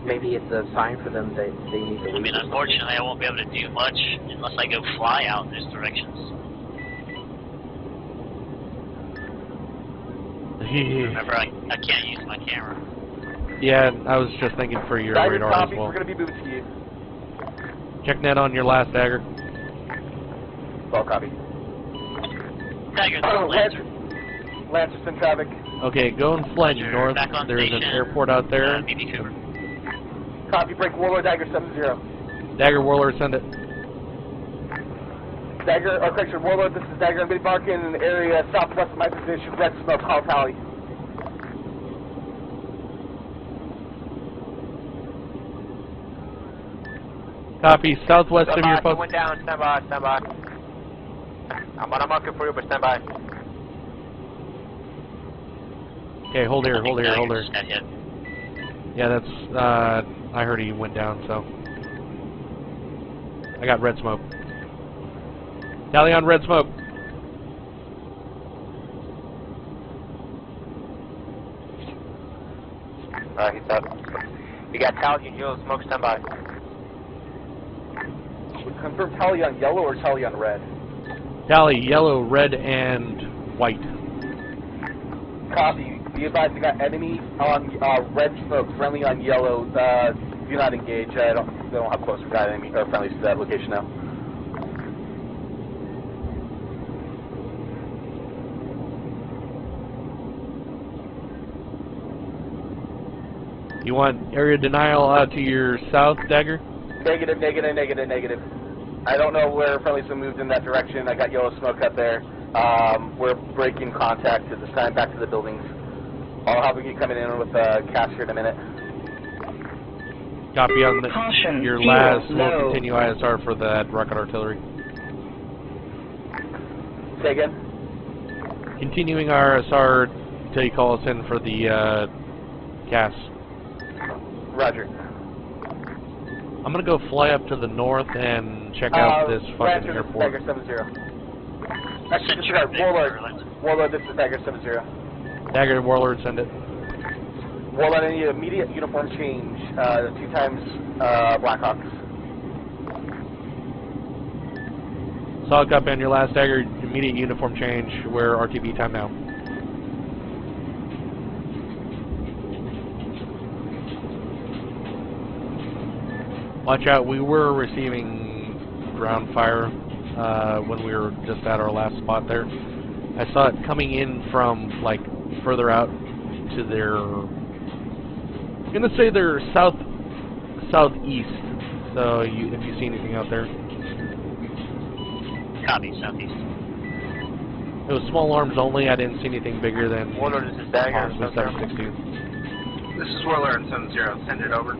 Maybe it's a sign for them that they need to leave. I mean, unfortunately, I won't be able to do much unless I go fly out in those directions. Remember, I can't use my camera. Yeah, I was just thinking for your Dagger radar copy, as well. we're going to be moving to you. Check net on your last dagger. Well, copy. Dagger, Lancer's in traffic. Okay, go and flank north. There's an airport out there. Copy, break Warlord, Dagger 70. Dagger Warlord, send it. Dagger, or correction, Warlord, this is Dagger. I'm going to be marking an area southwest of my position, red smoke, call tally. Copy, southwest of your post. Went down, stand by, stand by. I'm on a marker for you, but stand by. Okay, hold here, hold here, hold here. Yeah, that's, I heard he went down, so. I got red smoke. Tally on red smoke. He's up. You got tally and yellow smoke, stand by. Confirm tally on yellow or tally on red? Tally, yellow, red, and white. Copy. Be advised, we got enemy on red smoke, friendly on yellow. Do not engage. They don't have close enemy or friendlies to that location now. You want area denial out to your south, Dagger? Negative, negative, negative, negative. I don't know where friendlies have moved in that direction. I got yellow smoke up there. We're breaking contact at this time, back to the buildings. I'll have you coming in with cash here in a minute. Copy on the, Caution, your fuel last. low. We'll continue ISR for that rocket artillery. Say again? Continuing ISR until you call us in for the CAS. Roger. I'm gonna go fly up to the north and check out this fucking airport. Dagger 70. Actually, disregard. Warlord, this is Dagger 70. Dagger Warlord, send it. Warlord, I need immediate uniform change. 2 times Blackhawks. Solid copy on your last Dagger. Immediate uniform change. We're RTB time now. Watch out, we were receiving ground fire when we were just at our last spot there. I saw it coming in from, like, further out to their... I'm gonna say they're southeast. So, if you see anything out there. Copy, southeast. It was small arms only. I didn't see anything bigger than Warlord, this is Dagger. possibly 762. This is Warlord 70. Send it over.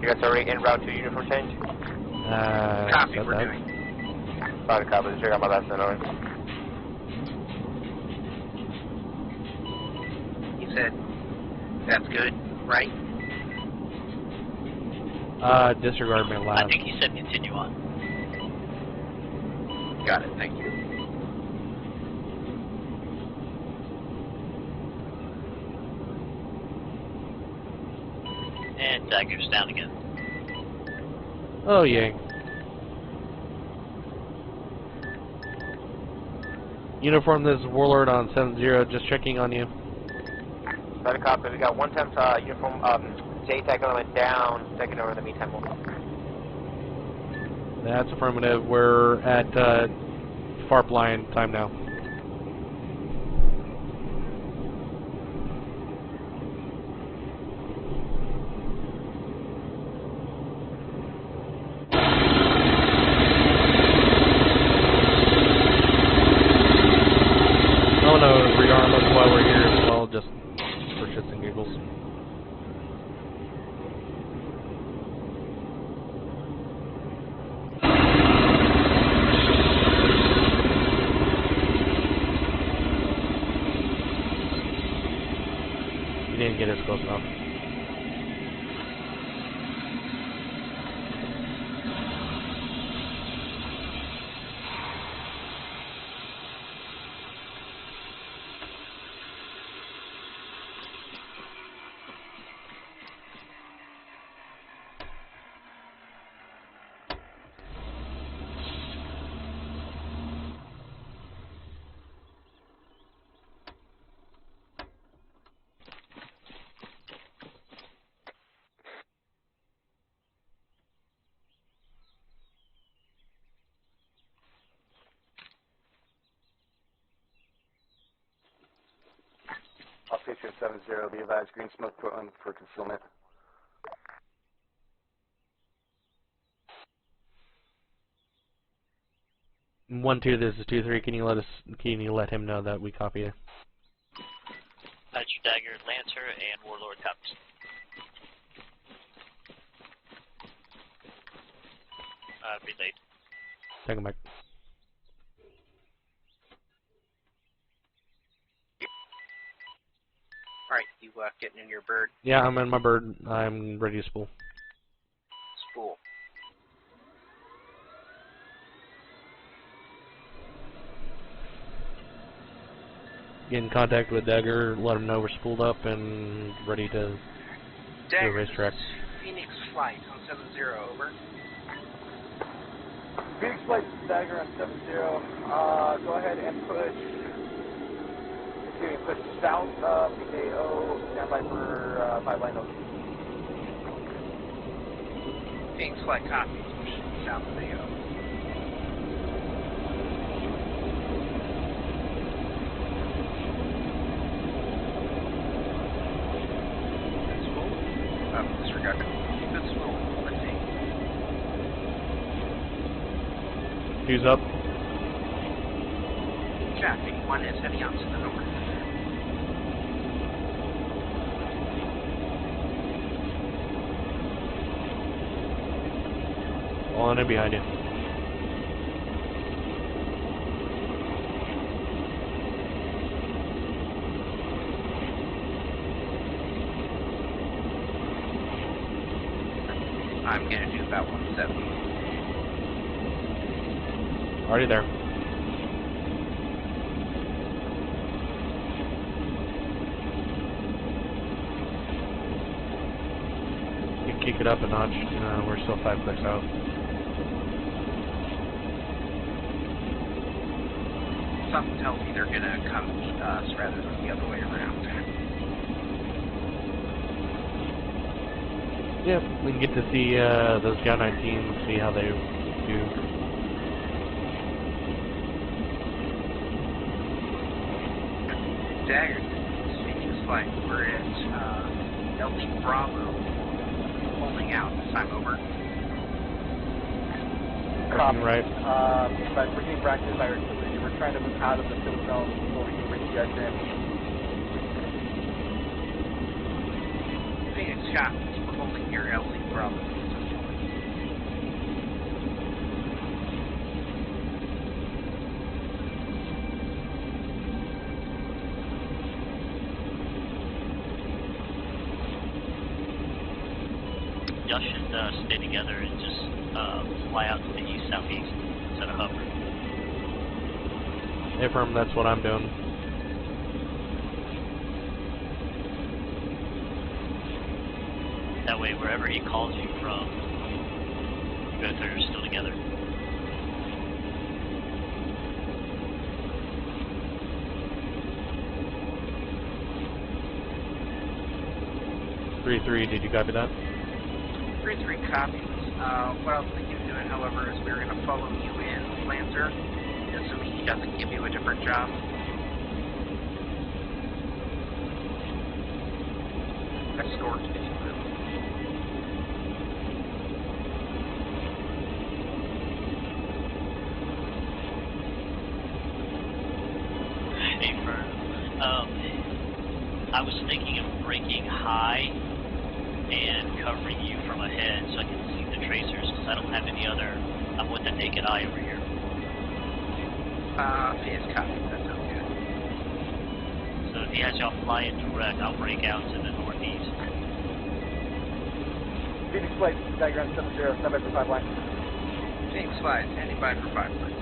You guys already en route to uniform change? Copy, we're doing. Sorry, copy. Check out my last net over. You said that's good, right? Disregard my last. I think he said continue on. Got it, thank you. And Dagger's down again. Oh, yay. Uniform, this is Warlord on 7-0, just checking on you. Sorry, copy. We got 1 times uniform J-Tag element down, taking over in the meantime. That's affirmative. We're at FARP line time now. Oh no, rearm us while we're here as well, just for shits and giggles. You didn't get us close enough. Station 70, be advised, green smoke put on for concealment. One two. This is 2-3. Can you let him know that we copy you? That's your Dagger, Lancer, and Warlord copies. Relayed. Take him back. Alright, you getting in your bird? Yeah, I'm in my bird. I'm ready to spool. Spool. Get in contact with Dagger, let him know we're spooled up and ready to do a Dagger, racetrack. Phoenix Flight on 70, over. Phoenix Flight Dagger on 70. Go ahead and push. Push south of PKO. Stand by for 5 line OT. Phoenix Flight copies. Push south of AO. Disregard. Keep it slow. Let's see. Fuse up. Shaft 81 is heading out to the north. On and behind you. I'm going to do about 170. Already there. You can kick it up a notch. We're still 5 clicks out. Something tells me they're going to come meet us rather than the other way around. Yeah, we can get to see those Gal 19s, see how they do. Dagger, Phoenix Flight, we're at LD Bravo, holding out, this time over. Copy. Right. But we're being bracketed by artillery. We're trying to move out of the kill zone before we can reach you guys in. Phoenix copies. Holding your LD Bravo. Y'all should stay together and just fly out to the east-southeast instead of hovering. Affirm, that's what I'm doing. That way, wherever he calls you from, you both are still together. Three. Did you copy that? 3-3 copies. What I was thinking of doing, however, is we're going to follow you in, Lancer, assuming he doesn't give you a different job. Escort, if you will. Hey, Fern. I was thinking of breaking high and covering you from ahead so I can see the tracers, because I don't have any other. I'm with the naked eye over here. Phase copy, that sounds good. So if he has y'all flying direct, I'll break out to the northeast. Phoenix Flight, diagram 70, stand by for 5 line. Phoenix Flight, standing by for 5 line.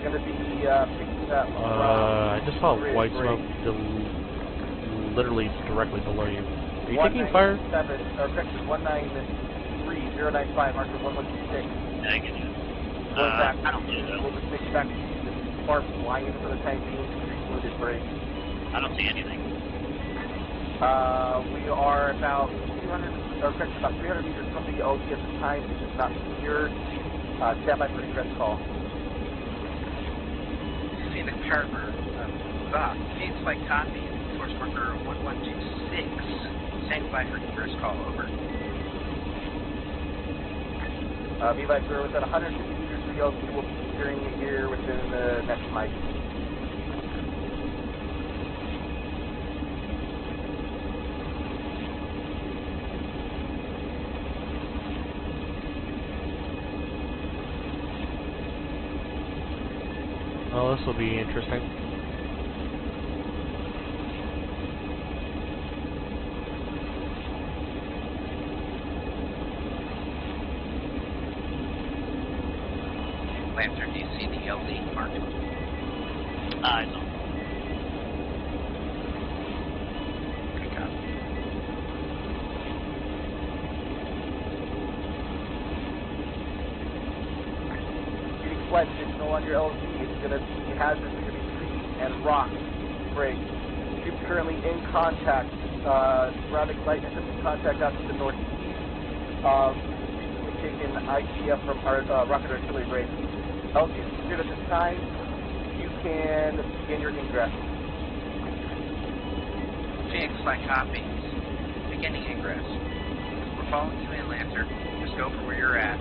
Gonna be picking up. I just saw white smoke literally directly below you. Are you taking fire? 197, or correction, 193095, marker 1126. Negative. Going back, I don't do that. We'll just take back to spark flying for the time being, excluded break. I don't see anything. We are about 200, or correction, about 300 meters from the OT at this time. It is not secure. Stand by for egress call. Phoenix Harbor, Phoenix Flight copy, Worker 1126, standing by for your first call, over. Levi, sir, within 150 meters of the LZ, we'll be securing it here within the next mile. Well, this will be interesting. Lancer, do you see the LZ marked? It's on. Okay, copy. Getting flight signal on your LZ. It's going to be hazardous. It's going to be trees and rocks. Break. Ship's currently in contact. Sporadic light intermittent contact out to the northeast. We've taken ITF from our rocket artillery break. LZ is secured at this time. You can begin your ingress. Phoenix Flight copies. Beginning ingress. We're following you in, Lancer. Just go for where you're at.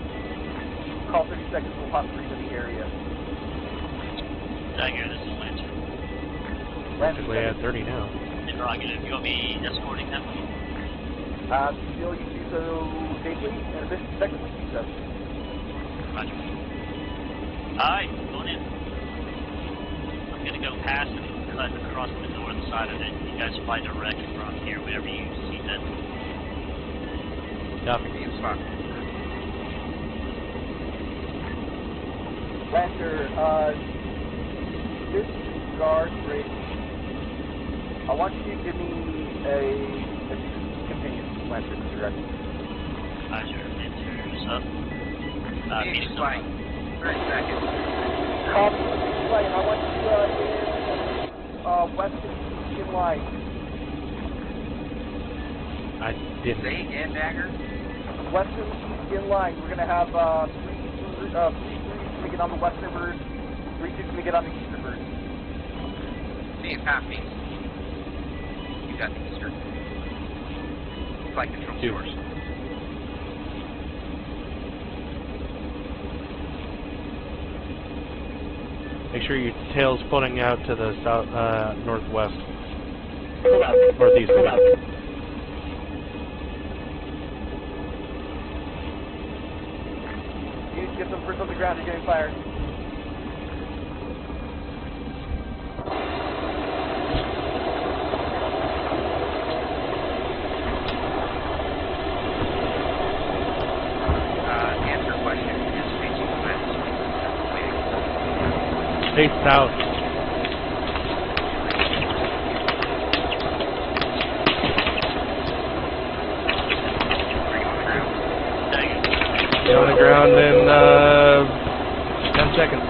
Call 30 seconds. We'll possibly in the area. Dagger, this is Lancer. Basically at 30 now. Interrogative, you want me escorting them? Still, you can do so safely, and a bit technically do so. Roger. Alright, going in. I'm gonna go past and cut across the north side of it. You guys fly direct from here, wherever you see fit. Copy. Lancer, this guard bridge, I want you to give me a continue, Lancer, correct? Roger, Lancer's up. Phoenix Flight, 30 seconds. Copy, Phoenix Flight, I want you in western in line. I didn't. Say again, Dagger? Western in line. We're going to have 3 make it on the western bird, 3 to get on the eastern bird. Phoenix copies. You got the eastern. Flight control yours. Make sure your tail's pointing out to the south, northwest. Northeast, maybe. You need to get some first on the ground. You're getting fired. Answer question. Is facing west. Face south. Get on the ground in 10 seconds.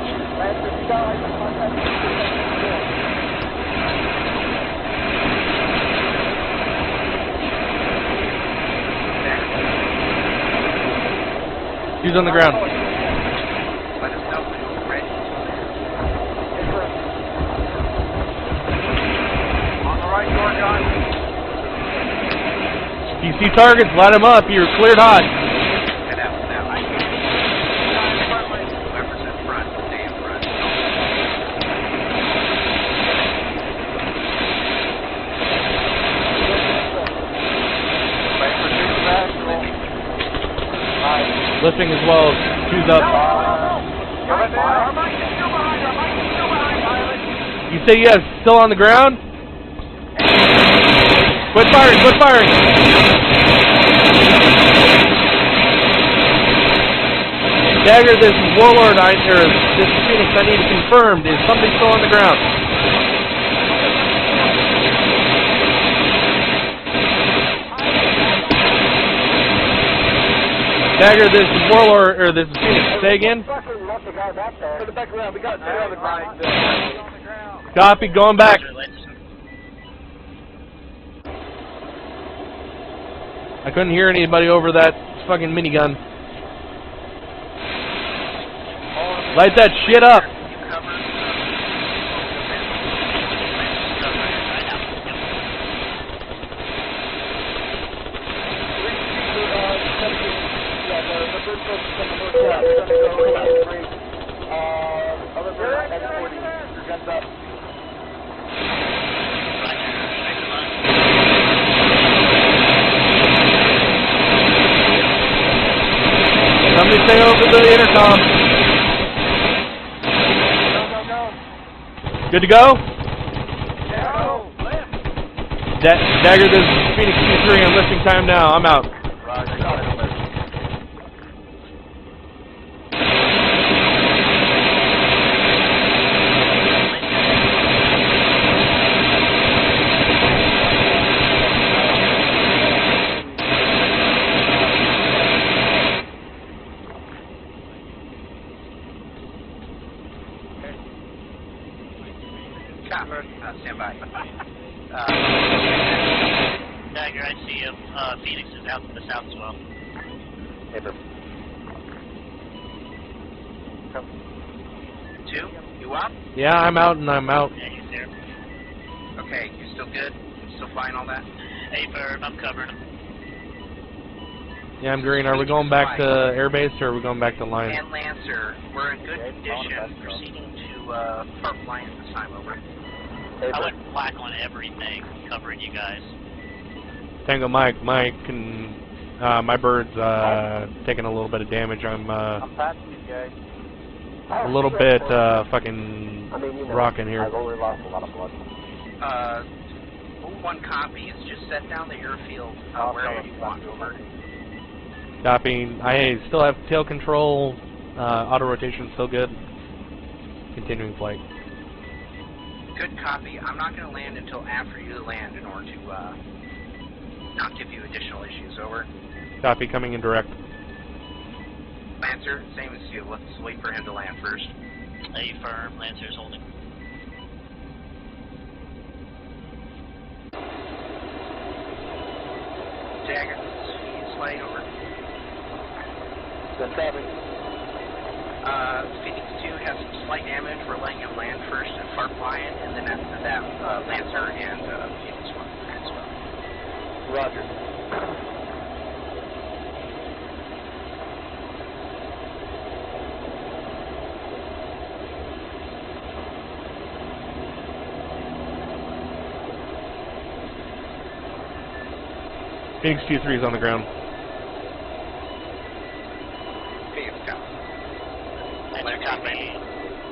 Who's on the ground? Let us know when you're ready. On the right, door, John. If you see targets, light them up. You're cleared hot. Head out now. Whoever's in front, stay in front. Lifting as well. Who's up? You say yes, still on the ground? Quit firing, quit firing! Dagger, this Warlord, this Phoenix I need confirmed. Is somebody still on the ground? Dagger, this is Warlord, or this is Phoenix. Say again? Copy, going back. I couldn't hear anybody over that fucking minigun. Light that shit up. Other bird, S40, your guns up. Somebody say over the intercom. Go. Good to go? No, left. Dagger, this is Phoenix 2-3. I'm listing time now. I'm out. Roger, got it. Stand by. Dagger, I see him. Phoenix is out to the south as well. Paper. 2, you up? Yeah, I'm out and I'm out. Yeah, he's there. Okay, you still good? Still flying all that? Hey, Bird, I'm covering him. Yeah, I'm green. Are we going back to airbase or are we going back to line? And Lancer, we're in good condition. Proceeding to Park Line at this time, over. I went black on everything, covering you guys. Tango Mike, and my bird's taking a little bit of damage. I'm past you guys. a little bit fucking rocking here. I've only lost a lot of blood. 1 copy is just set down the airfield wherever you want, over. Copying. I still have tail control. Auto rotation still good. Continuing flight. Good copy. I'm not going to land until after you land in order to not give you additional issues, over. Copy, coming in direct. Lancer, same as you. Let's wait for him to land first. A firm, Lancer's holding. Dagger, slide over. The 7. Phoenix 2 has some slight damage. We're letting him land first at Park Lion, and then after that, Lancer and Phoenix 1 as well. Roger. Phoenix 2-3 is on the ground. Lancer copy.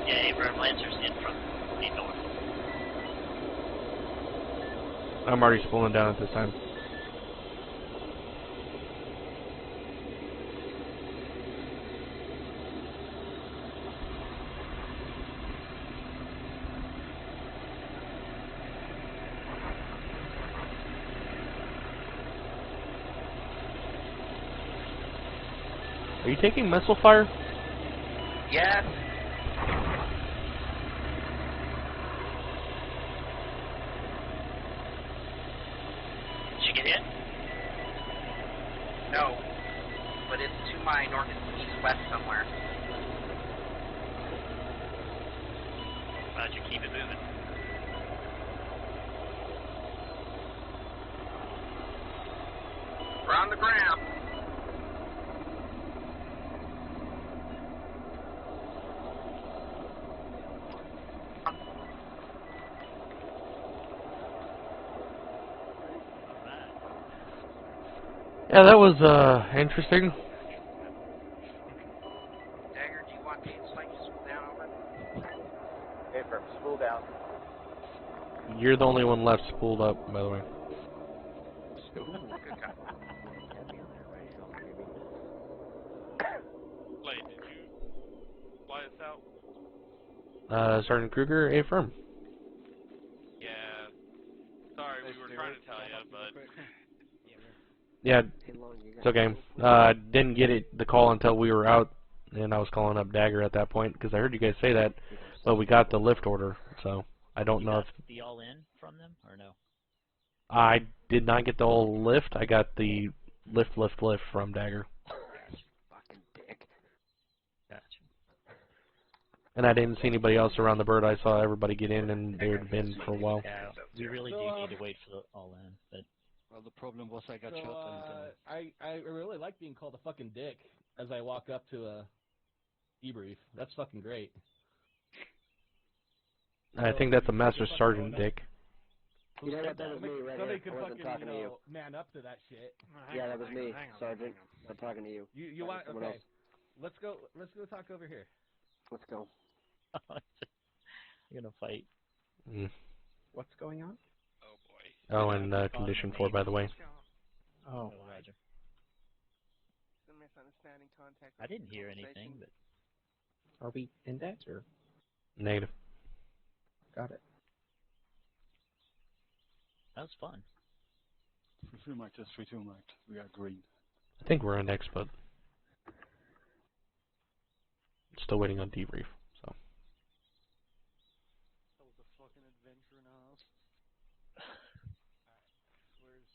Yeah, Abram, Lancer's in from the north. I'm already spooling down at this time. Are you taking missile fire? Yes. Did you get hit? No. But it's to my northeast-west somewhere. Roger, keep it moving. We're on the ground. Yeah, that was interesting. Dagger, do you want me to spike to spool down over? Hey, firm, spool down. You're the only one left spooled up, by the way. Good copy. Blade, did you fly us out? Sergeant Kruger, A firm. Yeah. Sorry, we were trying to tell you, but... Yeah, it's okay. Didn't get the call until we were out, and I was calling up Dagger at that point, because I heard you guys say that, but we got the lift order, so I don't know if... the all-in from them, or no? I did not get the whole lift. I got the lift from Dagger. Fucking dick. Gotcha. And I didn't see anybody else around the bird. I saw everybody get in, and they had been for a while. Yeah, we really do need to wait for the all-in, but... Well, the problem was I got So, shot. I really like being called a fucking dick as I walk up to a debrief. That's fucking great. I think that's a Master Sergeant dick. You know what, that was me right Somebody here. could I wasn't fucking, talking to you. man up to that shit. Yeah, that was me, Sergeant. I'm talking to you. You want, someone okay. else. Let's go talk over here. Let's go. You're gonna fight. Mm. What's going on? Oh boy. Oh, and Condition 4, by the way. Oh. Roger. Some misunderstanding contact. I didn't hear anything, but... Are we index or? Negative. Got it. That was fun. 3-3 marked, that's 3-2 marked. We are green. I think we're index, but still waiting on debrief. So. That was a fucking adventure now. Where's...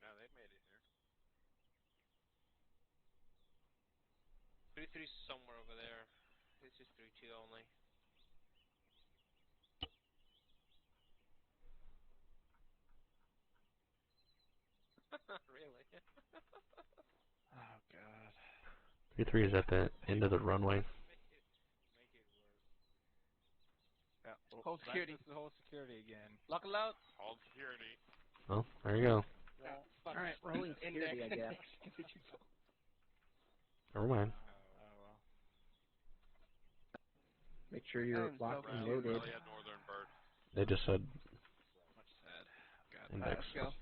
No, they made it here. 3-3's somewhere over there. This is 3-2 only. Really? Oh god. 3-3 is at the end of the runway. Make it work. Yeah. Hold security. This is hold security again. Lock it out. Hold security. Well, there you go. All right, rolling security, I guess. Never mind. Oh well. Make sure you're locked and loaded. Really a northern bird. They just said Much sad. God. index. Let's go.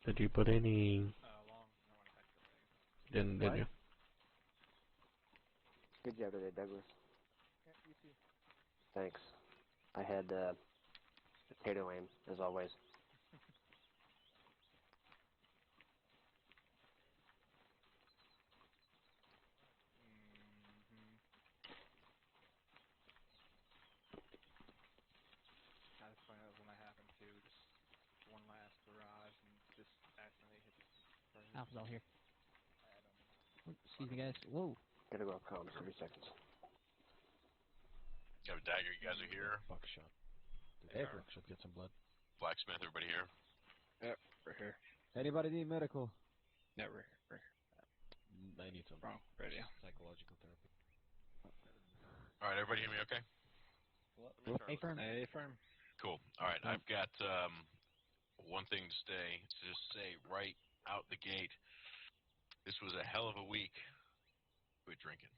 Did you put any? Long. I want to Didn't, did you? Good job today, Douglas. Yeah, you too. Thanks. I had potato aim, as always. That's funny. That was when that happened too. Just one last barrage and just accidentally hit the person. Alpha's all here. Oh, excuse me, guys. Whoa. Gotta go up comms, 30 seconds. Got a dagger, you guys are here. Buckshot. Hey, Buckshot, get some blood. Blacksmith, everybody here. Yep, we're here. Anybody need medical? No, we're here. We're here. I need some Radio. psychological therapy. Alright, everybody hear me okay? Hey, firm. Hey, firm. Cool. Alright, I've got one thing to just say right out the gate. This was a hell of a week. Quit drinking.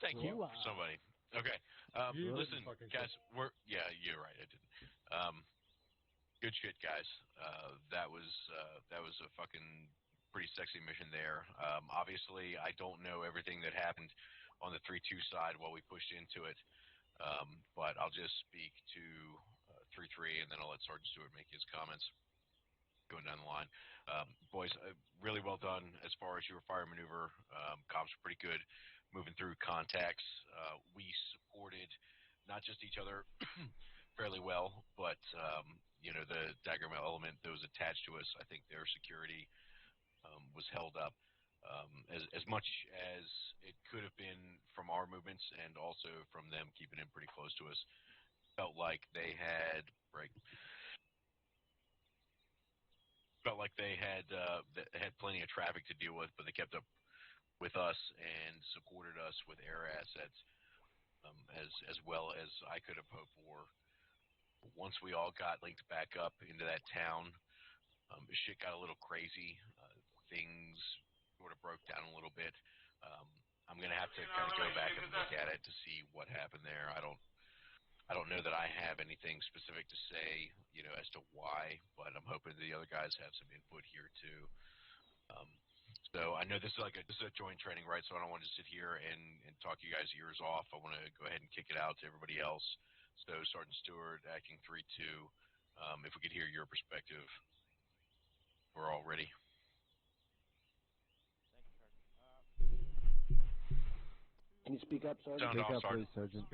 Thank you, somebody. Okay. Listen, guys, you're right, I didn't. Good shit, guys. That was a fucking pretty sexy mission there. Obviously, I don't know everything that happened on the 3-2 side while we pushed into it, but I'll just speak to 3-3, and then I'll let Sergeant Stewart make his comments going down the line. Boys, really well done as far as your fire maneuver. Cops were pretty good moving through contacts. We supported not just each other fairly well, but the dagger element that was attached to us. I think their security was held up as much as it could have been from our movements, and also from them keeping it pretty close to us. Felt like they had had plenty of traffic to deal with, but they kept up with us and supported us with air assets as well as I could have hoped for. Once we all got linked back up into that town, shit got a little crazy. Things sort of broke down a little bit. I'm gonna have to kind of go back and look at it to see what happened there. I don't know that I have anything specific to say, as to why, but I'm hoping the other guys have some input here too. So I know this is a joint training, right? So I don't want to sit here and talk you guys' ears off. I want to go ahead and kick it out to everybody else. So Sergeant Stewart, acting 3-2, if we could hear your perspective, we're all ready. Can you speak up, Sergeant? Speak up, please, Sergeant.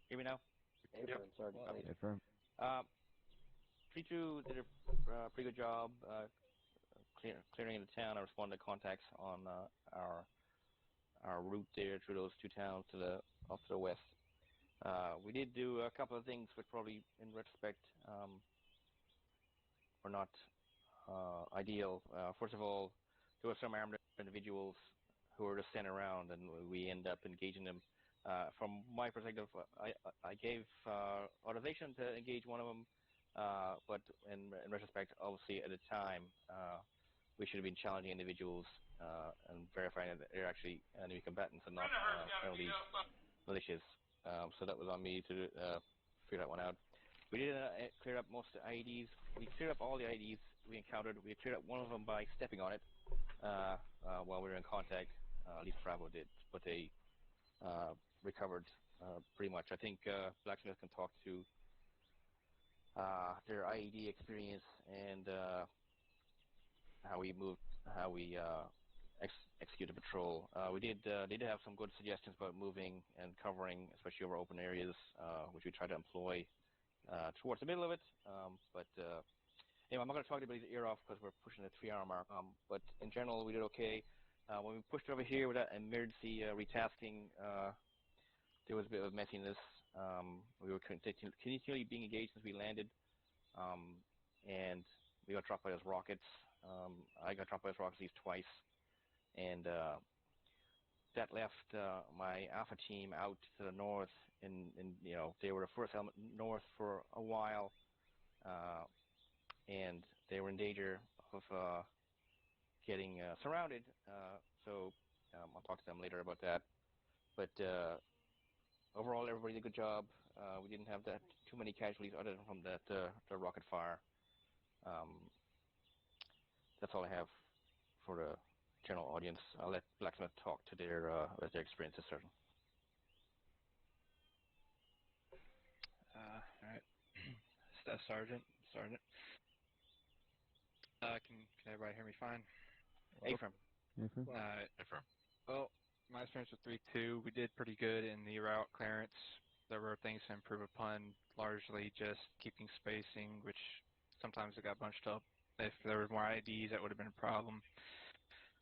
Hear me now? Affirm, sorry. Affirm. 3-2 did a pretty good job clearing the town. I responded to contacts on our route there through those two towns to the off to the west. We did do a couple of things which probably, in retrospect, were not ideal. First of all, there were some armed individuals who were just standing around, and we ended up engaging them. From my perspective, I gave authorization to engage one of them, but in retrospect, obviously at the time, we should have been challenging individuals and verifying that they're actually enemy combatants and not penalty militias. So that was on me to figure that one out. We did clear up most of the IEDs. We cleared up all the IEDs we encountered. We cleared up one of them by stepping on it while we were in contact. At least Bravo did, but they recovered pretty much. I think Blacksmith can talk to their IED experience and how we execute a patrol. We did have some good suggestions about moving and covering, especially over open areas, which we try to employ towards the middle of it. But anyway, I'm not going to talk anybody's ear off because we're pushing the 3-hour mark. But in general, we did okay. When we pushed over here with that emergency retasking, there was a bit of messiness. We were continually being engaged since we landed, and we got dropped by those rockets. I got dropped by those rockets at least twice, and that left my Alpha team out to the north, and they were the first element north for a while, and they were in danger of getting surrounded. So I'll talk to them later about that. But overall, everybody did a good job. We didn't have that too many casualties other than from that the rocket fire. That's all I have for the general audience. I'll let Blacksmith talk to their experiences, certain. All right. Staff Sergeant. Can everybody hear me fine? Affirm. Affirm. Well, my experience with 3-2, we did pretty good in the route clearance. There were things to improve upon, largely just keeping spacing, which sometimes it got bunched up. If there were more IDs, that would have been a problem.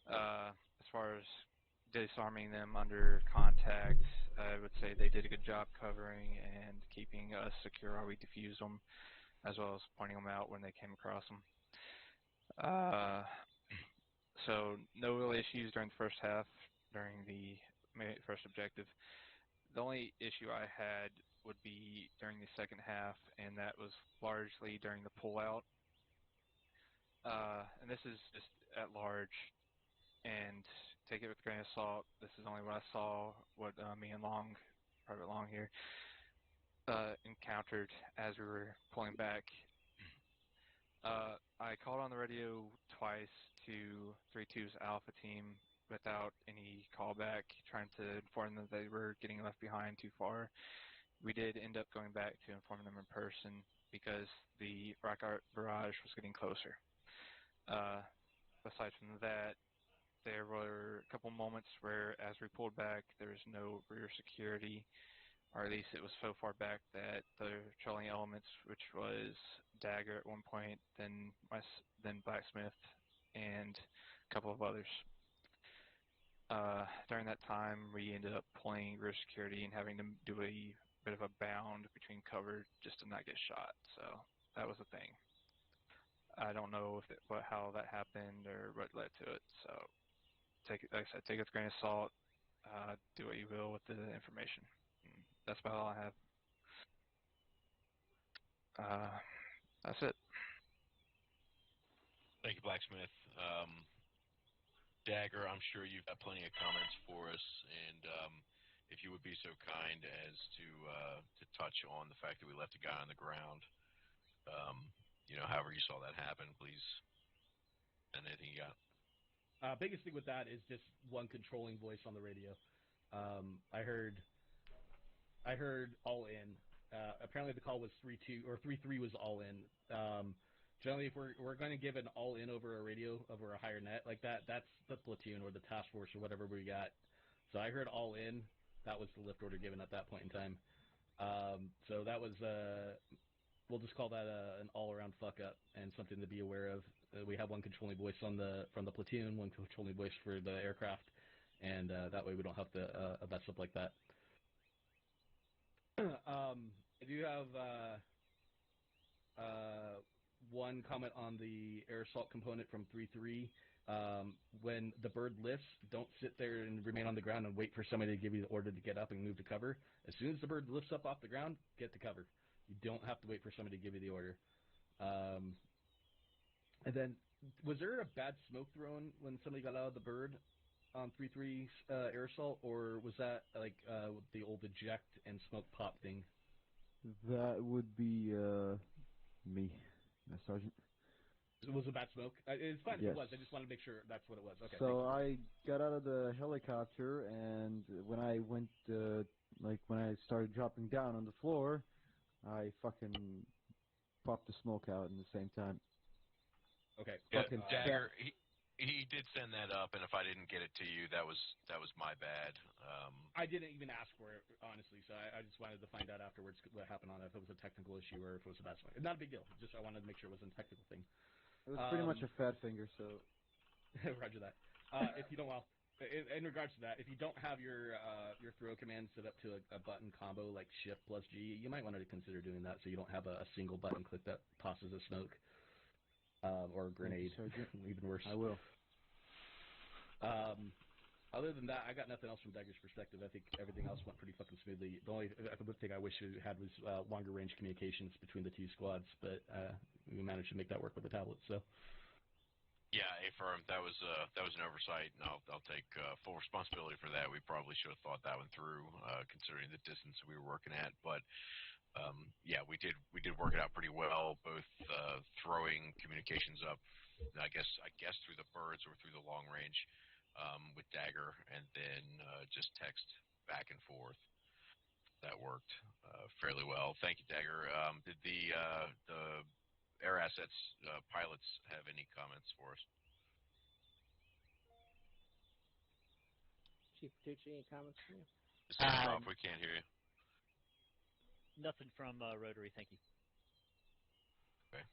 As far as disarming them under contact, I would say they did a good job covering and keeping us secure while we defused them, as well as pointing them out when they came across them. So no real issues during the first half, during the first objective. The only issue I had would be during the second half, and that was largely during the pullout. And this is just at large, and take it with a grain of salt. This is only what I saw, what me and Private Long here, encountered as we were pulling back. I called on the radio twice to 3-2's Alpha team without any callback, trying to inform them that they were getting left behind too far. We did end up going back to inform them in person because the rocket barrage was getting closer. Aside from that, there were a couple moments where, as we pulled back, there was no rear security, or at least it was so far back that the patrolling elements, which was Dagger at one point, then Blacksmith, and a couple of others. During that time, we ended up pulling rear security and having to do a bit of a bound between cover just to not get shot. So that was the thing. I don't know how that happened or what led to it. So like I said, take it with a grain of salt. Do what you will with the information. That's about all I have. That's it. Thank you, Blacksmith. Dagger, I'm sure you've got plenty of comments for us, and if you would be so kind as to touch on the fact that we left a guy on the ground, however you saw that happen, please. And anything you got? Biggest thing with that is just one controlling voice on the radio. I heard all in. Apparently the call was 3-2 or 3-3 was all in. Generally, if we're going to give an all in over a radio over a higher net like that, that's the platoon or the task force or whatever we got. So I heard all in. That was the lift order given at that point in time. So that was we'll just call that an all-around fuck up and something to be aware of. We have one controlling voice from the platoon, one controlling voice for the aircraft, and that way we don't have to mess up like that. I do have one comment on the air assault component from 3-3. When the bird lifts, don't sit there and remain on the ground and wait for somebody to give you the order to get up and move to cover. As soon as the bird lifts up off the ground, get to cover. You don't have to wait for somebody to give you the order. And then, was there a bad smoke thrown when somebody got out of the bird on 3-3's air assault, or was that like the old eject and smoke pop thing? That would be me, Sergeant. It was a bad smoke? It's fine Yes. if it was. I just wanted to make sure that's what it was. Okay. So I got out of the helicopter, and when I went, when I started dropping down on the floor, I fucking popped the smoke out in the same time. Okay. Yeah, Dagger, he did send that up, and if I didn't get it to you, that was my bad. I didn't even ask for it, honestly, so I just wanted to find out afterwards what happened on it, if it was a technical issue or if it was a bad smoke. Not a big deal. Just I wanted to make sure it wasn't a technical thing. It was pretty much a fat finger, so... Roger that. If you don't, in regards to that, if you don't have your throw command set up to a button combo like Shift plus G, you might want to consider doing that so you don't have a single button click that tosses a smoke or a grenade. Even worse. I will. Other than that, I got nothing else from Dagger's perspective. I think everything else went pretty fucking smoothly. The only thing I wish we had was longer range communications between the two squads, but we managed to make that work with the tablet. So. Yeah, affirm. That was an oversight, and I'll take full responsibility for that. We probably should have thought that one through, considering the distance we were working at. But yeah, we did work it out pretty well. Both throwing communications up, I guess through the birds or through the long range with Dagger, and then just text back and forth. That worked fairly well. Thank you, Dagger. Did the Air Assets pilots have any comments for us? Chief Petrucci, any comments from you? Sound off, we can't hear you. Nothing from Rotary, thank you. Okay.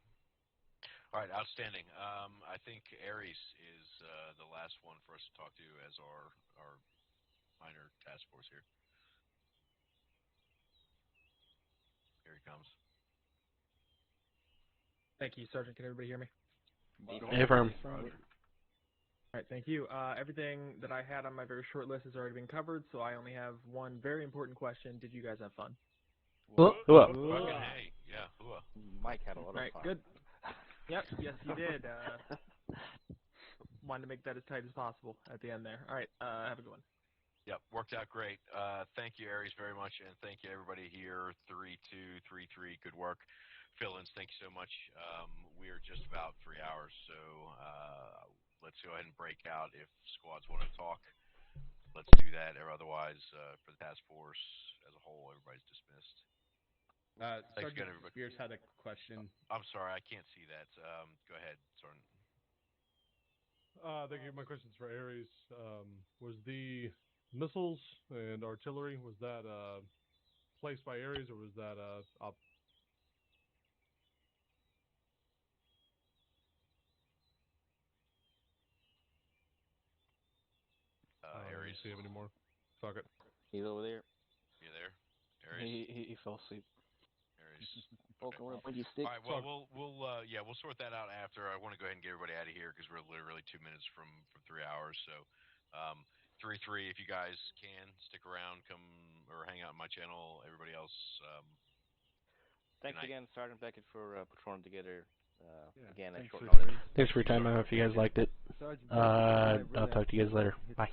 All right, outstanding. I think Ares is the last one for us to talk to as our minor task force here. Here he comes. Thank you, Sergeant. Can everybody hear me? Affirm. All right, thank you. Everything that I had on my very short list has already been covered, so I only have one very important question. Did you guys have fun? Fucking hey, yeah, Mike had a lot of fun. All right, good. Yep, yes, you did. Wanted to make that as tight as possible at the end there. All right, have a good one. Yep, worked out great. Thank you, Ares, very much, and thank you, everybody here. 3-2, 3-3, good work. Fill-ins, thank you so much. We are just about 3 hours, so let's go ahead and break out. If squads want to talk, let's do that, or otherwise, for the task force as a whole, everybody's dismissed. Thanks again, everybody. Spears had a question. I'm sorry, I can't see that. Go ahead, Sergeant. Thank you. My question's for Ares. Was the missiles and artillery, was that placed by Ares, or was that up? Ares. Do you have any more? Fuck it. He's over there. You there? Ares? He fell asleep. Ares. Welcome around, pointy stick. All right, well, we'll sort that out after. I want to go ahead and get everybody out of here because we're literally 2 minutes from 3 hours. So, 3-3, if you guys can stick around, come or hang out on my channel. Everybody else. Thanks again, Sergeant Beckett, for patrolling together. Again, at short Thanks for your time. I hope you guys liked it. I'll talk to you guys later. Bye.